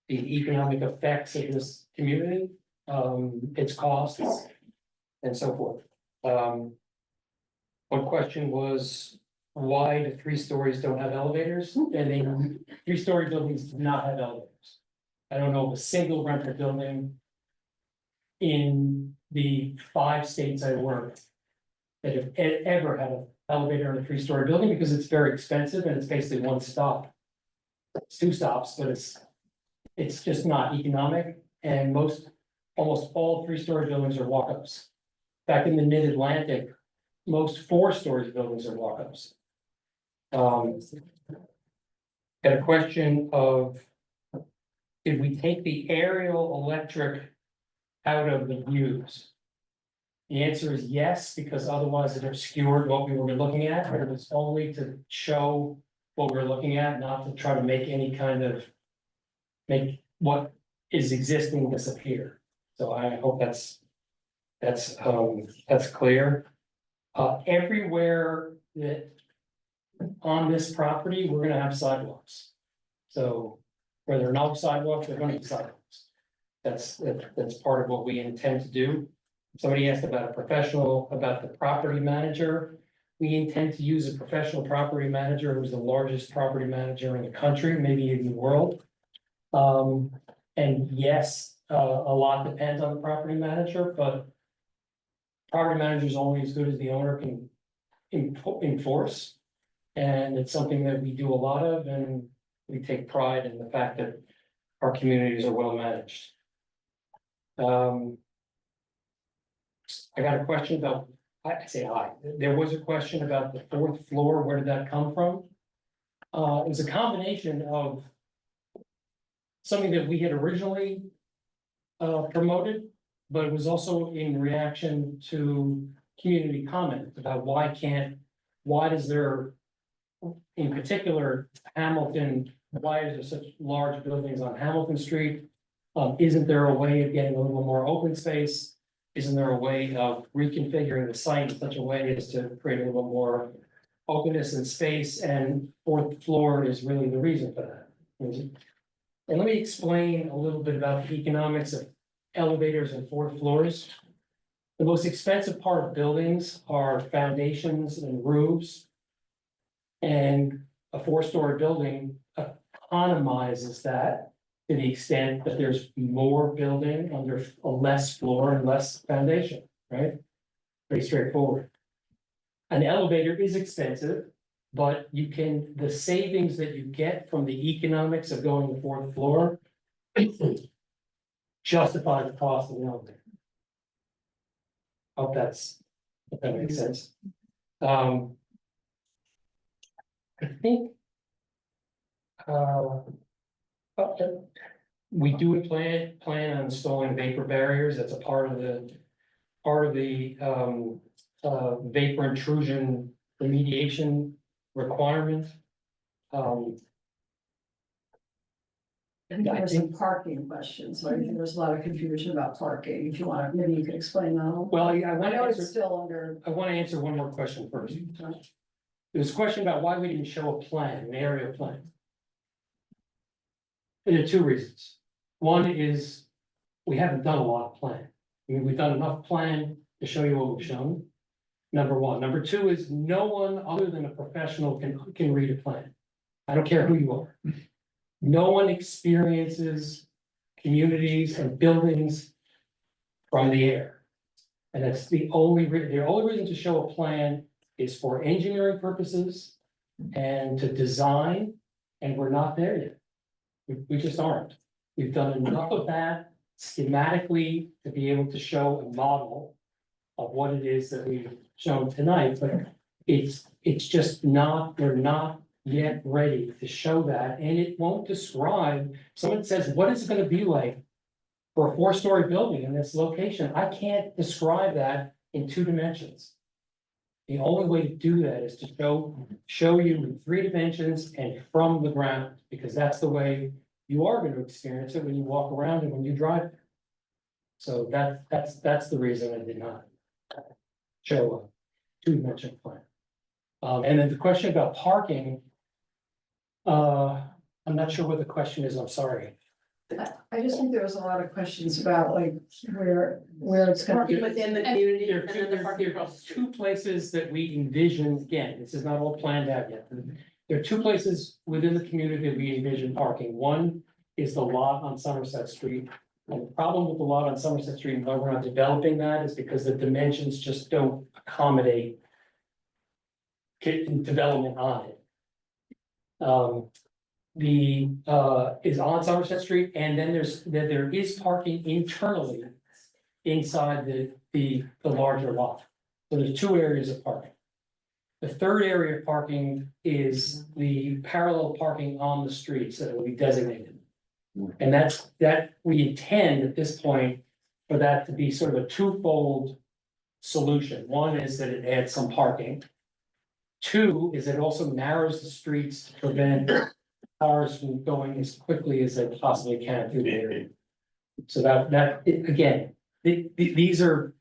S4: the economic effects of this community, its costs, and so forth. One question was why the 3 stories don't have elevators, and the 3-story buildings do not have elevators. I don't know of a single rental building in the 5 states I worked that have ever had an elevator in a 3-story building, because it's very expensive and it's basically one stop. It's 2 stops, but it's just not economic, and almost all 3-story buildings are walk-ups. Back in the mid-Atlantic, most 4-story buildings are walk-ups. Got a question of, did we take the aerial electric out of the views? The answer is yes, because otherwise it obscured what we were looking at, but it was only to show what we're looking at, not to try to make any kind of, make what is existing disappear. So I hope that's clear. Everywhere that on this property, we're gonna have sidewalks. So where there are no sidewalks, they're gonna be sidewalks. That's part of what we intend to do. Somebody asked about the property manager. We intend to use a professional property manager who's the largest property manager in the country, maybe in the world. And yes, a lot depends on the property manager, but property manager is only as good as the owner can enforce. And it's something that we do a lot of, and we take pride in the fact that our communities are well managed. I got a question about, there was a question about the 4th floor, where did that come from? It was a combination of something that we had originally promoted, but it was also in reaction to community comment about why does there, in particular, Hamilton, why is there such large buildings on Hamilton Street? Isn't there a way of getting a little more open space? Isn't there a way of reconfiguring the site in such a way as to create a little more openness and space? And 4th floor is really the reason for that. And let me explain a little bit about the economics of elevators and 4th floors. The most expensive part of buildings are foundations and roofs. And a 4-story building economizes that to the extent that there's more building under a less floor and less foundation, right? Pretty straightforward. An elevator is expensive, but the savings that you get from the economics of going to 4th floor justify the cost of the elevator. Hope that makes sense. I think Okay. We do plan on installing vapor barriers. That's a part of the vapor intrusion remediation requirement.
S6: I think there were some parking questions, so I think there was a lot of confusion about parking. If you want to, maybe you could explain that.
S4: Well, yeah, I
S6: I
S4: want to
S6: know it's
S4: answer,
S6: still under.
S4: I want to answer one more question first. There's a question about why we didn't show a plan, an area plan. And there are two reasons. One is we haven't done a lot of plan. I mean, we've done enough plan to show you what we've shown. Number one. Number two is no one other than a professional can read a plan. I don't care who you are. No one experiences communities and buildings from the air. And that's the only reason to show a plan is for engineering purposes and to design, and we're not there yet. We just aren't. We've done enough of that schematically to be able to show a model of what it is that we've shown tonight, but it's just not, we're not yet ready to show that, and it won't describe, someone says, what is it gonna be like for a 4-story building in this location? I can't describe that in 2 dimensions. The only way to do that is to show you in 3 dimensions and from the ground, because that's the way you are going to experience it when you walk around and when you drive. So that's the reason I did not show a 2-dimensional plan. And then the question about parking, I'm not sure what the question is, I'm sorry.
S6: I just think there was a lot of questions about like where it's gonna be.
S13: Within the community.
S4: There
S13: and then the parking
S4: are
S13: across the street.
S4: 2 places that we envision, again, this is not all planned out yet. There are 2 places within the community that we envision parking. One is the lot on Somerset Street. And the problem with the lot on Somerset Street and why we're not developing that is because the dimensions just don't accommodate development on it. Is on Somerset Street, and then there is parking internally inside the larger lot. So there's 2 areas of parking. The 3rd area of parking is the parallel parking on the streets that will be designated. And that we intend at this point for that to be sort of a 2-fold solution. One is that it adds some parking. 2 is it also narrows the streets to prevent cars from going as quickly as they possibly can through the area. So these are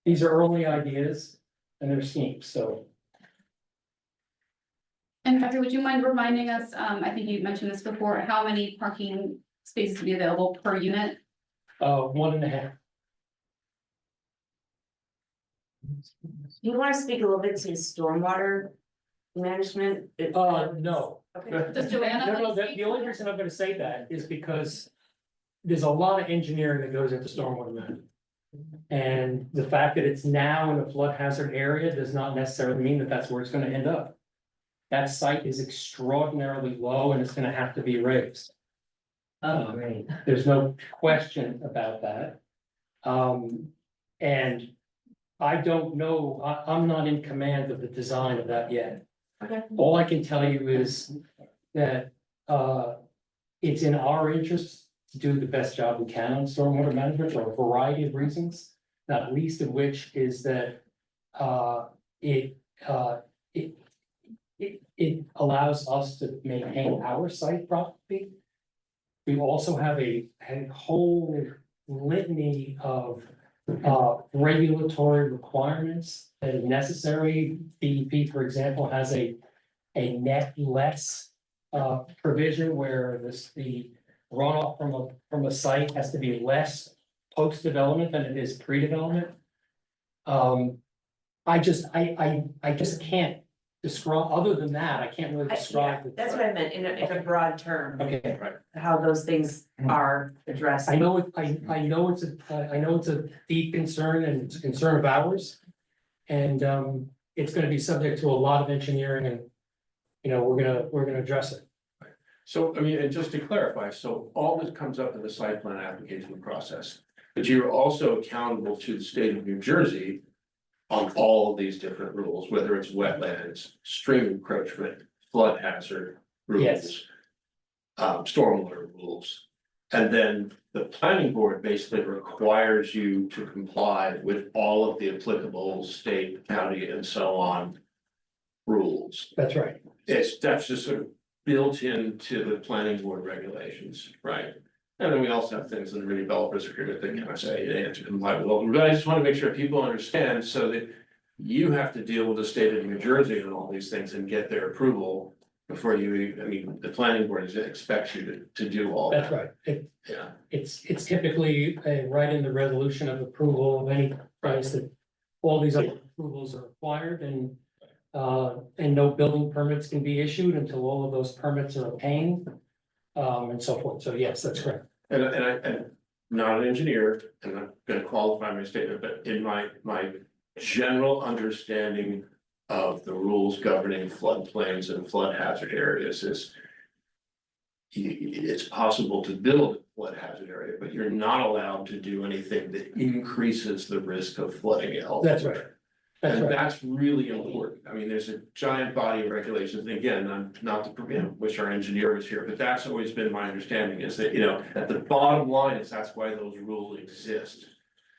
S4: early ideas and they're schemes, so.
S1: And Jeffrey, would you mind reminding us, I think you mentioned this before, how many parking spaces would be available per unit?
S4: 1.5.
S8: Do you want to speak a little bit to stormwater management?
S4: No.
S8: Okay.
S1: Does Joanna?
S4: No, the only reason I'm gonna say that is because there's a lot of engineering that goes into stormwater management. And the fact that it's now in a flood hazard area does not necessarily mean that that's where it's gonna end up. That site is extraordinarily low and it's gonna have to be raised.
S8: Oh, great.
S4: There's no question about that. And I don't know, I'm not in command of the design of that yet.
S8: Okay.
S4: All I can tell you is that it's in our interest to do the best job we can on stormwater management for a variety of reasons. Not least of which is that it allows us to maintain our site properly. We also have a whole litany of regulatory requirements that are necessary. DEP, for example, has a net less provision where the runoff from a site has to be less post-development than it is pre-development. I just can't describe, other than that, I can't really describe.
S8: That's what I meant in a broad term,
S4: Okay, right.
S8: how those things are addressed.
S4: I know it's a deep concern and it's a concern of ours. And it's gonna be subject to a lot of engineering and, we're gonna address it.
S5: So, I mean, and just to clarify, so all this comes up in the site plan application process, but you're also accountable to the state of New Jersey on all of these different rules, whether it's wetlands, stream encroachment, flood hazard rules.
S4: Yes.
S5: stormwater rules. And then the planning board basically requires you to comply with all of the applicable state, county, and so on rules.
S4: That's right.
S5: That's just sort of built into the planning board regulations, right? And then we also have things in the redevelopers agreement that kind of say they have to comply with all, but I just want to make sure people understand so that you have to deal with the state of New Jersey and all these things and get their approval before you, I mean, the planning board expects you to do all that.
S4: That's right.
S5: Yeah.
S4: It's typically right in the resolution of approval of any price that all these other approvals are required and no building permits can be issued until all of those permits are obtained, and so forth. So yes, that's correct.
S5: And I'm not an engineer, and I'm gonna qualify my statement, but in my general understanding of the rules governing floodplains and flood hazard areas is it's possible to build a flood hazard area, but you're not allowed to do anything that increases the risk of flooding elsewhere.
S4: That's right. That's
S5: And
S4: right.
S5: that's really important. I mean, there's a giant body of regulations. And again, I'm not the, wish our engineer was here, but that's always been my understanding is that, at the bottom line is that's why those rules exist.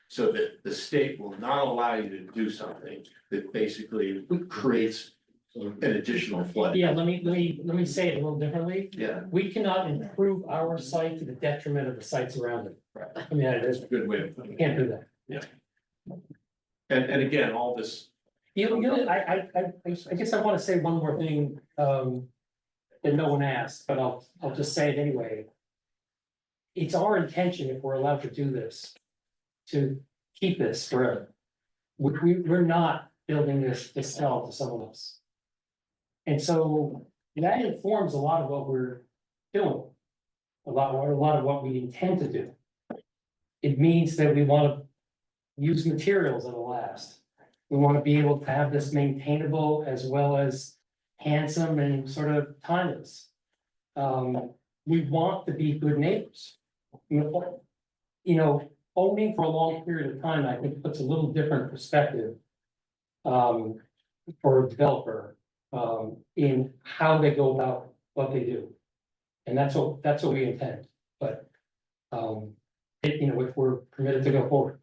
S5: So that the state will not allow you to do something that basically creates an additional flood.
S4: Yeah, let me say it a little differently.
S5: Yeah.
S4: We cannot improve our site to the detriment of the sites around it. I mean, that is,
S5: a good way of putting
S4: you
S5: it.
S4: can't do that.
S5: Yeah. And again, all this.
S4: I guess I want to say one more thing, that no one asked, but I'll just say it anyway. It's our intention, if we're allowed to do this, to keep this forever. We're not building this to sell to someone else. And so that informs a lot of what we're doing. A lot of what we intend to do. It means that we want to use materials that'll last. We want to be able to have this maintainable as well as handsome and sort of timeless. We want to be good neighbors. Owning for a long period of time, I think puts a little different perspective for a developer in how they go about what they do. And that's what we intend, but if we're permitted to go forward.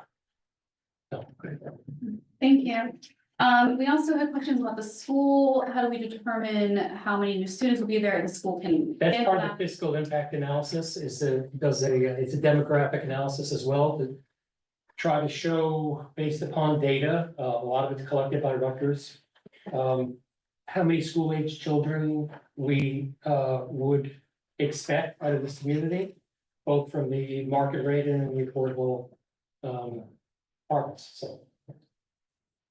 S4: So.
S1: Thank you. We also had questions about the school. How do we determine how many new students will be there and the school can?
S4: That's
S1: handle
S4: part of
S1: that?
S4: the fiscal impact analysis it's a demographic analysis as well to try to show based upon data, a lot of it's collected by Rutgers. How many school age children we would expect out of this community, both from the market rate and the affordable apartments, so.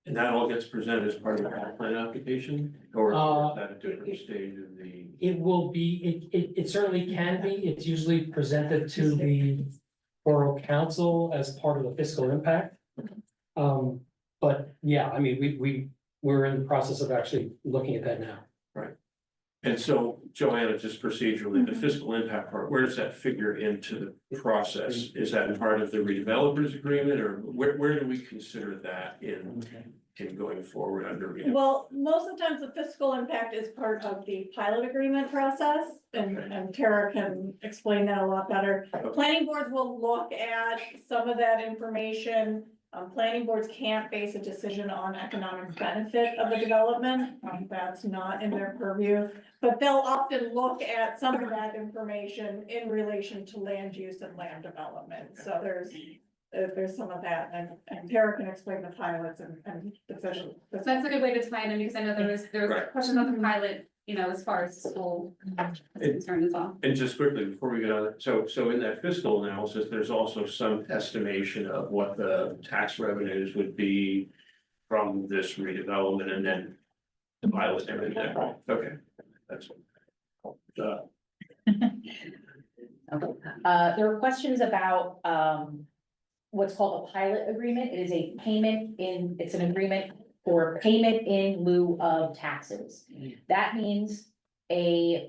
S5: And that all gets presented as part of the plan application, or is that a different stage of the?
S4: It will be, it certainly can be, it's usually presented to the Borough Council as part of the fiscal impact. But yeah, I mean, we're in the process of actually looking at that now.
S5: Right. And so Joanna, just procedurally, the fiscal impact part, where does that figure into the process? Is that part of the redevelopers agreement, or where do we consider that in going forward under?
S3: Well, most of the times the fiscal impact is part of the pilot agreement process, and Tara can explain that a lot better. Planning boards will look at some of that information. Planning boards can't base a decision on economic benefit of a development. That's not in their purview, but they'll often look at some of that information in relation to land use and land development. So there's some of that, and Tara can explain the pilots and decision.
S1: So that's a good way to tie it in, because I know there was
S5: Right.
S1: questions on the pilot, as far as the school is concerned as well.
S5: And just quickly, before we get on, so in that fiscal analysis, there's also some estimation of what the tax revenues would be from this redevelopment and then the pilot and everything. Okay, that's.
S2: There were questions about, what's called a pilot agreement. It is it's an agreement for payment in lieu of taxes. That means in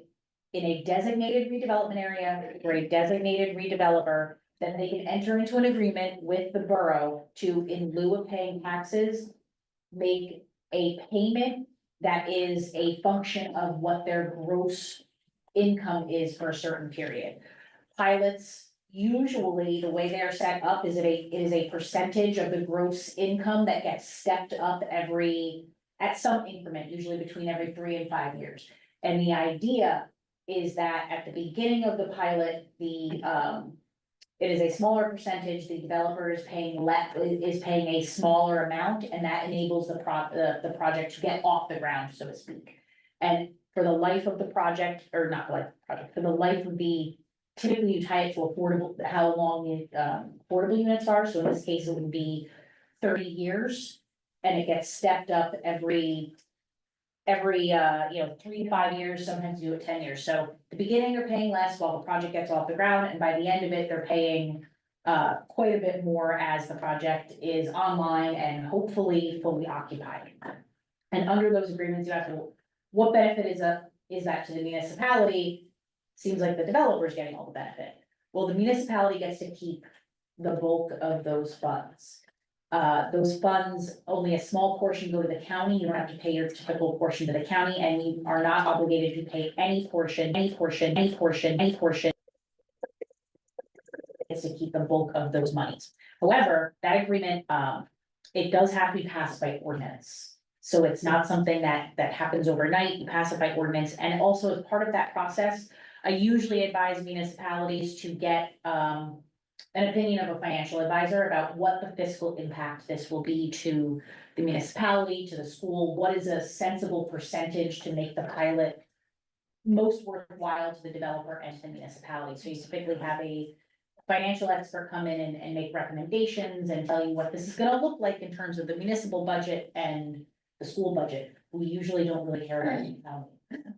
S2: a designated redevelopment area or a designated redeveloper, then they can enter into an agreement with the borough to, in lieu of paying taxes, make a payment that is a function of what their gross income is for a certain period. Pilots, usually the way they're set up is it is a percentage of the gross income that gets stepped up at some increment, usually between every 3 and 5 years. And the idea is that at the beginning of the pilot, it is a smaller percentage, the developer is paying a smaller amount, and that enables the project to get off the ground, so to speak. And for the life of the project, or not the life of the project, for the life of typically you tie it to how long affordable units are, so in this case, it would be 30 years. And it gets stepped up every 3 to 5 years, sometimes you do it 10 years. So the beginning they're paying less while the project gets off the ground, and by the end of it, they're paying quite a bit more as the project is online and hopefully fully occupied. And under those agreements, you have to, what benefit is that to the municipality? Seems like the developer is getting all the benefit. Well, the municipality gets to keep the bulk of those funds. Those funds, only a small portion go to the county. You don't have to pay your typical portion to the county, and you are not obligated to pay any portion. Is to keep the bulk of those monies. However, that agreement, it does have to be passed by ordinance. So it's not something that happens overnight. You pass it by ordinance, and also as part of that process, I usually advise municipalities to get an opinion of a financial advisor about what the fiscal impact this will be to the municipality, to the school. What is a sensible percentage to make the pilot most worthwhile to the developer and to the municipality? So you typically have a financial expert come in and make recommendations and tell you what this is gonna look like in terms of the municipal budget and the school budget. We usually don't really care about the municipality.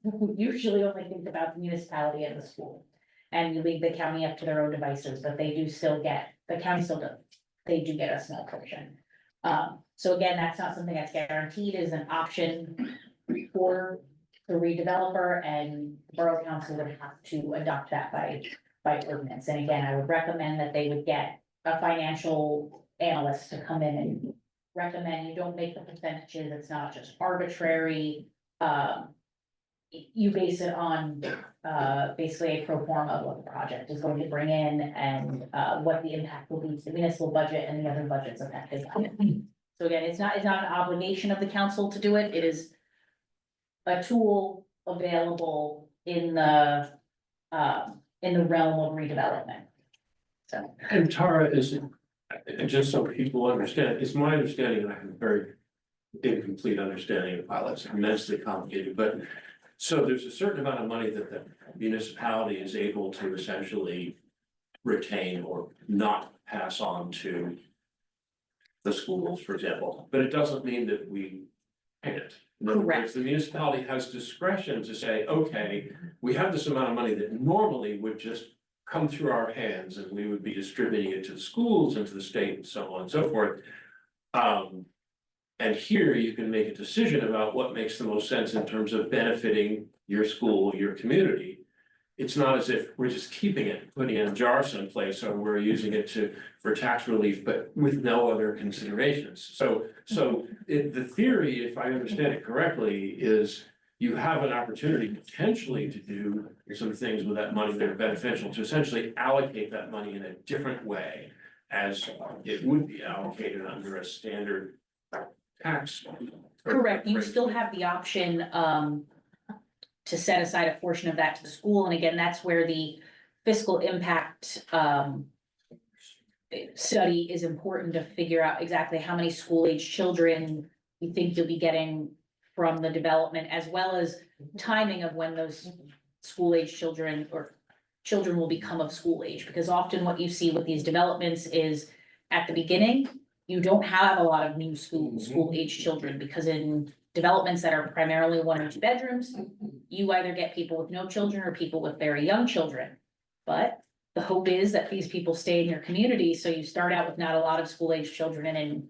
S2: We usually only think about the municipality and the school. And you leave the county up to their own devices, but they do still get, the county still does, they do get a small portion. So again, that's not something that's guaranteed, is an option for the redeveloper, and the Borough Council would have to adopt that by ordinance. And again, I would recommend that they would get a financial analyst to come in and recommend you don't make the percentages, it's not just arbitrary. You base it on basically a pro forma of what the project is going to bring in and what the impact will be to the municipal budget and the other budgets affected. So again, it's not an obligation of the council to do it. It is a tool available in the realm of redevelopment. So.
S5: And Tara, just so people understand, it's my understanding, and I have a very incomplete understanding of pilots, immensely complicated, but so there's a certain amount of money that the municipality is able to essentially retain or not pass on to the schools, for example, but it doesn't mean that we pay it. In other words, the municipality has discretion to say, okay, we have this amount of money that normally would just come through our hands and we would be distributing it to the schools and to the state and so on and so forth. And here you can make a decision about what makes the most sense in terms of benefiting your school, your community. It's not as if we're just keeping it, putting it in a jar someplace, or we're using it for tax relief, but with no other considerations. So the theory, if I understand it correctly, is you have an opportunity potentially to do some things with that money that are beneficial, to essentially allocate that money in a different way as it would be allocated under a standard tax.
S2: Correct, you still have the option to set aside a portion of that to the school, and again, that's where the fiscal impact study is important to figure out exactly how many school-age children you think you'll be getting from the development, as well as timing of when those school-age children or children will become of school age, because often what you see with these developments is at the beginning, you don't have a lot of new school age children, because in developments that are primarily 1 or 2 bedrooms, you either get people with no children or people with very young children. But the hope is that these people stay in your community, so you start out with not a lot of school age children, and in,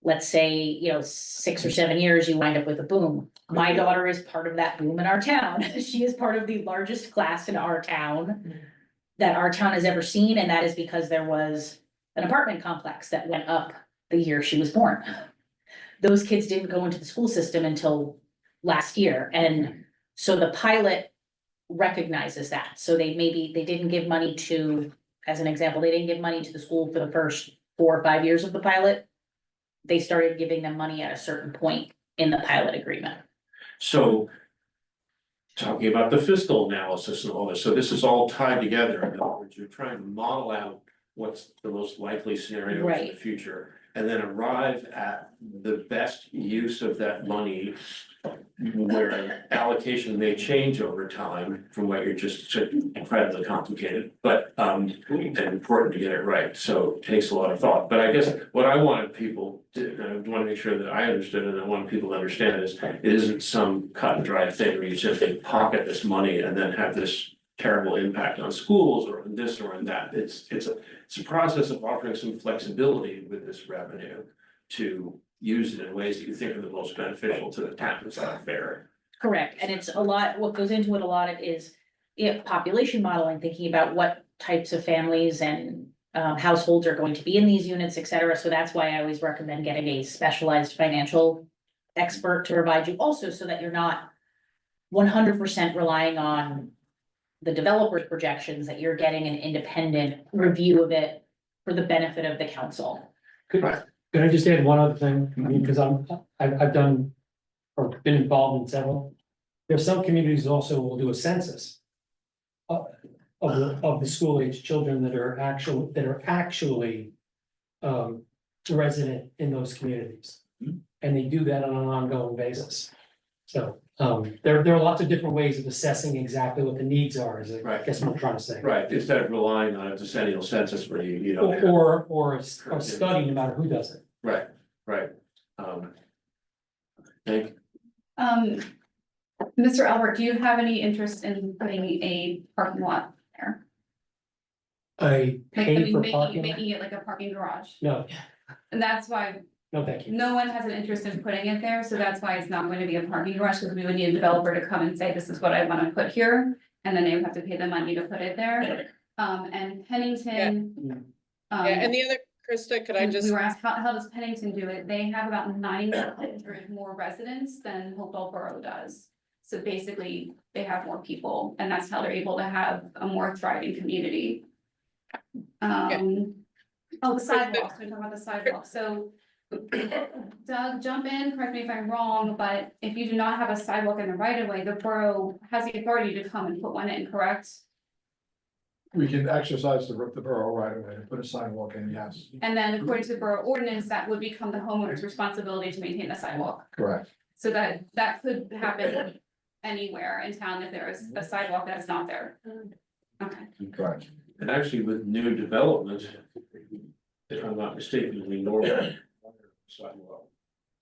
S2: let's say, 6 or 7 years, you wind up with a boom. My daughter is part of that boom in our town. She is part of the largest class in our town that our town has ever seen, and that is because there was an apartment complex that went up the year she was born. Those kids didn't go into the school system until last year, and so the pilot recognizes that. So they didn't give money to, as an example, they didn't give money to the school for the first 4 or 5 years of the pilot. They started giving them money at a certain point in the pilot agreement.
S5: So. Talking about the fiscal analysis and all this, so this is all tied together, in other words, you're trying to model out what's the most likely scenario for the
S2: Right.
S5: future. And then arrive at the best use of that money. Where allocation may change over time from what you're just said, incredibly complicated, but and important to get it right, so it takes a lot of thought. But I guess what I wanted people to, I want to make sure that I understood and I want people to understand is, it isn't some cut and dried thing where you simply pocket this money and then have this terrible impact on schools or on this or on that. It's a process of offering some flexibility with this revenue to use it in ways that you think are the most beneficial to the town. Is that fair?
S2: Correct, and it's a lot, what goes into it a lot is, population modeling, thinking about what types of families and households are going to be in these units, et cetera. So that's why I always recommend getting a specialized financial expert to provide you also, so that you're not 100% relying on the developer's projections, that you're getting an independent review of it for the benefit of the council.
S4: Can I just add one other thing? I mean, because I've done or been involved in several. There's some communities also will do a census of the school age children that are actually resident in those communities. And they do that on an ongoing basis. So there are lots of different ways of assessing exactly what the needs are, is I guess what I'm trying to say.
S5: Right, instead of relying on a decennial census where you don't have.
S4: Or a study, no matter who does it.
S5: Right. Thank you.
S1: Mr. Albert, do you have any interest in putting a parking lot there? Making it like a parking garage?
S4: No,
S1: And that's why
S4: no, thank you.
S1: no one has an interest in putting it there, so that's why it's not going to be a parking garage, because we would need a developer to come and say, this is what I want to put here. And then they would have to pay the money to put it there. And Pennington.
S7: And the other, Krista, could I just?
S1: We were asked, how does Pennington do it? They have about 900 more residents than Hopewell Borough does. So basically, they have more people, and that's how they're able to have a more thriving community. Oh, the sidewalks, we're talking about the sidewalks, so. Doug, jump in, correct me if I'm wrong, but if you do not have a sidewalk in the right of way, the borough has the authority to come and put one in, correct?
S12: We can exercise the borough right away to put a sidewalk in, yes.
S1: And then according to the borough ordinance, that would become the homeowner's responsibility to maintain the sidewalk.
S12: Correct.
S1: So that could happen anywhere in town if there is a sidewalk that's not there. Okay.
S12: Correct.
S5: And actually with new development, if I'm not mistaken, we normally sidewalk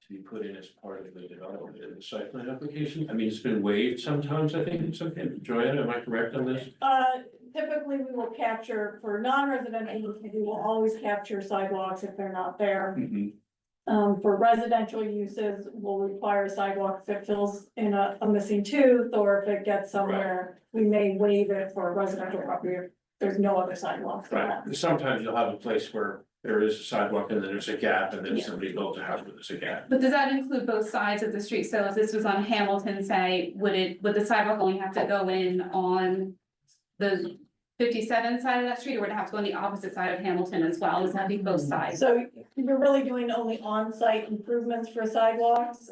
S5: to be put in as part of the development in the site plan application. I mean, it's been waived sometimes, I think it's okay. Joanna, am I correct on this?
S3: Typically, we will capture, for non-residential, we will always capture sidewalks if they're not there. For residential uses, we'll require a sidewalk if it fills in a missing tooth, or if it gets somewhere, we may waive it for a residential property if there's no other sidewalks.
S5: Right, sometimes you'll have a place where there is a sidewalk and then there's a gap and then somebody built a house where there's a gap.
S1: But does that include both sides of the street? So if this was on Hamilton, say, would the sidewalk only have to go in on the 57 side of that street, or would it have to go on the opposite side of Hamilton as well? Does that be both sides?
S3: So you're really doing only on-site improvements for sidewalks.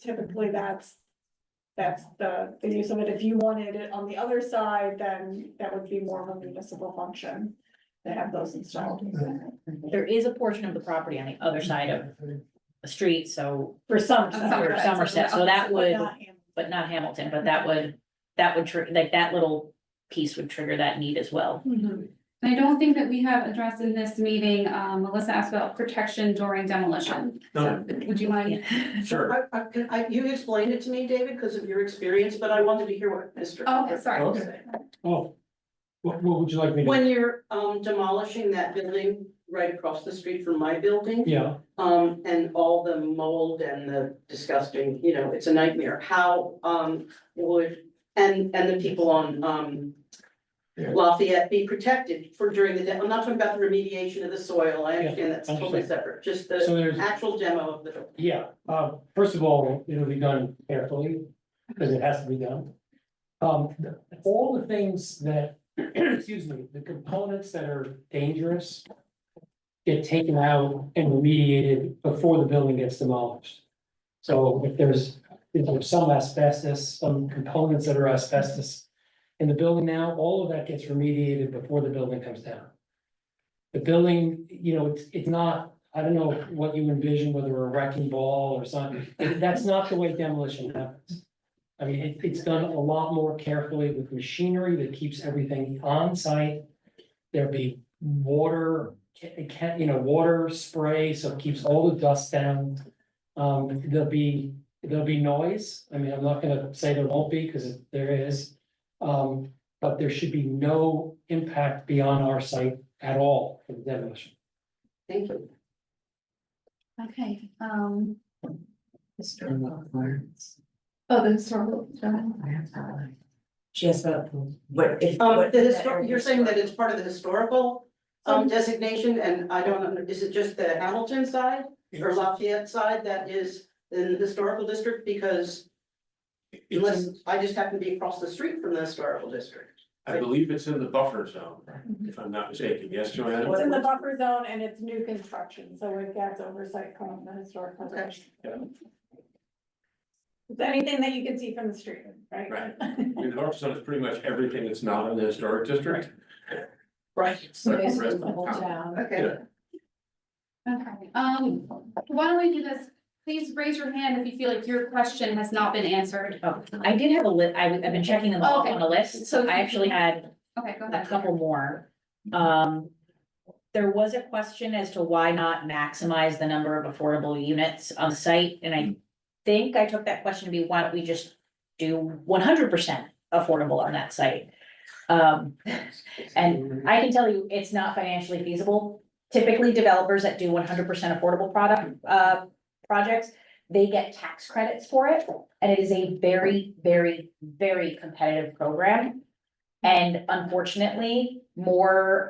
S3: Typically, that's the use of it. If you wanted it on the other side, then that would be more of a municipal function to have those installed.
S2: There is a portion of the property on the other side of the street, so.
S3: For Somerset.
S2: For Somerset, so that would,
S3: But not Hamilton.
S2: but not Hamilton, but that would like that little piece would trigger that need as well.
S1: I don't think that we have addressed in this meeting, Melissa asked about protection during demolition. So would you mind?
S5: Sure.
S13: You explained it to me, David, because of your experience, but I wanted to hear what Mr.
S1: Okay, sorry.
S4: Okay. Oh, what would you like me to?
S13: When you're demolishing that building right across the street from my building.
S4: Yeah.
S13: And all the mold and the disgusting, it's a nightmare. How would, and the people on Lafayette be protected for during the day? I'm not talking about the remediation of the soil. I understand that's totally separate, just
S4: So
S13: the
S4: there's-
S13: actual demo of the building.
S4: Yeah, first of all, it'll be done carefully, because it has to be done. All the things that, excuse me, the components that are dangerous get taken out and remediated before the building gets demolished. So if there's some asbestos, some components that are asbestos in the building now, all of that gets remediated before the building comes down. The building, it's not, I don't know what you envision, whether a wrecking ball or something, that's not the way demolition happens. I mean, it's done a lot more carefully with machinery that keeps everything on site. There'll be water, water spray, so it keeps all the dust down. There'll be noise. I mean, I'm not gonna say there won't be, because there is. But there should be no impact beyond our site at all for the demolition.
S8: Thank you.
S1: Okay,
S8: Historical requirements.
S1: oh, the historical.
S8: She has about what if.
S13: You're saying that it's part of the historical designation, and I don't know, is it just the Hamilton side or Lafayette side that is in the historical district? Because unless I just happen to be across the street from the historical district.
S5: I believe it's in the buffer zone, if I'm not mistaken. Yes, Joanna?
S3: It's in the buffer zone and it's new construction, so it gets oversight from the historic preservation. It's anything that you can see from the street, right?
S5: Right. I mean, the buffer zone is pretty much everything that's not in the historic district.
S13: Right.
S5: So
S20: Basically the whole town.
S13: Okay.
S1: Okay, why don't we do this? Please raise your hand if you feel like your question has not been answered.
S2: Oh, I did have a I've been checking them off
S1: Okay.
S2: on a list, so I actually had
S1: Okay, go
S2: a
S1: ahead.
S2: couple more. There was a question as to why not maximize the number of affordable units on site, and I think I took that question to be, why don't we just do 100% affordable on that site? And I can tell you, it's not financially feasible. Typically, developers that do 100% affordable projects, they get tax credits for it, and it is a very, very, very competitive program. And unfortunately, more,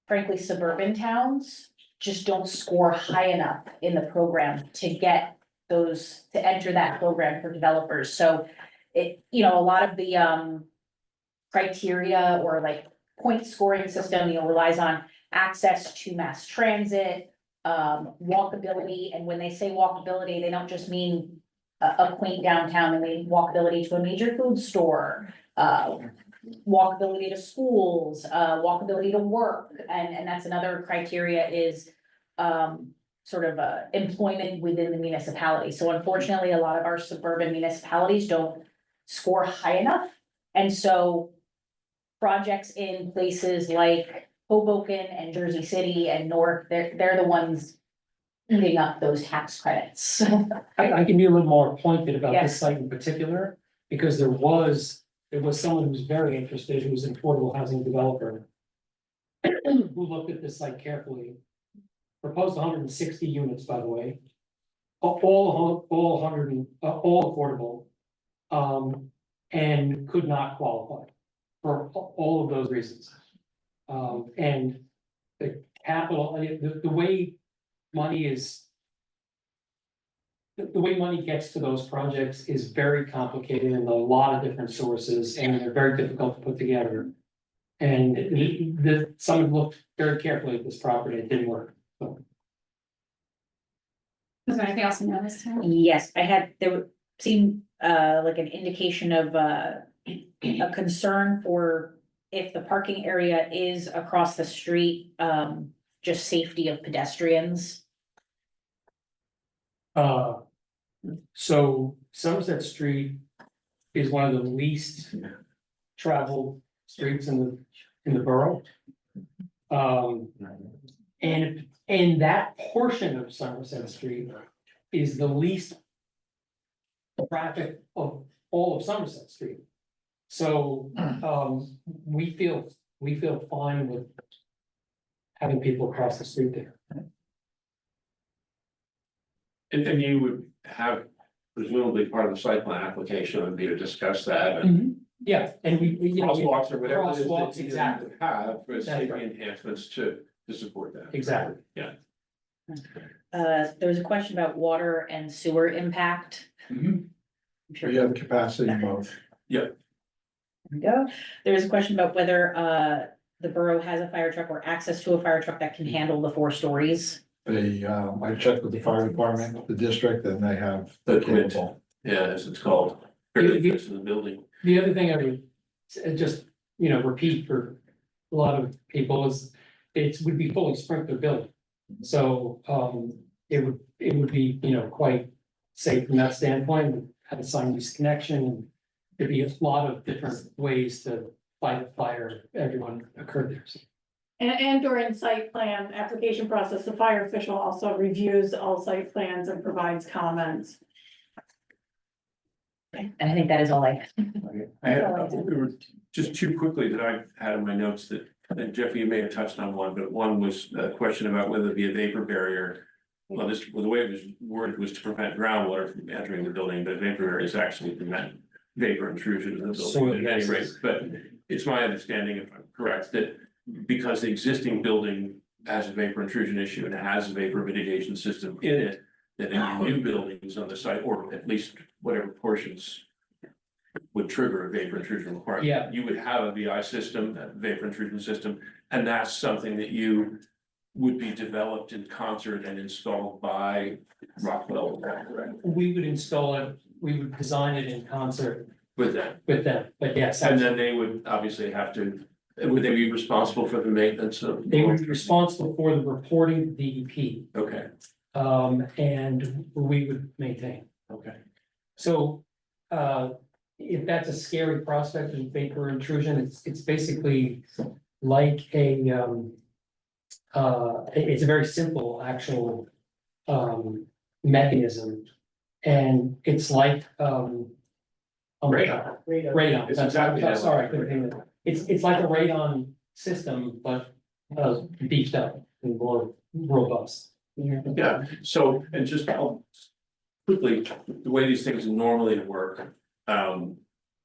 S2: frankly, suburban towns just don't score high enough in the program to get to enter that program for developers. So a lot of the, criteria or like point scoring system, relies on access to mass transit, walkability, and when they say walkability, they don't just mean a quaint downtown, they mean walkability to a major food store, walkability to schools, walkability to work, and that's another criteria is employment within the municipality. So unfortunately, a lot of our suburban municipalities don't score high enough, and so projects in places like Hoboken and Jersey City and North, they're the ones eating up those tax credits.
S4: I can be a little more pointed about this
S2: Yes.
S4: site in particular, because there was someone who was very interested, who was an affordable housing developer. Who looked at this site carefully, proposed 160 units, by the way. All affordable, and could not qualify for all of those reasons. And the capital, the way money is. The way money gets to those projects is very complicated and a lot of different sources, and they're very difficult to put together. And someone looked very carefully at this property, it didn't work, so.
S1: Is there anything else you noticed?
S2: Yes, there seemed like an indication of a concern for if the parking area is across the street, just safety of pedestrians.
S4: So Somerset Street is one of the least traveled streets in the borough. And that portion of Somerset Street is the least traffic of all of Somerset Street. So, we feel fine with having people cross the street there.
S5: And you would have presumably part of the site plan application would be to discuss that and
S4: Yeah, and we.
S5: crosswalks or whatever it is
S4: Crosswalks,
S5: that you
S4: exactly.
S5: have for
S4: That's
S5: safety
S4: right.
S5: enhancements to support that.
S4: Exactly.
S5: Yeah.
S2: There was a question about water and sewer impact.
S12: We have capacity in both.
S5: Yeah.
S2: There we go. There's a question about whether the borough has a fire truck or access to a fire truck that can handle the 4 stories.
S12: I checked with the fire department, the district, and they have.
S5: The capable. Yeah, as it's called. Fairly close to the building.
S4: The other thing I would just, repeat for a lot of people is it would be fully sprinkler building. So, it would be, quite safe from that standpoint, have a sign use connection. There'd be a lot of different ways to fight a fire if everyone occurred there.
S3: And during site plan application process, the fire official also reviews all site plans and provides comments.
S2: And I think that is all I.
S5: I had, there were just 2 quickly that I had in my notes that, and Jeffrey, you may have touched on one, but one was a question about whether it be a vapor barrier. Well, the way it was worded was to prevent groundwater from entering the building, but vapor barrier is actually to prevent vapor intrusion in the building at any rate. But it's my understanding, if I'm correct, that because the existing building has a vapor intrusion issue and has a vapor mitigation system in it, that any new buildings on the site, or at least whatever portions would trigger a vapor intrusion requirement.
S4: Yeah.
S5: You would have a VI system, that vapor intrusion system, and that's something that you would be developed in concert and installed by Rockwell.
S4: We would install it, we would design it in concert
S5: With them.
S4: but yes.
S5: And then they would obviously have to, would they be responsible for the maintenance of?
S4: They would be responsible for the reporting to DEP,
S5: Okay,
S4: and we would maintain.
S5: okay.
S4: So, if that's a scary prospect of vapor intrusion, it's basically like it's a very simple actual, mechanism. And it's like,
S5: Radon.
S4: Radon,
S5: It's
S4: that's,
S5: exactly
S4: I'm
S5: that.
S4: sorry, I couldn't think of it. It's like a radon system, but, beefed up and more robust.
S5: Yeah, so, and just quickly, the way these things normally work,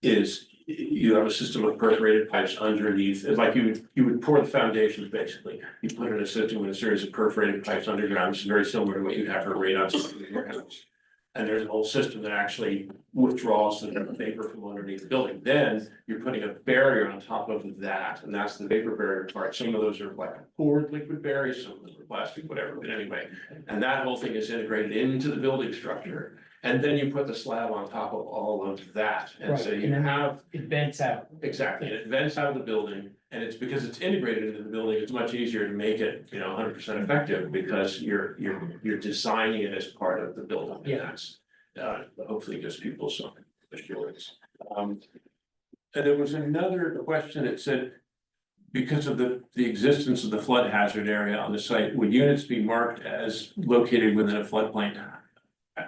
S5: is you have a system of perforated pipes underneath, it's like you would pour the foundations, basically. You put in a system with a series of perforated pipes underground, it's very similar to what you'd have for a radon system in your house. And there's a whole system that actually withdraws the vapor from underneath the building. Then you're putting a barrier on top of that, and that's the vapor barrier part. Some of those are like poured liquid barriers, some of them are plastic, whatever, but anyway. And that whole thing is integrated into the building structure. And then you put the slab on top of all of that. And so
S4: Right,
S5: you
S4: and then
S5: have.
S4: It vents out.
S5: Exactly, and it vents out of the building, and it's because it's integrated into the building, it's much easier to make it, 100% effective, because you're designing it as part of the building. And
S4: Yeah.
S5: that's, hopefully gives people some assurance. And there was another question that said, because of the existence of the flood hazard area on the site, would units be marked as located within a floodplain?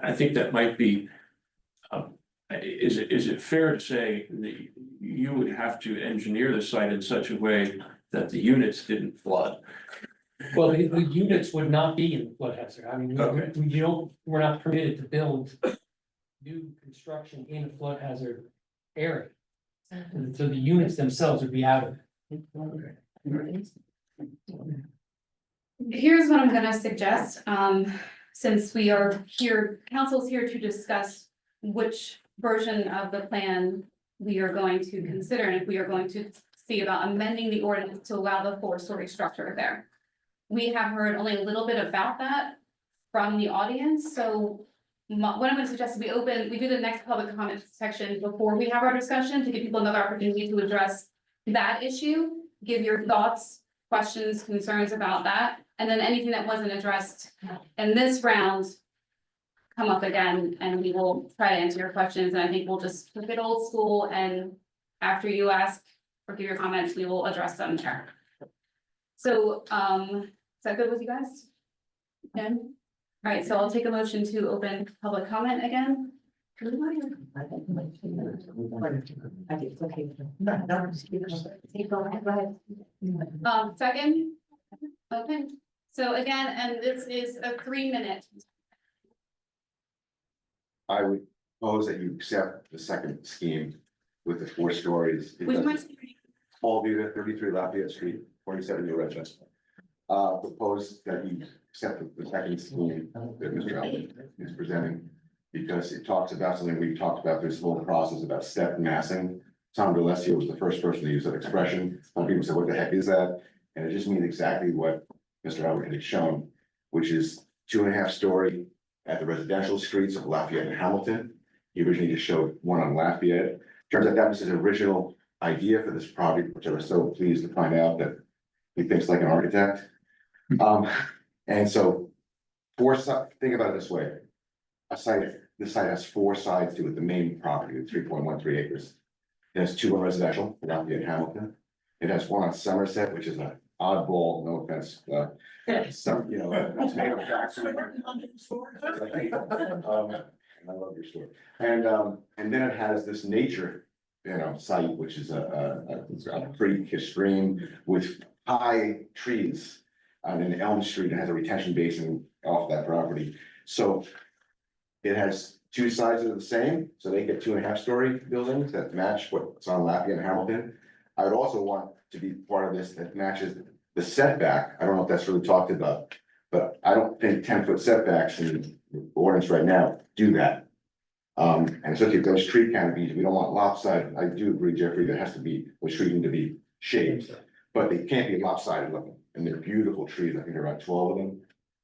S5: I think that might be, is it fair to say that you would have to engineer the site in such a way that the units didn't flood?
S4: Well, the units would not be in the flood hazard. I mean,
S5: Okay.
S4: we're not permitted to build new construction in a flood hazard area. And so the units themselves would be out of it.
S1: Here's what I'm gonna suggest, since we are here, council's here to discuss which version of the plan we are going to consider, and if we are going to see about amending the ordinance to allow the 4-story structure there. We have heard only a little bit about that from the audience, so what I'm gonna suggest is we do the next public comment section before we have our discussion, to give people another opportunity to address that issue, give your thoughts, questions, concerns about that, and then anything that wasn't addressed in this round come up again, and we will try to answer your questions, and I think we'll just keep it old school, and after you ask or give your comments, we will address them there. So, is that good with you guys? Yeah? All right, so I'll take a motion to open public comment again. Second? Okay, so again, and this is a 3-minute.
S9: I would propose that you accept the second scheme with the 4 stories. It
S1: Which
S9: doesn't-
S1: much,
S9: Paul Vita, 33 Lafayette Street, 47 New Residence. Propose that you accept the second scheme that Mr. Allen is presenting. because it talks about something we've talked about, this whole process about step massing. Tom DeLessio was the first person to use that expression. Some people said, what the heck is that? And it just means exactly what Mr. Albert had shown, which is 2.5 story at the residential streets of Lafayette and Hamilton. He originally just showed one on Lafayette. Turns out that was his original idea for this project, which I was so pleased to find out that he thinks like an architect. And so think about it this way. This site has 4 sides to it, the main property, the 3.13 acres. It has 2 on residential, Lafayette and Hamilton. It has 1 on Somerset, which is an oddball, no offense, some, you know, tomato Jackson. I love your store. And then it has this nature, you know, site, which is a creek, a stream with high trees. And in Elm Street, it has a retention basin off that property. So it has 2 sides that are the same, so they get 2.5 story buildings that match what's on Lafayette and Hamilton. I would also want to be part of this that matches the setback. I don't know if that's really talked about, but I don't think 10-foot setbacks in the ordinance right now do that. And especially if those tree canopies, we don't want lopsided. I do agree, Jeffrey, there has to be, those trees need to be shaped, but they can't be lopsided looking. And they're beautiful trees. I think there are about 12 of them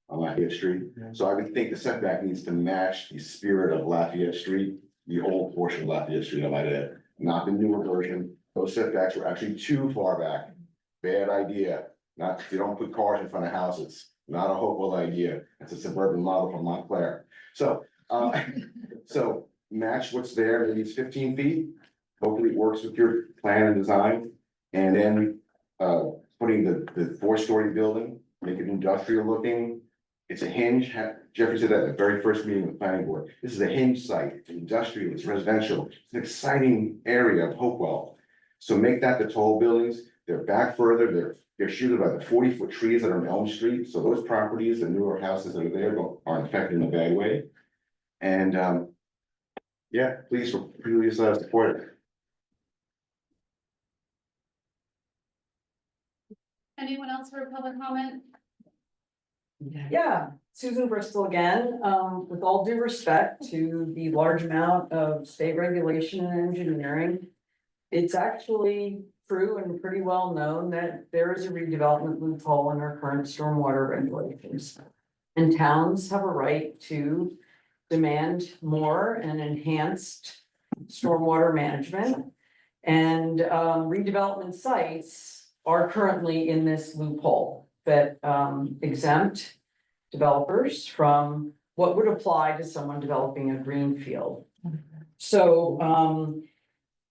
S9: on Lafayette Street. So I would think the setback needs to match the spirit of Lafayette Street, the old portion of Lafayette Street, I might add, not the newer version. Those setbacks were actually too far back. Bad idea. Not, you don't put cars in front of houses. Not a Hopewell idea. It's a suburban model from Montclair. So, so match what's there. Maybe it's 15 feet. Hopefully it works with your plan and design. And then, putting the 4-story building, make it industrial looking. It's a hinge. Jeffrey said that at the very first meeting with the planning board. This is a hinge site. It's industrial, it's residential. It's an exciting area of Hopewell. So make that the tall buildings. They're back further. They're shielded by the 40-foot trees that are on Elm Street. So those properties, the newer houses that are there aren't affected in a bad way. And yeah, please support it.
S1: Anyone else for a public comment?
S21: Yeah, Susan Bristol again, with all due respect to the large amount of state regulation and engineering. It's actually true and pretty well known that there is a redevelopment loophole in our current stormwater regulations. And towns have a right to demand more and enhanced stormwater management. And redevelopment sites are currently in this loophole that exempt developers from what would apply to someone developing a greenfield. So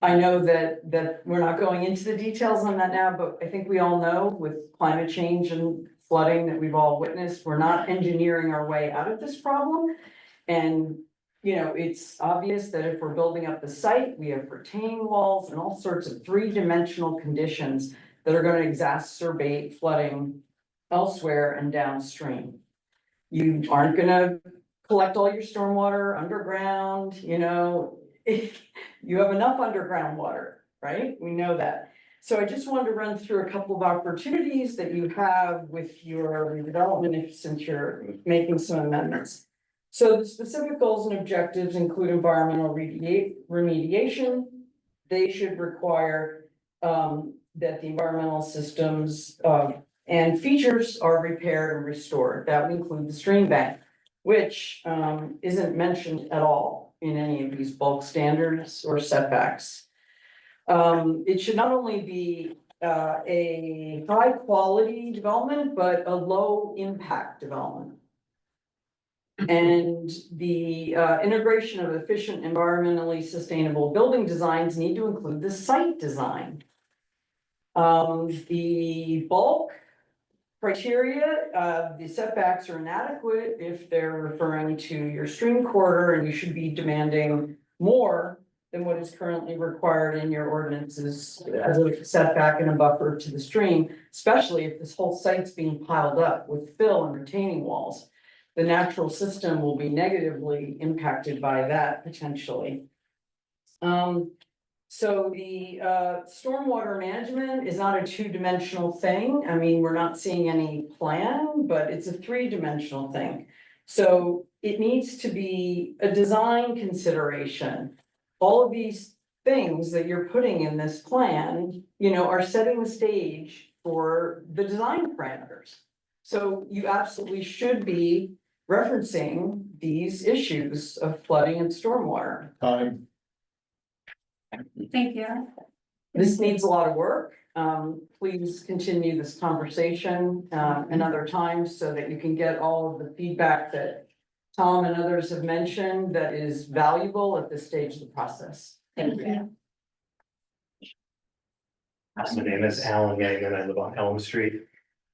S21: I know that we're not going into the details on that now, but I think we all know with climate change and flooding that we've all witnessed, we're not engineering our way out of this problem. And you know, it's obvious that if we're building up the site, we have retaining walls and all sorts of 3-dimensional conditions that are going to exacerbate flooding elsewhere and downstream. You aren't going to collect all your stormwater underground, you know, you have enough underground water, right? We know that. So I just wanted to run through a couple of opportunities that you have with your development since you're making some amendments. So the specific goals and objectives include environmental remediation. They should require that the environmental systems and features are repaired and restored. That would include the stream bank, which isn't mentioned at all in any of these bulk standards or setbacks. It should not only be a high quality development, but a low impact development. And the integration of efficient, environmentally sustainable building designs need to include the site design. The bulk criteria, the setbacks are inadequate if they're referring to your stream corridor, and you should be demanding more than what is currently required in your ordinances as a setback and a buffer to the stream, especially if this whole site's being piled up with fill and retaining walls. The natural system will be negatively impacted by that potentially. So the stormwater management is not a 2-dimensional thing. I mean, we're not seeing any plan, but it's a 3-dimensional thing. So it needs to be a design consideration. All of these things that you're putting in this plan, you know, are setting the stage for the design parameters. So you absolutely should be referencing these issues of flooding and stormwater.
S1: Thank you.
S21: This needs a lot of work. Please continue this conversation, another time so that you can get all of the feedback that Tom and others have mentioned that is valuable at this stage of the process.
S1: Thank you.
S10: My name is Alan Yang and I live on Elm Street.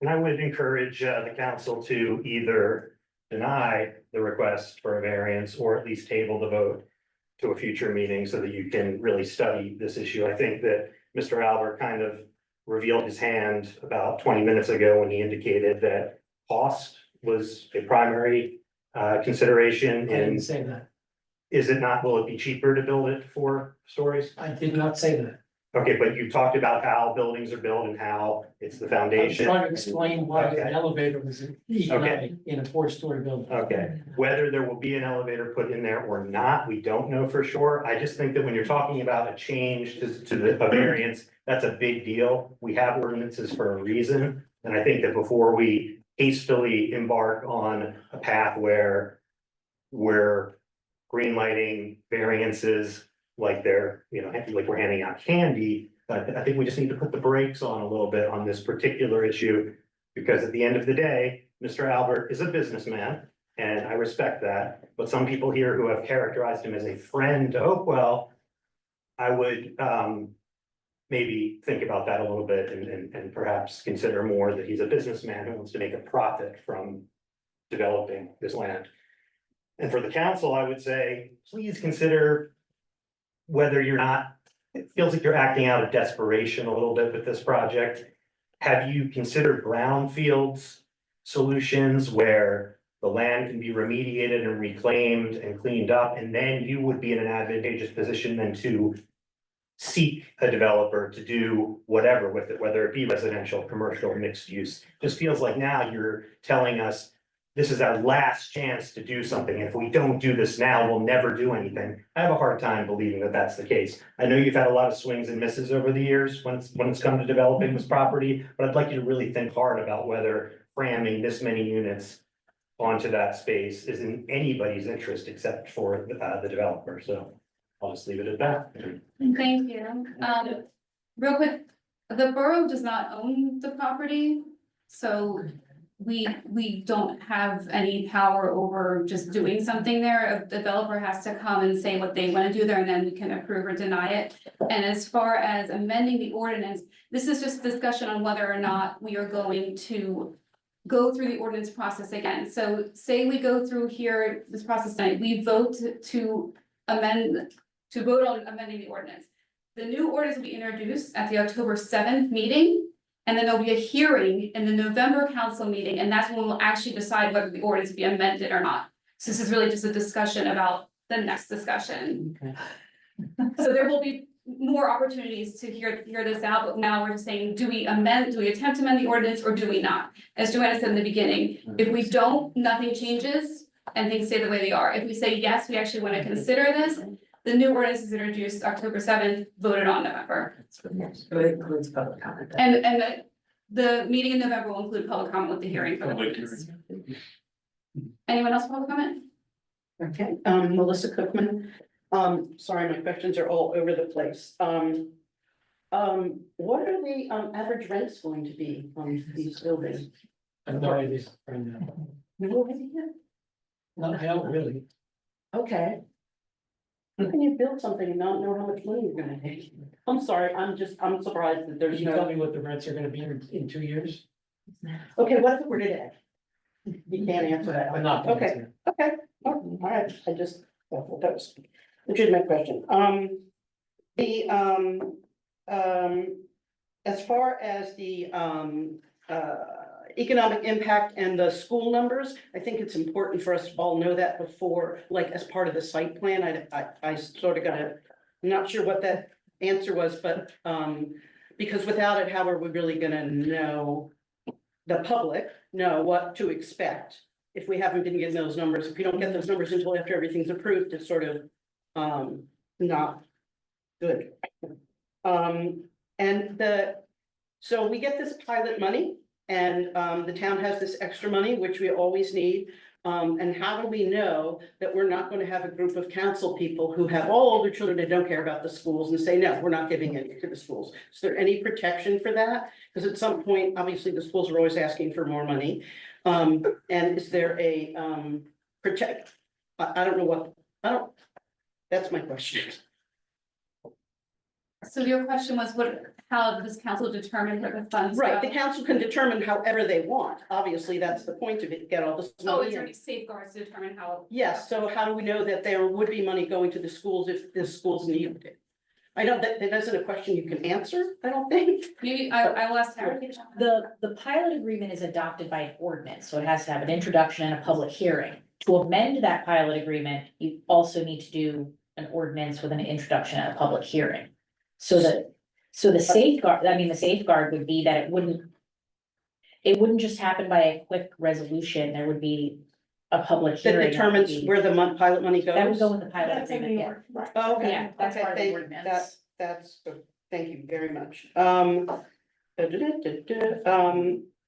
S10: And I would encourage the council to either deny the request for a variance or at least table the vote to a future meeting so that you can really study this issue. I think that Mr. Albert kind of revealed his hand about 20 minutes ago when he indicated that cost was a primary consideration.
S4: I didn't say that.
S10: Is it not? Will it be cheaper to build it 4 stories?
S4: I did not say that.
S10: Okay, but you talked about how buildings are built and how it's the
S4: I'm
S10: foundation.
S4: trying to explain why an
S10: Okay.
S4: elevator was economic in a 4-story building.
S10: Okay, whether there will be an elevator put in there or not, we don't know for sure. I just think that when you're talking about a change to the a variance, that's a big deal. We have ordinances for a reason. And I think that before we hastily embark on a path where we're green lighting variances like they're, you know, like we're handing out candy, I think we just need to put the brakes on a little bit on this particular issue. Because at the end of the day, Mr. Albert is a businessman and I respect that. But some people here who have characterized him as a friend to Hopewell, I would maybe think about that a little bit and perhaps consider more that he's a businessman who wants to make a profit from developing this land. And for the council, I would say, please consider whether you're not, it feels like you're acting out of desperation a little bit with this project. Have you considered brownfields solutions where the land can be remediated and reclaimed and cleaned up, and then you would be in an advantageous position then to seek a developer to do whatever with it, whether it be residential, commercial, mixed use? Just feels like now you're telling us this is our last chance to do something. If we don't do this now, we'll never do anything. I have a hard time believing that that's the case. I know you've had a lot of swings and misses over the years when it's come to developing this property, but I'd like you to really think hard about whether cramming this many units onto that space is in anybody's interest except for the developer. So I'll just leave it at that.
S1: Thank you. Real quick, the borough does not own the property, so we don't have any power over just doing something there. A developer has to come and say what they want to do there, and then we can approve or deny it. And as far as amending the ordinance, this is just discussion on whether or not we are going to go through the ordinance process again. So say we go through here, this process tonight, we vote to vote on amending the ordinance. The new ordinance will be introduced at the October 7th meeting. And then there'll be a hearing in the November council meeting, and that's when we'll actually decide whether the ordinance be amended or not. So this is really just a discussion about the next discussion. So there will be more opportunities to hear this out, but now we're just saying, do we attempt to amend the ordinance or do we not? As Joanna said in the beginning, if we don't, nothing changes and things stay the way they are. If we say, yes, we actually want to consider this, the new ordinance is introduced October 7th, voted on November.
S8: So it includes public comment.
S1: And the meeting in November will include public comment with the hearing for the ordinance. Anyone else have public comment?
S13: Okay, Melissa Cookman. Sorry, my questions are all over the place. What are the average rents going to be on these buildings?
S4: I have no idea right now.
S13: No idea?
S4: Not really.
S13: Okay. How can you build something and not know how much money you're gonna make? I'm sorry, I'm surprised that
S4: Can
S13: there's
S4: you tell
S13: no.
S4: me what the rents are gonna be in 2 years?
S13: Okay, what if it were today? You can't answer that.
S4: I'm not. gonna
S13: Okay,
S4: answer.
S13: okay, all right, that was, which is my question. As far as the, economic impact and the school numbers, I think it's important for us to all know that before, like, as part of the site plan. I sort of I'm not sure what that answer was, but, because without it, how are we really gonna know, the public know what to expect if we haven't been getting those numbers, if we don't get those numbers until after everything's approved, it's sort of, not good. So we get this pilot money and, the town has this extra money, which we always need. And how do we know that we're not gonna have a group of council people who have all older children that don't care about the schools and say, no, we're not giving any to the schools? Is there any protection for that? Because at some point, obviously, the schools are always asking for more money. And is there a, I don't know that's my question.
S1: So your question was how does council determine where the funds go?
S13: Right, the council can determine however they want. Obviously, that's the point of it, get all this
S1: Oh,
S13: money.
S1: it's already safeguards to determine how.
S13: Yes, so how do we know that there would be money going to the schools if the schools needed it? I know that isn't a question you can answer, I don't think.
S1: Maybe I will ask Tara.
S2: The pilot agreement is adopted by an ordinance, so it has to have an introduction and a public hearing. To amend that pilot agreement, you also need to do an ordinance with an introduction and a public hearing. So the safeguard would be that it wouldn't just happen by a quick resolution, there would be a public
S13: That
S2: hearing.
S13: determines where the pilot money goes?
S2: That would go with the pilot agreement, yeah.
S13: Oh, okay.
S2: Yeah, that's
S13: Okay,
S2: part of the ordinance.
S13: That's, thank you very much.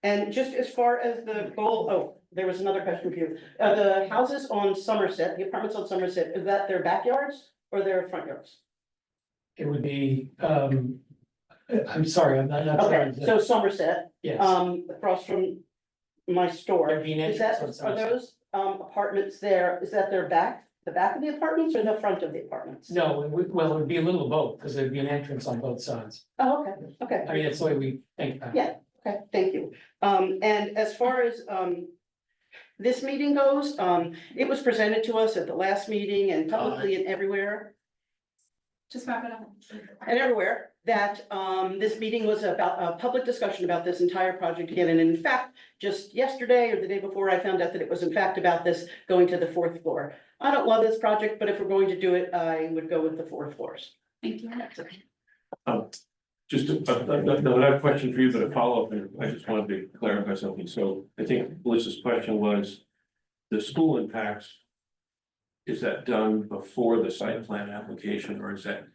S13: And just as far as the goal, there was another question for you. The houses on Somerset, the apartments on Somerset, is that their backyards or their front yards?
S4: It would be, I'm sorry, I'm not sure.
S13: Okay, so Somerset,
S4: Yes.
S13: across from my store,
S4: There'd be an
S13: is that,
S4: entrance on
S13: are
S4: Somerset.
S13: those apartments there, is that the back of the apartments or the front of the apartments?
S4: No, it would be a little of both, because there'd be an entrance on both sides.
S13: Oh, okay.
S4: I mean, that's the way we think about it.
S13: Yeah, okay, thank you. And as far as this meeting goes, it was presented to us at the last meeting and publicly and everywhere.
S1: Just wrap it up.
S13: And everywhere, that this meeting was about a public discussion about this entire project again. And in fact, just yesterday or the day before, I found out that it was in fact about this going to the 4th floor. I don't love this project, but if we're going to do it, I would go with the 4th floors.
S1: Thank you.
S5: Just another question for you, but a follow-up, and I just wanted to clarify something. So I think Melissa's question was, the school impacts, is that done before the site plan application, or is that,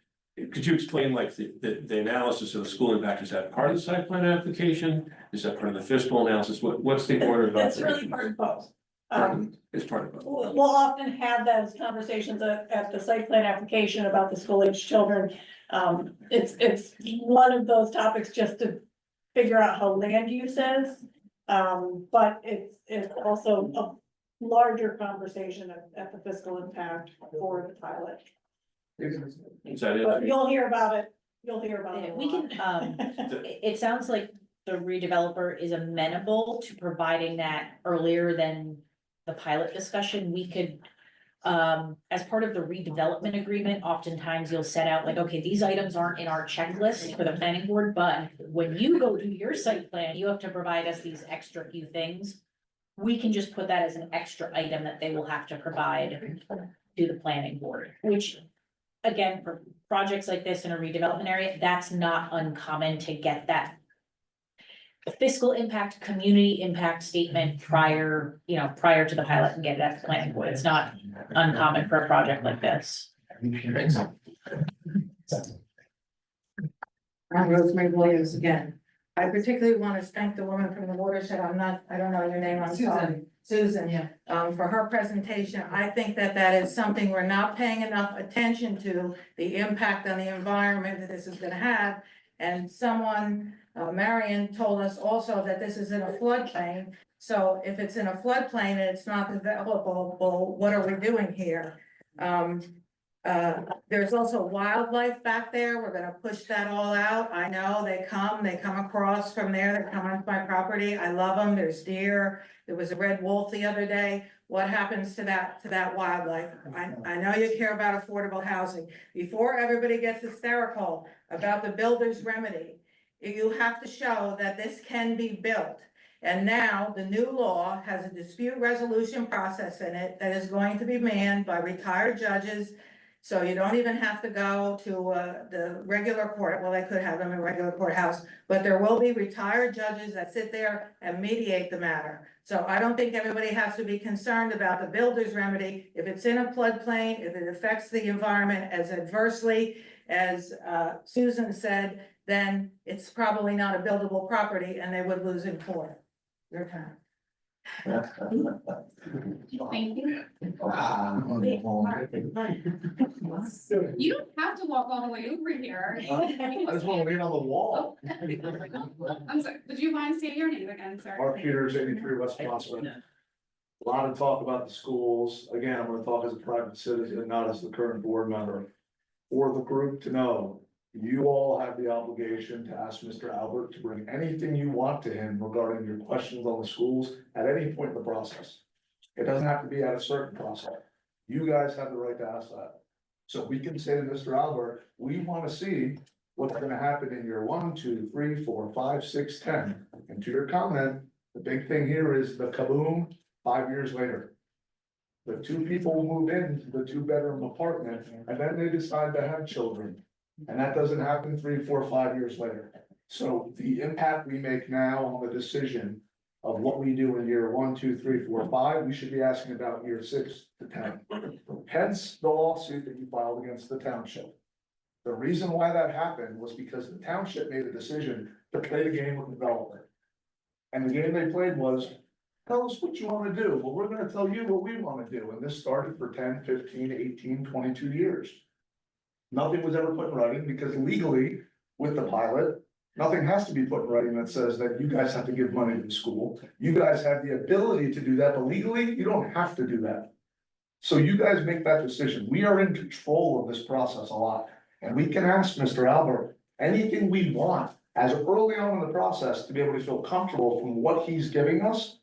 S5: could you explain like the analysis of the school impact, is that part of the site plan application? Is that part of the fiscal analysis? What's the order of
S3: It's
S5: operation?
S3: really part of both.
S5: It's part of both.
S3: We'll often have those conversations at the site plan application about the school age children. It's one of those topics just to figure out how land use is. But it's also a larger conversation at the fiscal impact for the pilot.
S5: Is that
S3: But
S5: it?
S3: you'll hear about it, a
S2: We
S3: lot.
S2: can, it sounds like the redeveloper is amenable to providing that earlier than the pilot discussion. We could, as part of the redevelopment agreement, oftentimes you'll set out like, okay, these items aren't in our checklist for the planning board, but when you go do your site plan, you have to provide us these extra few things. We can just put that as an extra item that they will have to provide to the planning board, which again, for projects like this in a redevelopment area, that's not uncommon to get that fiscal impact, community impact statement prior to the pilot and get it at the planning board. It's not uncommon for a project like this.
S20: I'm Rosemary Williams again. I particularly want to thank the woman from the watershed. I don't know your name, I'm sorry. Susan, yeah, for her presentation. I think that is something we're not paying enough attention to, the impact on the environment that this is gonna have. And someone, Marion, told us also that this is in a floodplain. So if it's in a floodplain and it's not developable, what are we doing here? There's also wildlife back there. We're gonna push that all out. I know they come across from there, they come onto my property. I love them. There's deer. There was a red wolf the other day. What happens to that wildlife? I know you care about affordable housing. Before everybody gets hysterical about the builder's remedy, you have to show that this can be built. And now the new law has a dispute resolution process in it that is going to be manned by retired judges. So you don't even have to go to, the regular court, well, they could have them in regular courthouse, but there will be retired judges that sit there and mediate the matter. So I don't think everybody has to be concerned about the builder's remedy. If it's in a floodplain, if it affects the environment as adversely as, Susan said, then it's probably not a buildable property and they would lose in court. Your time.
S1: Thank you. You don't have to walk all the way over here.
S12: I just want to lean on the wall.
S1: I'm sorry, would you mind stating your name again, sir?
S12: Mark Peters, 83 West Prospect. A lot of talk about the schools. Again, I'm gonna talk as a private citizen, not as the current board member. For the group to know, you all have the obligation to ask Mr. Albert to bring anything you want to him regarding your questions on the schools at any point in the process. It doesn't have to be at a certain process. You guys have the right to ask that. So we can say to Mr. Albert, we want to see what's gonna happen in year 1, 2, 3, 4, 5, 6, 10. And to your comment, the big thing here is the kaboom 5 years later. The 2 people move into the 2-bedroom apartment and then they decide to have children. And that doesn't happen 3, 4, 5 years later. So the impact we make now on the decision of what we do in year 1, 2, 3, 4, 5, we should be asking about year 6 to 10. Hence the lawsuit that you filed against the township. The reason why that happened was because the township made a decision to play the game with the developer. And the game they played was, tell us what you want to do. Well, we're going to tell you what we want to do. And this started for 10, 15, 18, 22 years. Nothing was ever put in writing because legally, with the pilot, nothing has to be put in writing that says that you guys have to give money to the school. You guys have the ability to do that, but legally, you don't have to do that. So you guys make that decision. We are in control of this process a lot. And we can ask Mr. Albert anything we want as early on in the process to be able to feel comfortable from what he's giving us.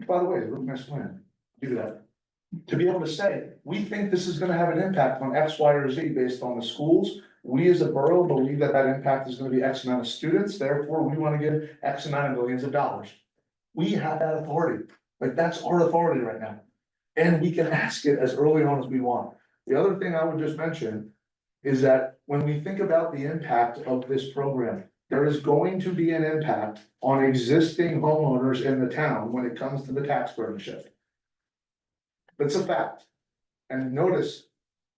S12: By the way, the room next plan, do that. To be able to say, we think this is gonna have an impact on X, Y, or Z based on the schools. We as a borough believe that that impact is gonna be X amount of students, therefore we wanna give X amount of millions of dollars. We have that authority, like that's our authority right now. And we can ask it as early on as we want. The other thing I would just mention is that when we think about the impact of this program, there is going to be an impact on existing homeowners in the town when it comes to the tax burden shift. That's a fact. And notice,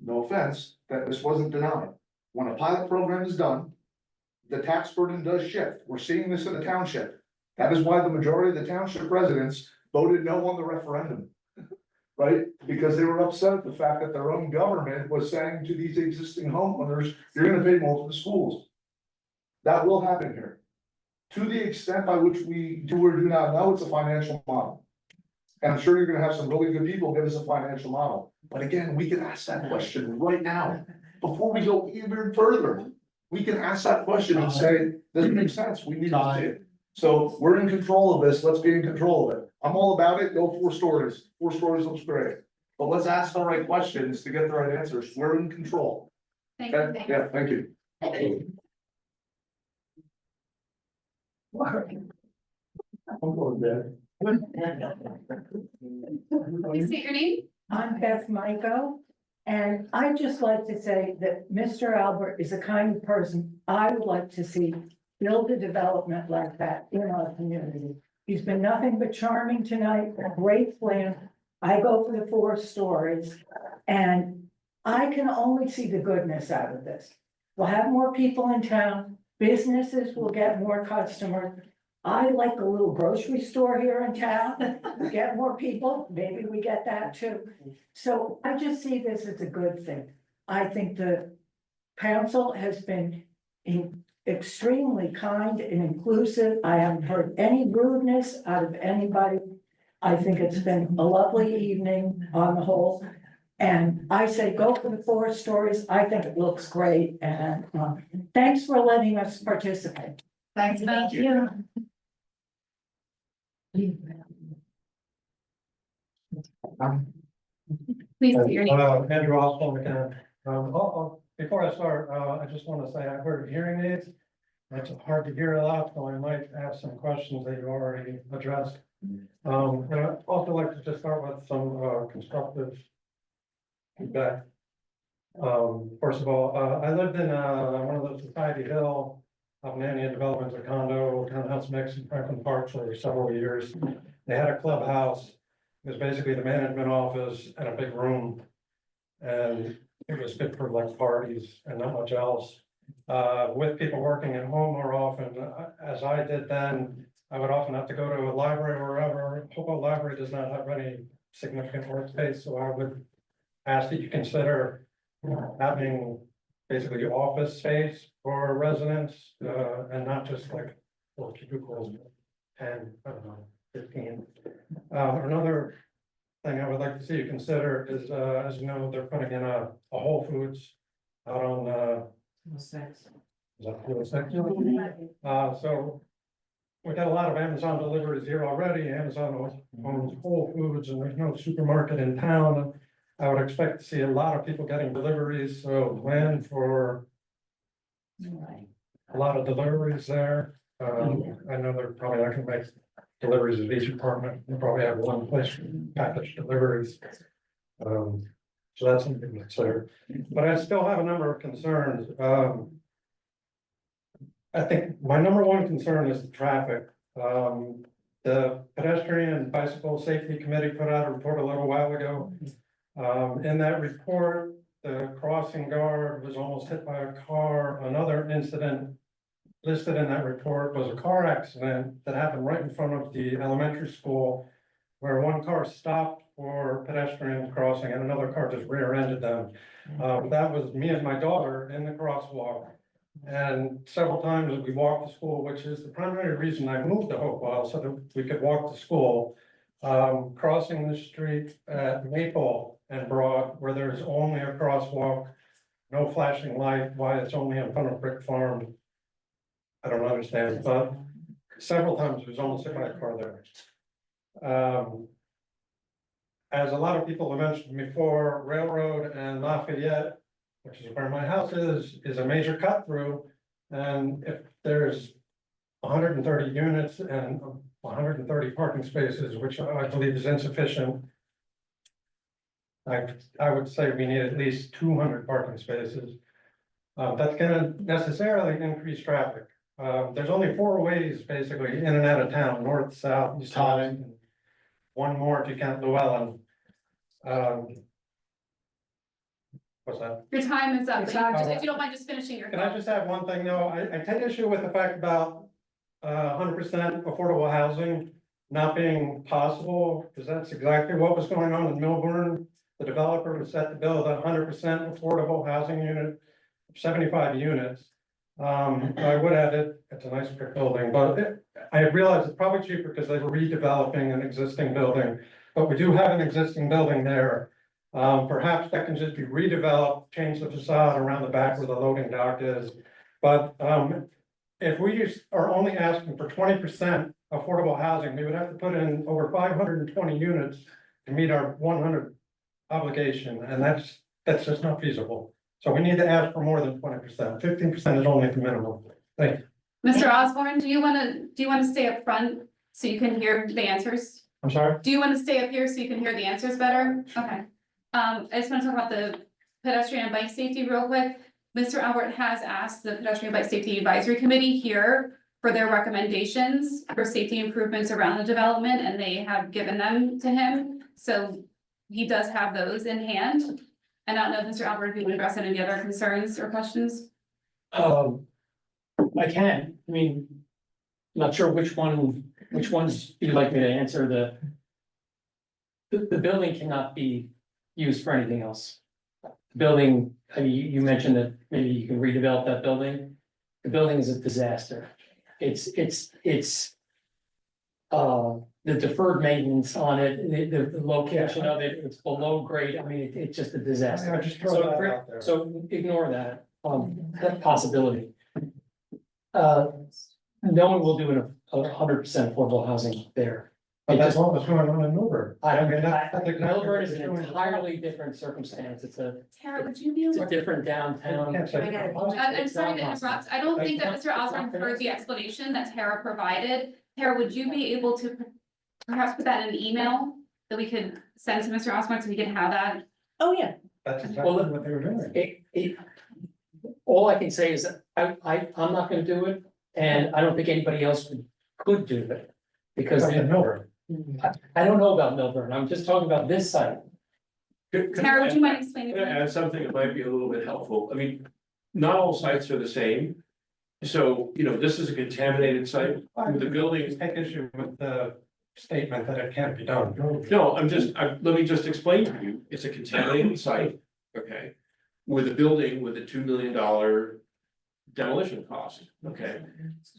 S12: no offense, that this wasn't denied. When a pilot program is done, the tax burden does shift. We're seeing this in the township. That is why the majority of the township residents voted no on the referendum. Right? Because they were upset at the fact that their own government was saying to these existing homeowners, you're gonna pay more for the schools. That will happen here. To the extent by which we do or do not know, it's a financial model. And I'm sure you're gonna have some really good people give us a financial model. But again, we can ask that question right now, before we go even further. We can ask that question and say, does it make sense? We need to see it. So we're in control of this. Let's be in control of it. I'm all about it. Go 4 stories. 4 stories looks great. But let's ask the right questions to get the right answers. We're in control.
S1: Thank you.
S12: Okay? Yeah, thank you. I'm going there.
S1: Please state your name.
S6: I'm Beth Michael, and I'd just like to say that Mr. Albert is a kind of person I would like to see build a development like that in our community. He's been nothing but charming tonight, a great plan. I go for the 4 stories, and I can only see the goodness out of this. We'll have more people in town, businesses will get more customers. I like a little grocery store here in town, we get more people, maybe we get that too. So I just see this as a good thing. I think the council has been extremely kind and inclusive. I haven't heard any rudeness out of anybody. I think it's been a lovely evening on the whole. And I say, go for the 4 stories. I think it looks great. And thanks for letting us participate.
S1: Thank you. Please state your name.
S11: Andrew Oswald again. Before I start, I just want to say I've heard of hearing aids. It's hard to hear a lot, so I might have some questions that you already addressed. And I'd also like to just start with some constructive feedback. First of all, I lived in, one of those Society Hill, Mannion developments, a condo, townhouse mix in Franklin Park for several years. They had a clubhouse. It was basically the management office and a big room. And it was good for like parties and not much else. With people working at home more often, as I did then, I would often have to go to a library or wherever. Hopewell Library does not have any significant workspace, so I would ask that you consider having basically office space for residents, and not just like four cubicles, 10, I don't know, 15. Another thing I would like to see you consider is, as you know, they're putting in a Whole Foods out on, is that Blue Six? So we got a lot of Amazon deliveries here already. Amazon owns Whole Foods and there's no supermarket in town. I would expect to see a lot of people getting deliveries, so plan for a lot of deliveries there. I know they're probably not gonna make deliveries of each apartment. They probably have one place for package deliveries. So that's something to consider, but I still have a number of concerns. I think my number one concern is the traffic. The Pedestrian Bicycle Safety Committee put out a report a little while ago. In that report, the crossing guard was almost hit by a car. Another incident listed in that report was a car accident that happened right in front of the elementary school, where one car stopped for pedestrians crossing and another car just rear-ended them. That was me and my daughter in the crosswalk. And several times as we walked to school, which is the primary reason I moved to Hopewell, so that we could walk to school. Crossing the street at Maple and Broad, where there's only a crosswalk, no flashing light, why it's only in front of Brick Farm. I don't understand, but several times it was almost hit by a car there. As a lot of people have mentioned before, Railroad and Lafayette, which is where my house is a major cut through. And if there's 130 units and 130 parking spaces, which I believe is insufficient, I would say we need at least 200 parking spaces. That's gonna necessarily increase traffic. There's only 4 ways basically in and out of town, north, south, east, west, and one more if you count Llewellyn. What's that?
S1: Your time is up.
S6: Your time is
S1: If you don't mind just finishing your
S11: Can I
S1: thought.
S11: just add one thing though? I take issue with the fact about 100% affordable housing not being possible, because that's exactly what was going on in Milburn. The developer was set to build a 100% affordable housing unit, 75 units. I would add it, it's a nice brick building, but I realize it's probably cheaper because they were redeveloping an existing building. But we do have an existing building there. Perhaps that can just be redeveloped, change the facade around the back where the loading dock is. But if we are only asking for 20% affordable housing, we would have to put in over 520 units to meet our 100 obligation, and that's just not feasible. So we need to ask for more than 20%. 15% is only the minimum. Thank you.
S1: Mr. Osborne, do you wanna stay up front so you can hear the answers?
S11: I'm sorry?
S1: Do you wanna stay up here so you can hear the answers better? Okay. I just wanna talk about the pedestrian and bike safety real quick. Mr. Albert has asked the Pedestrian Bike Safety Advisory Committee here for their recommendations for safety improvements around the development, and they have given them to him. So he does have those in hand. And I don't know if Mr. Albert, if you would address any other concerns or questions?
S4: I can, I mean, not sure which ones you'd like me to answer. The building cannot be used for anything else. The building, I mean, you mentioned that maybe you can redevelop that building. The building is a disaster. It's the deferred maintenance on it, the location of it, it's below grade. I mean, it's just a disaster.
S11: I just throw that out there.
S4: So ignore that possibility. No one will do 100% affordable housing there.
S11: But that's what was going on in Milburn.
S4: Milburn is an entirely different circumstance.
S1: Tara, would you be able
S4: It's a
S1: to?
S4: different downtown.
S1: I'm sorry to interrupt. I don't think that Mr. Osborne heard the explanation that Tara provided. Tara, would you be able to perhaps put that in an email that we could send to Mr. Osborne so we can have that?
S2: Oh, yeah.
S11: That's exactly what they were doing.
S4: All I can say is that I'm not gonna do it, and I don't think anybody else could do it. Because
S11: Except in Milburn.
S4: I don't know about Milburn, I'm just talking about this site.
S1: Tara, would you mind explaining?
S5: Can I add something that might be a little bit helpful? I mean, not all sites are the same. So, this is a contaminated site with the building.
S11: Take issue with the statement that it can't be done.
S5: No, let me just explain to you, it's a contaminated site, okay? With a building with a $2 million demolition cost, okay?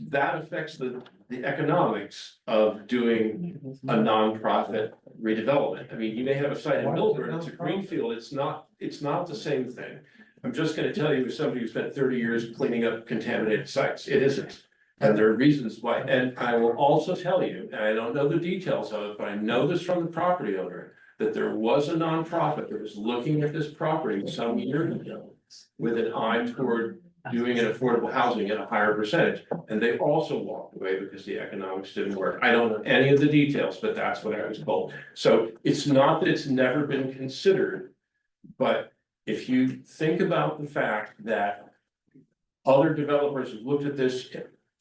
S5: That affects the economics of doing a nonprofit redevelopment. I mean, you may have a site in Milburn, it's a greenfield, it's not the same thing. I'm just gonna tell you, as somebody who spent 30 years cleaning up contaminated sites, it isn't. And there are reasons why, and I will also tell you, and I don't know the details of it, but I know this from the property owner, that there was a nonprofit that was looking at this property some years ago with an eye toward doing an affordable housing at a higher percentage, and they also walked away because the economics didn't work. I don't know any of the details, but that's what I was told. So it's not that it's never been considered, but if you think about the fact that other developers have looked at this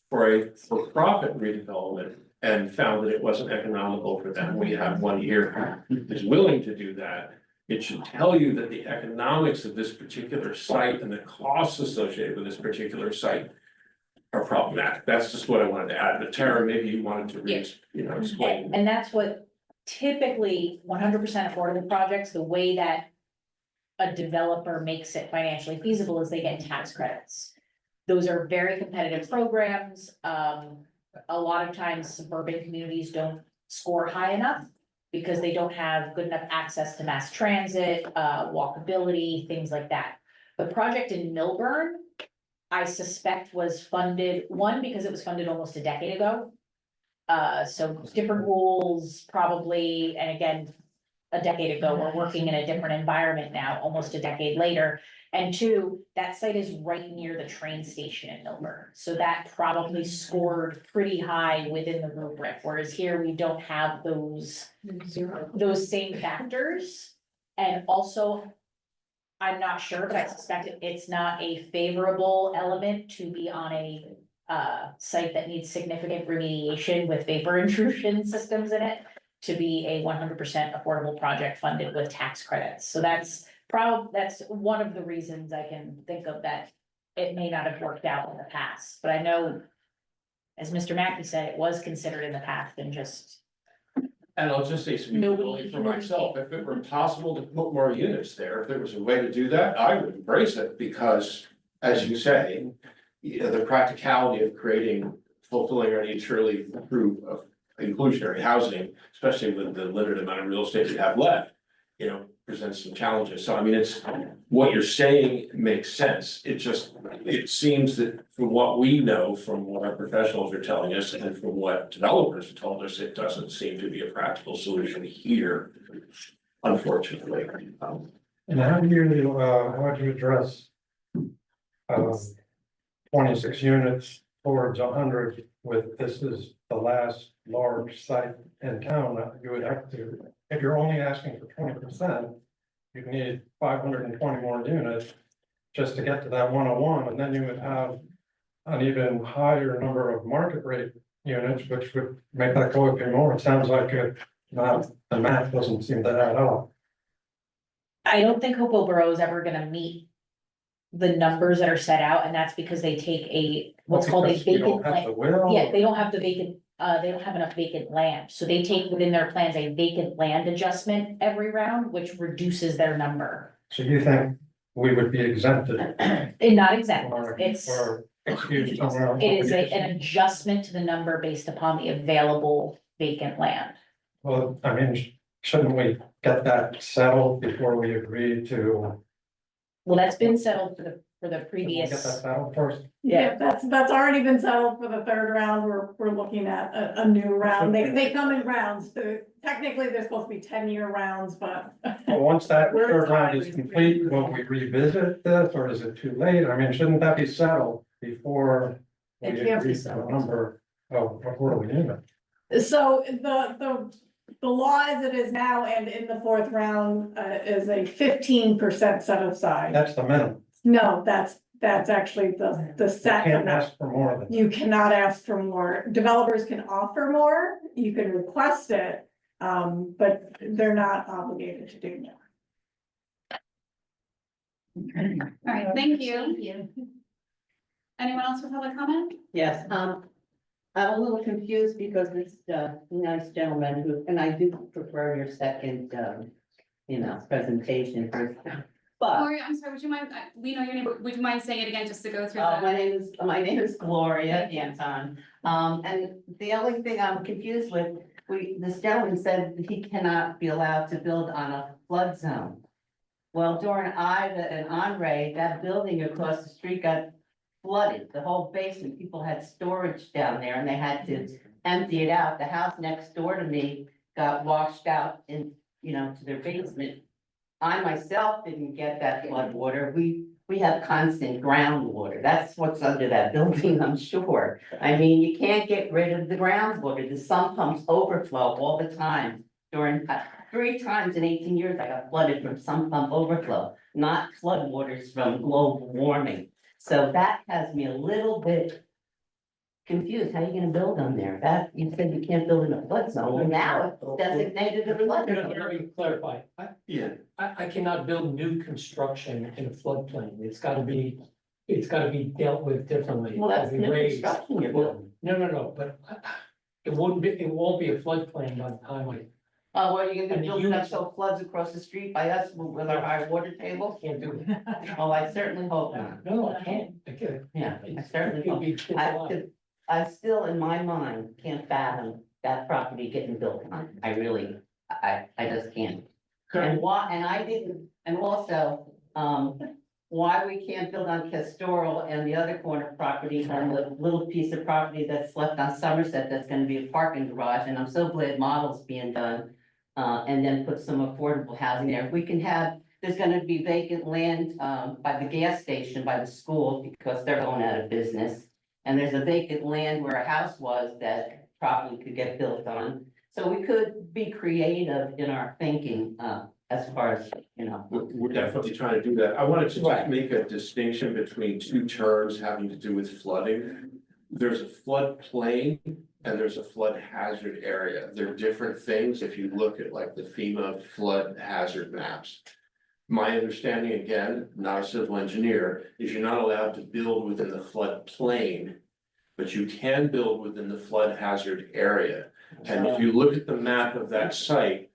S5: for a for-profit redevelopment and found that it wasn't economical for them, we have one here who is willing to do that. It should tell you that the economics of this particular site and the costs associated with this particular site are problematic. That's just what I wanted to add. But Tara, maybe you wanted to explain.
S2: And that's what typically 100% affordable projects, the way that a developer makes it financially feasible is they get tax credits. Those are very competitive programs. A lot of times suburban communities don't score high enough because they don't have good enough access to mass transit, walkability, things like that. The project in Milburn, I suspect was funded, one, because it was funded almost a decade ago. So different rules probably, and again, a decade ago, we're working in a different environment now, almost a decade later. And two, that site is right near the train station in Milburn. So that probably scored pretty high within the rubric, whereas here we don't have those same factors. And also, I'm not sure, but I suspect it's not a favorable element to be on a site that needs significant remediation with vapor intrusion systems in it, to be a 100% affordable project funded with tax credits. So that's one of the reasons I can think of that it may not have worked out in the past. But I know, as Mr. Mackey said, it was considered in the past and just.
S5: And I'll just say something for myself, if it were possible to put more units there, if there was a way to do that, I would embrace it, because as you say, the practicality of fulfilling our needs surely through inclusionary housing, especially with the limited amount of real estate we have left, presents some challenges. So I mean, it's what you're saying makes sense. It seems that from what we know, from what our professionals are telling us, and from what developers have told us, it doesn't seem to be a practical solution here, unfortunately.
S11: And how do you address 26 units towards 100 with this is the last large site in town that you would have to, if you're only asking for 20%, you need 520 more units just to get to that 101, and then you would have an even higher number of market rate units, which would make that go up even more. It sounds like the math doesn't seem to add up.
S2: I don't think Hopewell Borough is ever gonna meet the numbers that are set out, and that's because they take what's called a vacant land. Yeah, they don't have the vacant, they don't have enough vacant land, so they take within their plans a vacant land adjustment every round, which reduces their number.
S11: So you think we would be exempted?
S2: And not exempt, it's,
S11: Or excused somewhere else?
S2: it is an adjustment to the number based upon the available vacant land.
S11: Well, I mean, shouldn't we get that settled before we agree to?
S2: Well, that's been settled for the
S11: Get that
S2: previous,
S11: settled first?
S3: Yeah, that's already been settled for the third round. We're looking at a new round. They come in rounds. Technically, they're supposed to be 10-year rounds, but.
S11: Well, once that third round is complete, will we revisit this, or is it too late? I mean, shouldn't that be settled before we
S3: It can't be
S11: agree to a number of affordable units?
S3: So the the law as it is now and in the fourth round, is a 15% set aside.
S11: That's the minimum.
S3: No, that's actually the
S11: You
S3: set
S11: can't
S3: amount.
S11: ask for more than.
S3: You cannot ask for more. Developers can offer more, you can request it, but they're not obligated to do that.
S1: All right, thank you. Anyone else for public comment?
S16: Yes, I'm a little confused because this, nice gentleman who, and I do prefer your second, presentation first. But,
S1: Gloria, I'm sorry, would you mind, we know your name, but would you mind saying it again just to go through?
S16: my
S1: the-
S16: name is Gloria Anton. And the only thing I'm confused with, this gentleman said that he cannot be allowed to build on a flood zone. Well, during Ida and Andre, that building across the street got flooded, the whole basement, people had storage down there and they had to empty it out. The house next door to me got washed out in, to their basement. I myself didn't get that flood water. We have constant groundwater. That's what's under that building, I'm sure. I mean, you can't get rid of the groundwater. The sump pumps overflow all the time. During 3 times in 18 years, I got flooded from sump pump overflow, not flood waters from global warming. So that has me a little bit confused. How are you gonna build on there? That, you said you can't build in a flood zone. Well, now it's designated a flood
S4: Let
S16: zone.
S4: me clarify.
S5: Yeah.
S4: I cannot build new construction in a floodplain. It's gotta be dealt with differently.
S16: Well, that's
S4: It'll be
S16: new
S4: raised.
S16: construction you're building.
S4: No, but it won't be a floodplain by the time I
S16: Oh, well, you're gonna
S4: And
S16: be
S4: the
S16: building up
S4: units-
S16: so floods across the street by us with our high water table?
S4: can't do it.
S16: Oh, I certainly hope not.
S4: No, I can't. I can't.
S16: Yeah, I certainly
S4: It'd
S16: hope.
S4: be- it's a lot.
S16: I still, in my mind, can't fathom that property getting built on. I really, I just can't. And why, and I didn't, and also, why we can't build on Castoral and the other corner property and the little piece of property that's left on Somerset that's gonna be a parking garage, and I'm so glad model's being done. And then put some affordable housing there. If we can have, there's gonna be vacant land, by the gas station, by the school, because they're going out of business. And there's a vacant land where a house was that probably could get built on. So we could be creative in our thinking, as far as,
S5: We're definitely trying to do that. I wanted to
S16: Right.
S5: just make a distinction between 2 terms having to do with flooding. There's a floodplain and there's a flood hazard area. They're different things if you look at like the FEMA flood hazard maps. My understanding, again, not a civil engineer, is you're not allowed to build within the floodplain, but you can build within the flood hazard area. And if you look at the map of that site,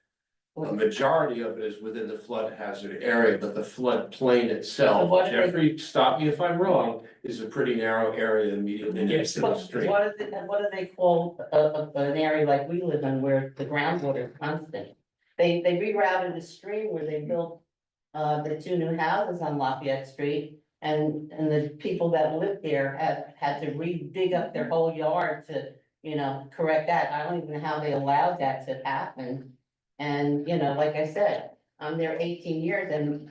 S5: a majority of it is within the flood hazard area, but the floodplain
S16: So
S5: itself,
S16: what if they-
S5: Jeffrey, stop me if I'm wrong, is a pretty narrow area immediately next to the street.
S16: what do they call an area like we live in where the groundwater is constant? They rerouted a stream where they built the 2 new houses on Lafayette Street. And the people that live there have had to dig up their whole yard to, correct that. I don't even know how they allowed that to happen. And, like I said, I'm there 18 years and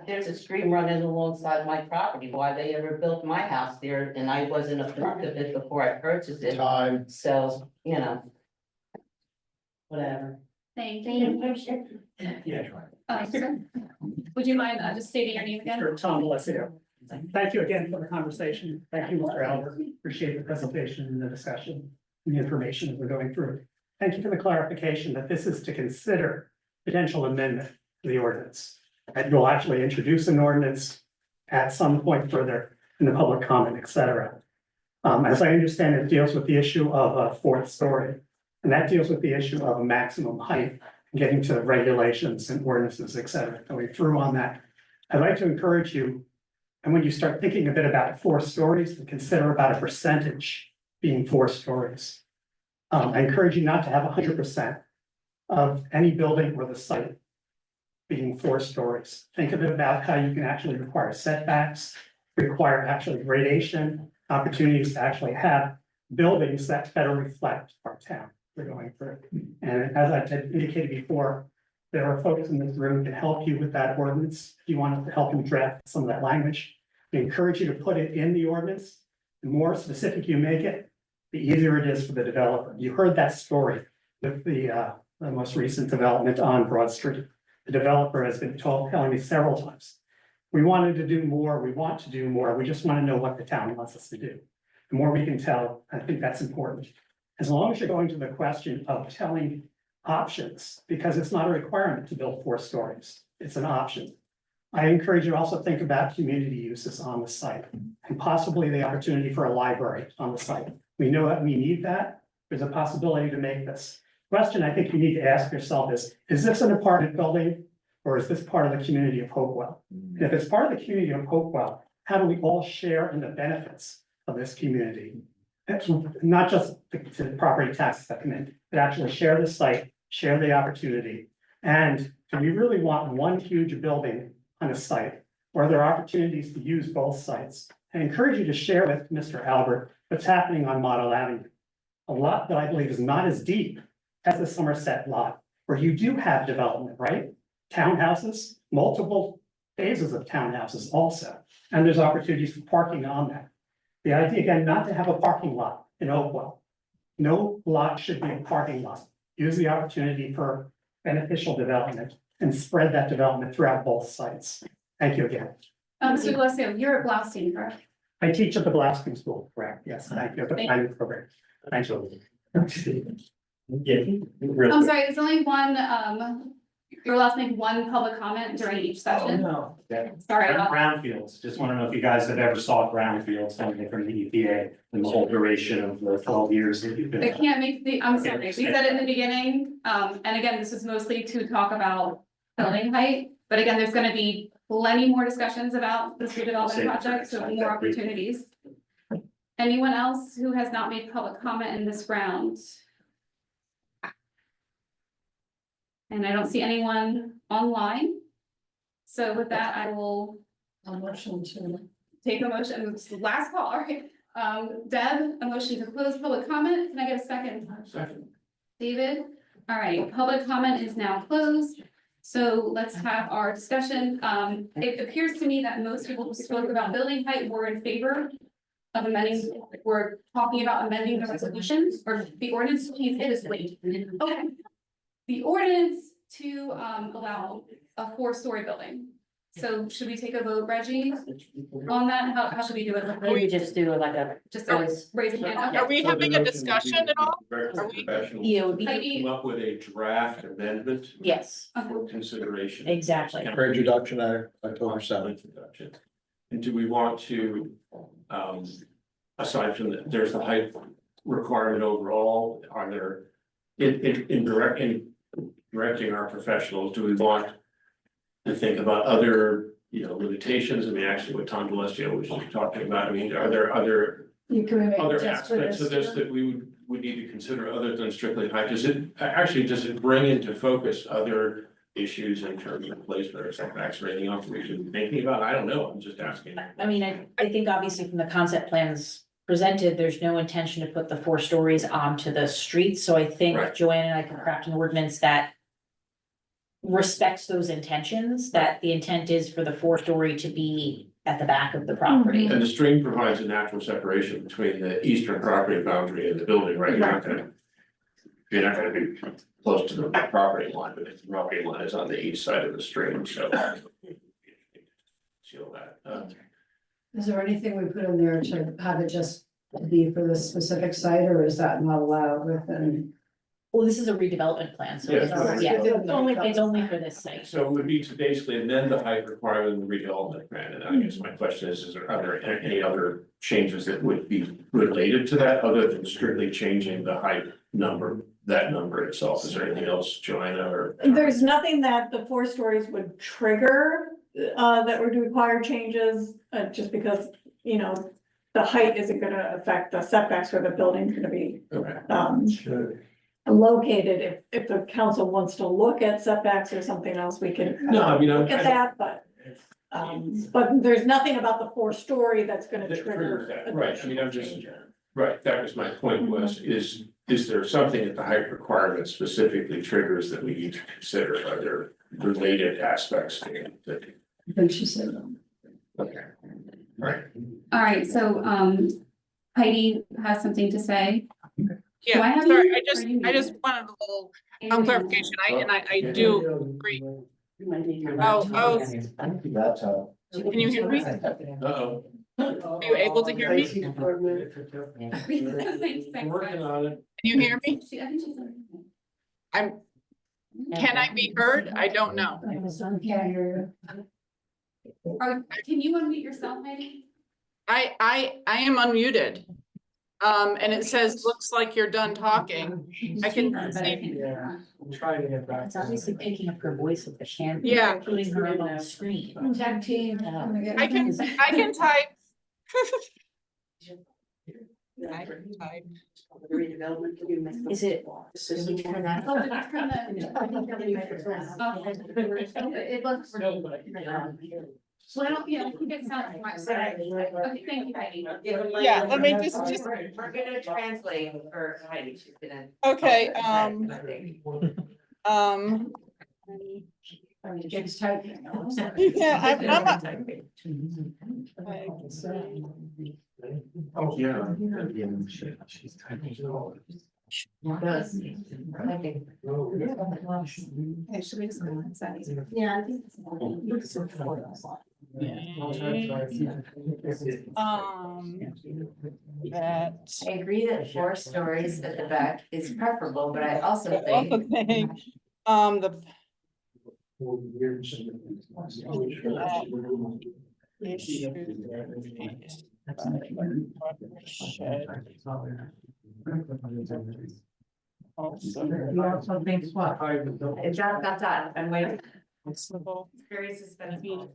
S16: there's a stream running alongside my property. Why they ever built my house there and I wasn't approved of it before I purchased it.
S12: Time.
S16: So, whatever.
S1: Thank you. Sir, would you mind just stating your name again?
S18: Sure, Tom Alessio. Thank you again for the conversation. Thank you, Mr. Albert. Appreciate the presentation and the discussion and the information that we're going through. Thank you for the clarification that this is to consider potential amendment to the ordinance. And you'll actually introduce an ordinance at some point further in the public comment, et cetera. As I understand, it deals with the issue of a 4th story. And that deals with the issue of a maximum height, getting to regulations and ordinances, et cetera, going through on that. I'd like to encourage you, and when you start thinking a bit about 4 stories, to consider about a percentage being 4 stories. I encourage you not to have 100% of any building or the site being 4 stories. Think of it about how you can actually require setbacks, require actually gradation, opportunities to actually have buildings that better reflect our town we're going through. And as I indicated before, there are folks in this room that can help you with that ordinance. If you want us to help you draft some of that language, we encourage you to put it in the ordinance. The more specific you make it, the easier it is for the developer. You heard that story with the the most recent development on Broad Street. The developer has been telling me several times, we wanted to do more, we want to do more, we just want to know what the town wants us to do. The more we can tell, I think that's important. As long as you're going to the question of telling options, because it's not a requirement to build 4 stories, it's an option. I encourage you to also think about community uses on the site and possibly the opportunity for a library on the site. We know that we need that. There's a possibility to make this. Question I think you need to ask yourself is this an apartment building or is this part of the community of Hopewell? And if it's part of the community of Hopewell, how do we all share in the benefits of this community? It's not just the property taxes that come in, but actually share the site, share the opportunity. And do we really want one huge building on a site? Or are there opportunities to use both sites? I encourage you to share with Mr. Albert what's happening on Model Avenue. A lot that I believe is not as deep as the Somerset lot, where you do have development, right? Townhouses, multiple phases of townhouses also. And there's opportunities for parking on that. The idea, again, not to have a parking lot in Hopewell. No lot should be a parking lot. Use the opportunity for beneficial development and spread that development throughout both sites. Thank you again.
S1: Mr. Gillespie, you're at Blasting, correct?
S18: I teach at the Blasting School, correct? Yes, thank you.
S1: Thank
S18: I'm program. Thanks.
S10: Yeah.
S1: I'm sorry, there's only one, you're allowed to make one public comment during each session.
S10: No.
S1: Sorry about that.
S10: Brownfields, just want to know if you guys have ever saw brownfields, something from the EPA in the whole duration of the 12 years that you've been.
S1: I can't make the, I'm sorry, we said it in the beginning, and again, this is mostly to talk about building height. But again, there's gonna be plenty more discussions about this redevelopment project, so more opportunities. Anyone else who has not made public comment in this round? And I don't see anyone online. So with that, I will. A motion to. Take a motion, it's the last call, all right. Deb, a motion to close public comment, can I get a second?
S5: Second.
S1: David, all right, public comment is now closed. So let's have our discussion. It appears to me that most people who spoke about building height were in favor of amending, we're talking about amending the resolutions or the ordinance, please, it is late. Okay. The ordinance to allow a 4-story building. So should we take a vote, Reggie, on that? How should we do it?
S8: Or you just do like a.
S1: Just raise a hand.
S5: Are
S1: Okay.
S5: we having a discussion at all?
S8: Yeah, it would be.
S1: Heidi?
S5: Come up with a draft amendment
S2: Yes,
S5: for consideration.
S2: exactly.
S12: For introduction, October 7th.
S5: Introduction. And do we want to, aside from the, there's the height requirement overall, are there, in directing our professionals, do we want to think about other, limitations? I mean, actually what Tom Gillespie was just talking about, I mean, are there other aspects of this that we would need to consider other than strictly height? Does it bring into focus other issues in terms of placement or setbacks or anything else we should be thinking about? I don't know, I'm just asking.
S2: I mean, I think obviously from the concept plans presented, there's no intention to put the 4 stories onto the street. So I think
S5: Right.
S2: Joanne and I can craft an ordinance that respects those intentions, that the intent is for the 4-story to be at the back of the property.
S5: And the stream provides a natural separation between the eastern property boundary and the building, right? You're not gonna be close to the property line, but if the property line is on the east side of the stream, so. Seal that.
S6: Is there anything we put in there to have it just be for this specific site, or is that not allowed within?
S2: Well, this is a redevelopment plan, so
S5: Yes.
S2: it's only for this site.
S5: So it would be to basically amend the height requirement in the redevelopment plan, and I guess my question is are there any other changes that would be related to that, other than strictly changing the height number, that number itself? Is there anything else, Joanna, or?
S3: There's nothing that the 4 stories would trigger, that would require changes, just because, the height isn't gonna affect the setbacks where the building's gonna be,
S5: Sure.
S3: located. If the council wants to look at setbacks or something else, we can.
S5: No, I mean,
S3: Look at that, but there's nothing about the 4-story that's gonna
S5: That
S3: trigger.
S5: triggers that, right, I mean, I'm just, right, that was my point was, is there something that the height requirement specifically triggers that we need to consider? Are there related aspects to it that?
S6: I think she said no.
S5: Okay. Right.
S1: All right, so Heidi has something to say. Do I
S15: Yeah,
S1: have
S15: sorry,
S1: you?
S15: I just wanted a little clarification, I do agree. Oh, can you hear me?
S5: Uh-oh.
S15: Are you able to hear me? Can
S5: Working on it.
S15: you hear me? Can I be heard? I don't know.
S1: Can you unmute yourself, Heidi?
S15: I am unmuted. And it says, looks like you're done talking. I can see.
S4: Try to get back.
S2: It's obviously picking up her voice with the camera.
S15: Yeah.
S2: Putting her on the screen. Tag team.
S15: I can type. I can type.
S2: Is it? Did we turn that?
S1: Oh, did I turn it looks. Well, yeah, you can sound like my side. Okay, thank you, Heidi.
S15: Yeah, let me just.
S8: We're gonna translate for Heidi, she's gonna.
S15: Okay,
S2: It's typing.
S15: yeah, I'm
S5: Oh, yeah.
S4: She's typing.
S1: Yeah, I think.
S15: that.
S8: I agree that 4 stories at the back is preferable, but I also think.
S15: The.
S8: Dot, I'm waiting.
S15: Possible.
S8: Very suspenseful.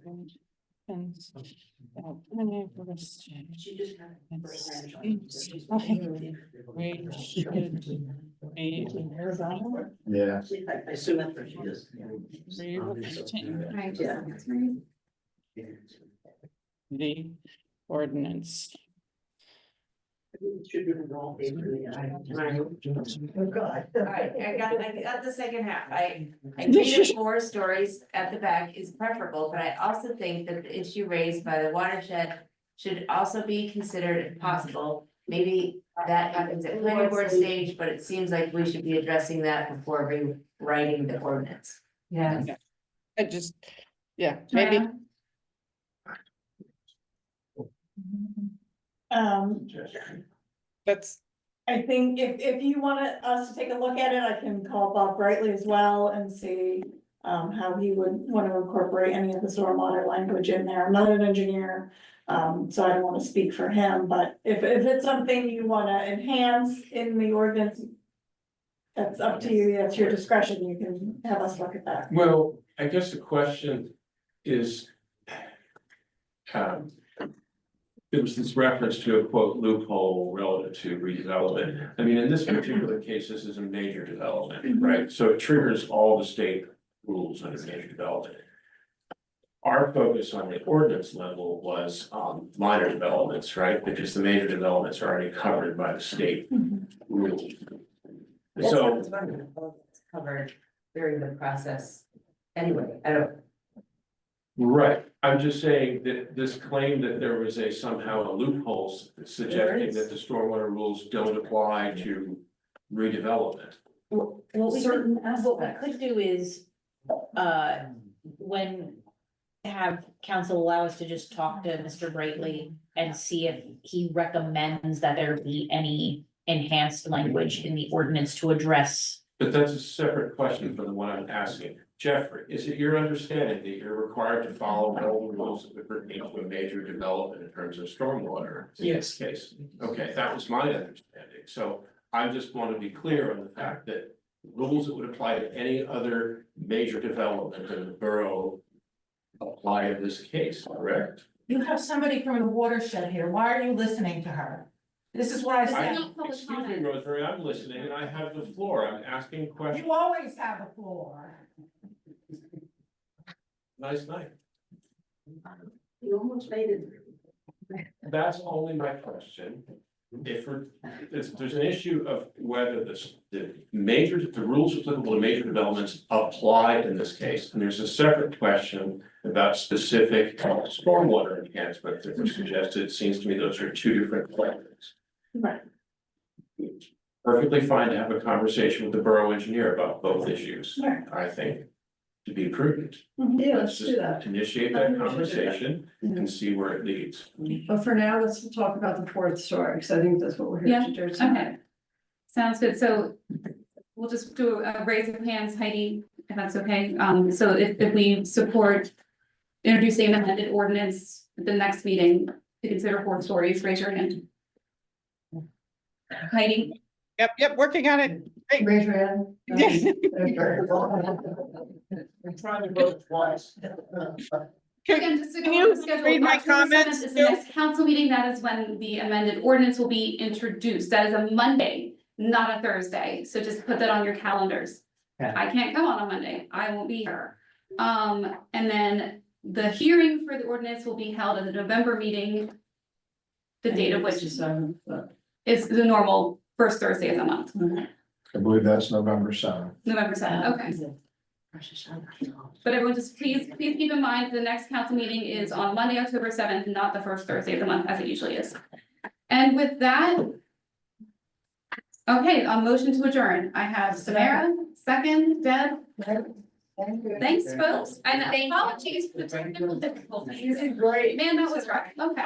S14: Yeah.
S13: I assume that's where she is.
S15: The ordinance.
S8: Oh, God. All right, I got the second half. I agree that 4 stories at the back is preferable, but I also think that the issue raised by the watershed should also be considered if possible. Maybe that happens at planning board stage, but it seems like we should be addressing that before rewriting the ordinance.
S15: Yeah. I just, yeah, maybe. That's.
S3: I think if you wanted us to take a look at it, I can call Bob Brightly as well and see how he would want to incorporate any of the stormwater language in there. I'm not an engineer, so I don't want to speak for him, but if it's something you want to enhance in the ordinance, that's up to you, that's your discretion, you can have us look at that.
S5: Well, I guess the question is, there was this reference to a quote loophole relative to redevelopment. I mean, in this particular case, this is a major development, right? So it triggers all the state rules under major development. Our focus on the ordinance level was minor developments, right? Because the major developments are already covered by the state rules. So.
S8: Covered during the process. Anyway, I don't.
S5: Right, I'm just saying that this claim that there was somehow a loophole suggesting that the stormwater rules don't apply to redevelopment.
S2: What we could do is, when have council allow us to just talk to Mr. Brightly and see if he recommends that there be any enhanced language in the ordinance to address.
S5: But that's a separate question from the one I'm asking. Jeffrey, is it your understanding that you're required to follow all the rules that pertain to a major development in terms of stormwater? In this case, okay, that was my understanding. So I just want to be clear on the fact that rules that would apply to any other major development in the borough apply in this case, correct?
S20: You have somebody from the watershed here. Why are you listening to her? This is what I said.
S5: Excuse me, Rosemary, I'm listening and I have the floor. I'm asking questions.
S20: You always have the floor.
S5: Nice night.
S13: You almost made it.
S5: That's only my question. If there's an issue of whether the rules applicable to major developments apply in this case, and there's a separate question about specific stormwater enhancements that were suggested. It seems to me those are 2 different questions.
S3: Right.
S5: perfectly fine to have a conversation with the borough engineer about both issues, I think, to be prudent.
S6: Yeah,
S5: Let's just initiate that conversation and see where it leads.
S6: But for now, let's talk about the fourth story, because I think that's what we're here
S1: Yeah,
S6: to do tonight.
S1: okay. Sounds good. So we'll just do a raise of hands, Heidi, if that's okay. So if we support introducing an amended ordinance at the next meeting to consider 4 stories, raise your hand. Heidi?
S15: Yep, working on it. Great.
S6: Raise your hand.
S12: I'm trying to vote twice.
S1: Again, just to
S15: Can
S1: go
S15: you
S1: over the schedule,
S15: read my
S1: October 7th
S15: comments
S1: is the
S15: too?
S1: next council meeting. That is when the amended ordinance will be introduced. That is a Monday, not a Thursday. So just put that on your calendars. I can't come on a Monday. I won't be here. And then the hearing for the ordinance will be held at the November meeting. The date of which is the normal first Thursday of the month,
S12: I believe that's November 7th.
S1: November 7th, okay. But everyone just please keep in mind, the next council meeting is on Monday, October 7th, not the first Thursday of the month as it usually is. And with that. Okay, a motion to adjourn. I have Samara, second, Deb. Thanks, folks, and apologies for the technical difficulties.
S6: Great.
S1: Man, that was rough, okay.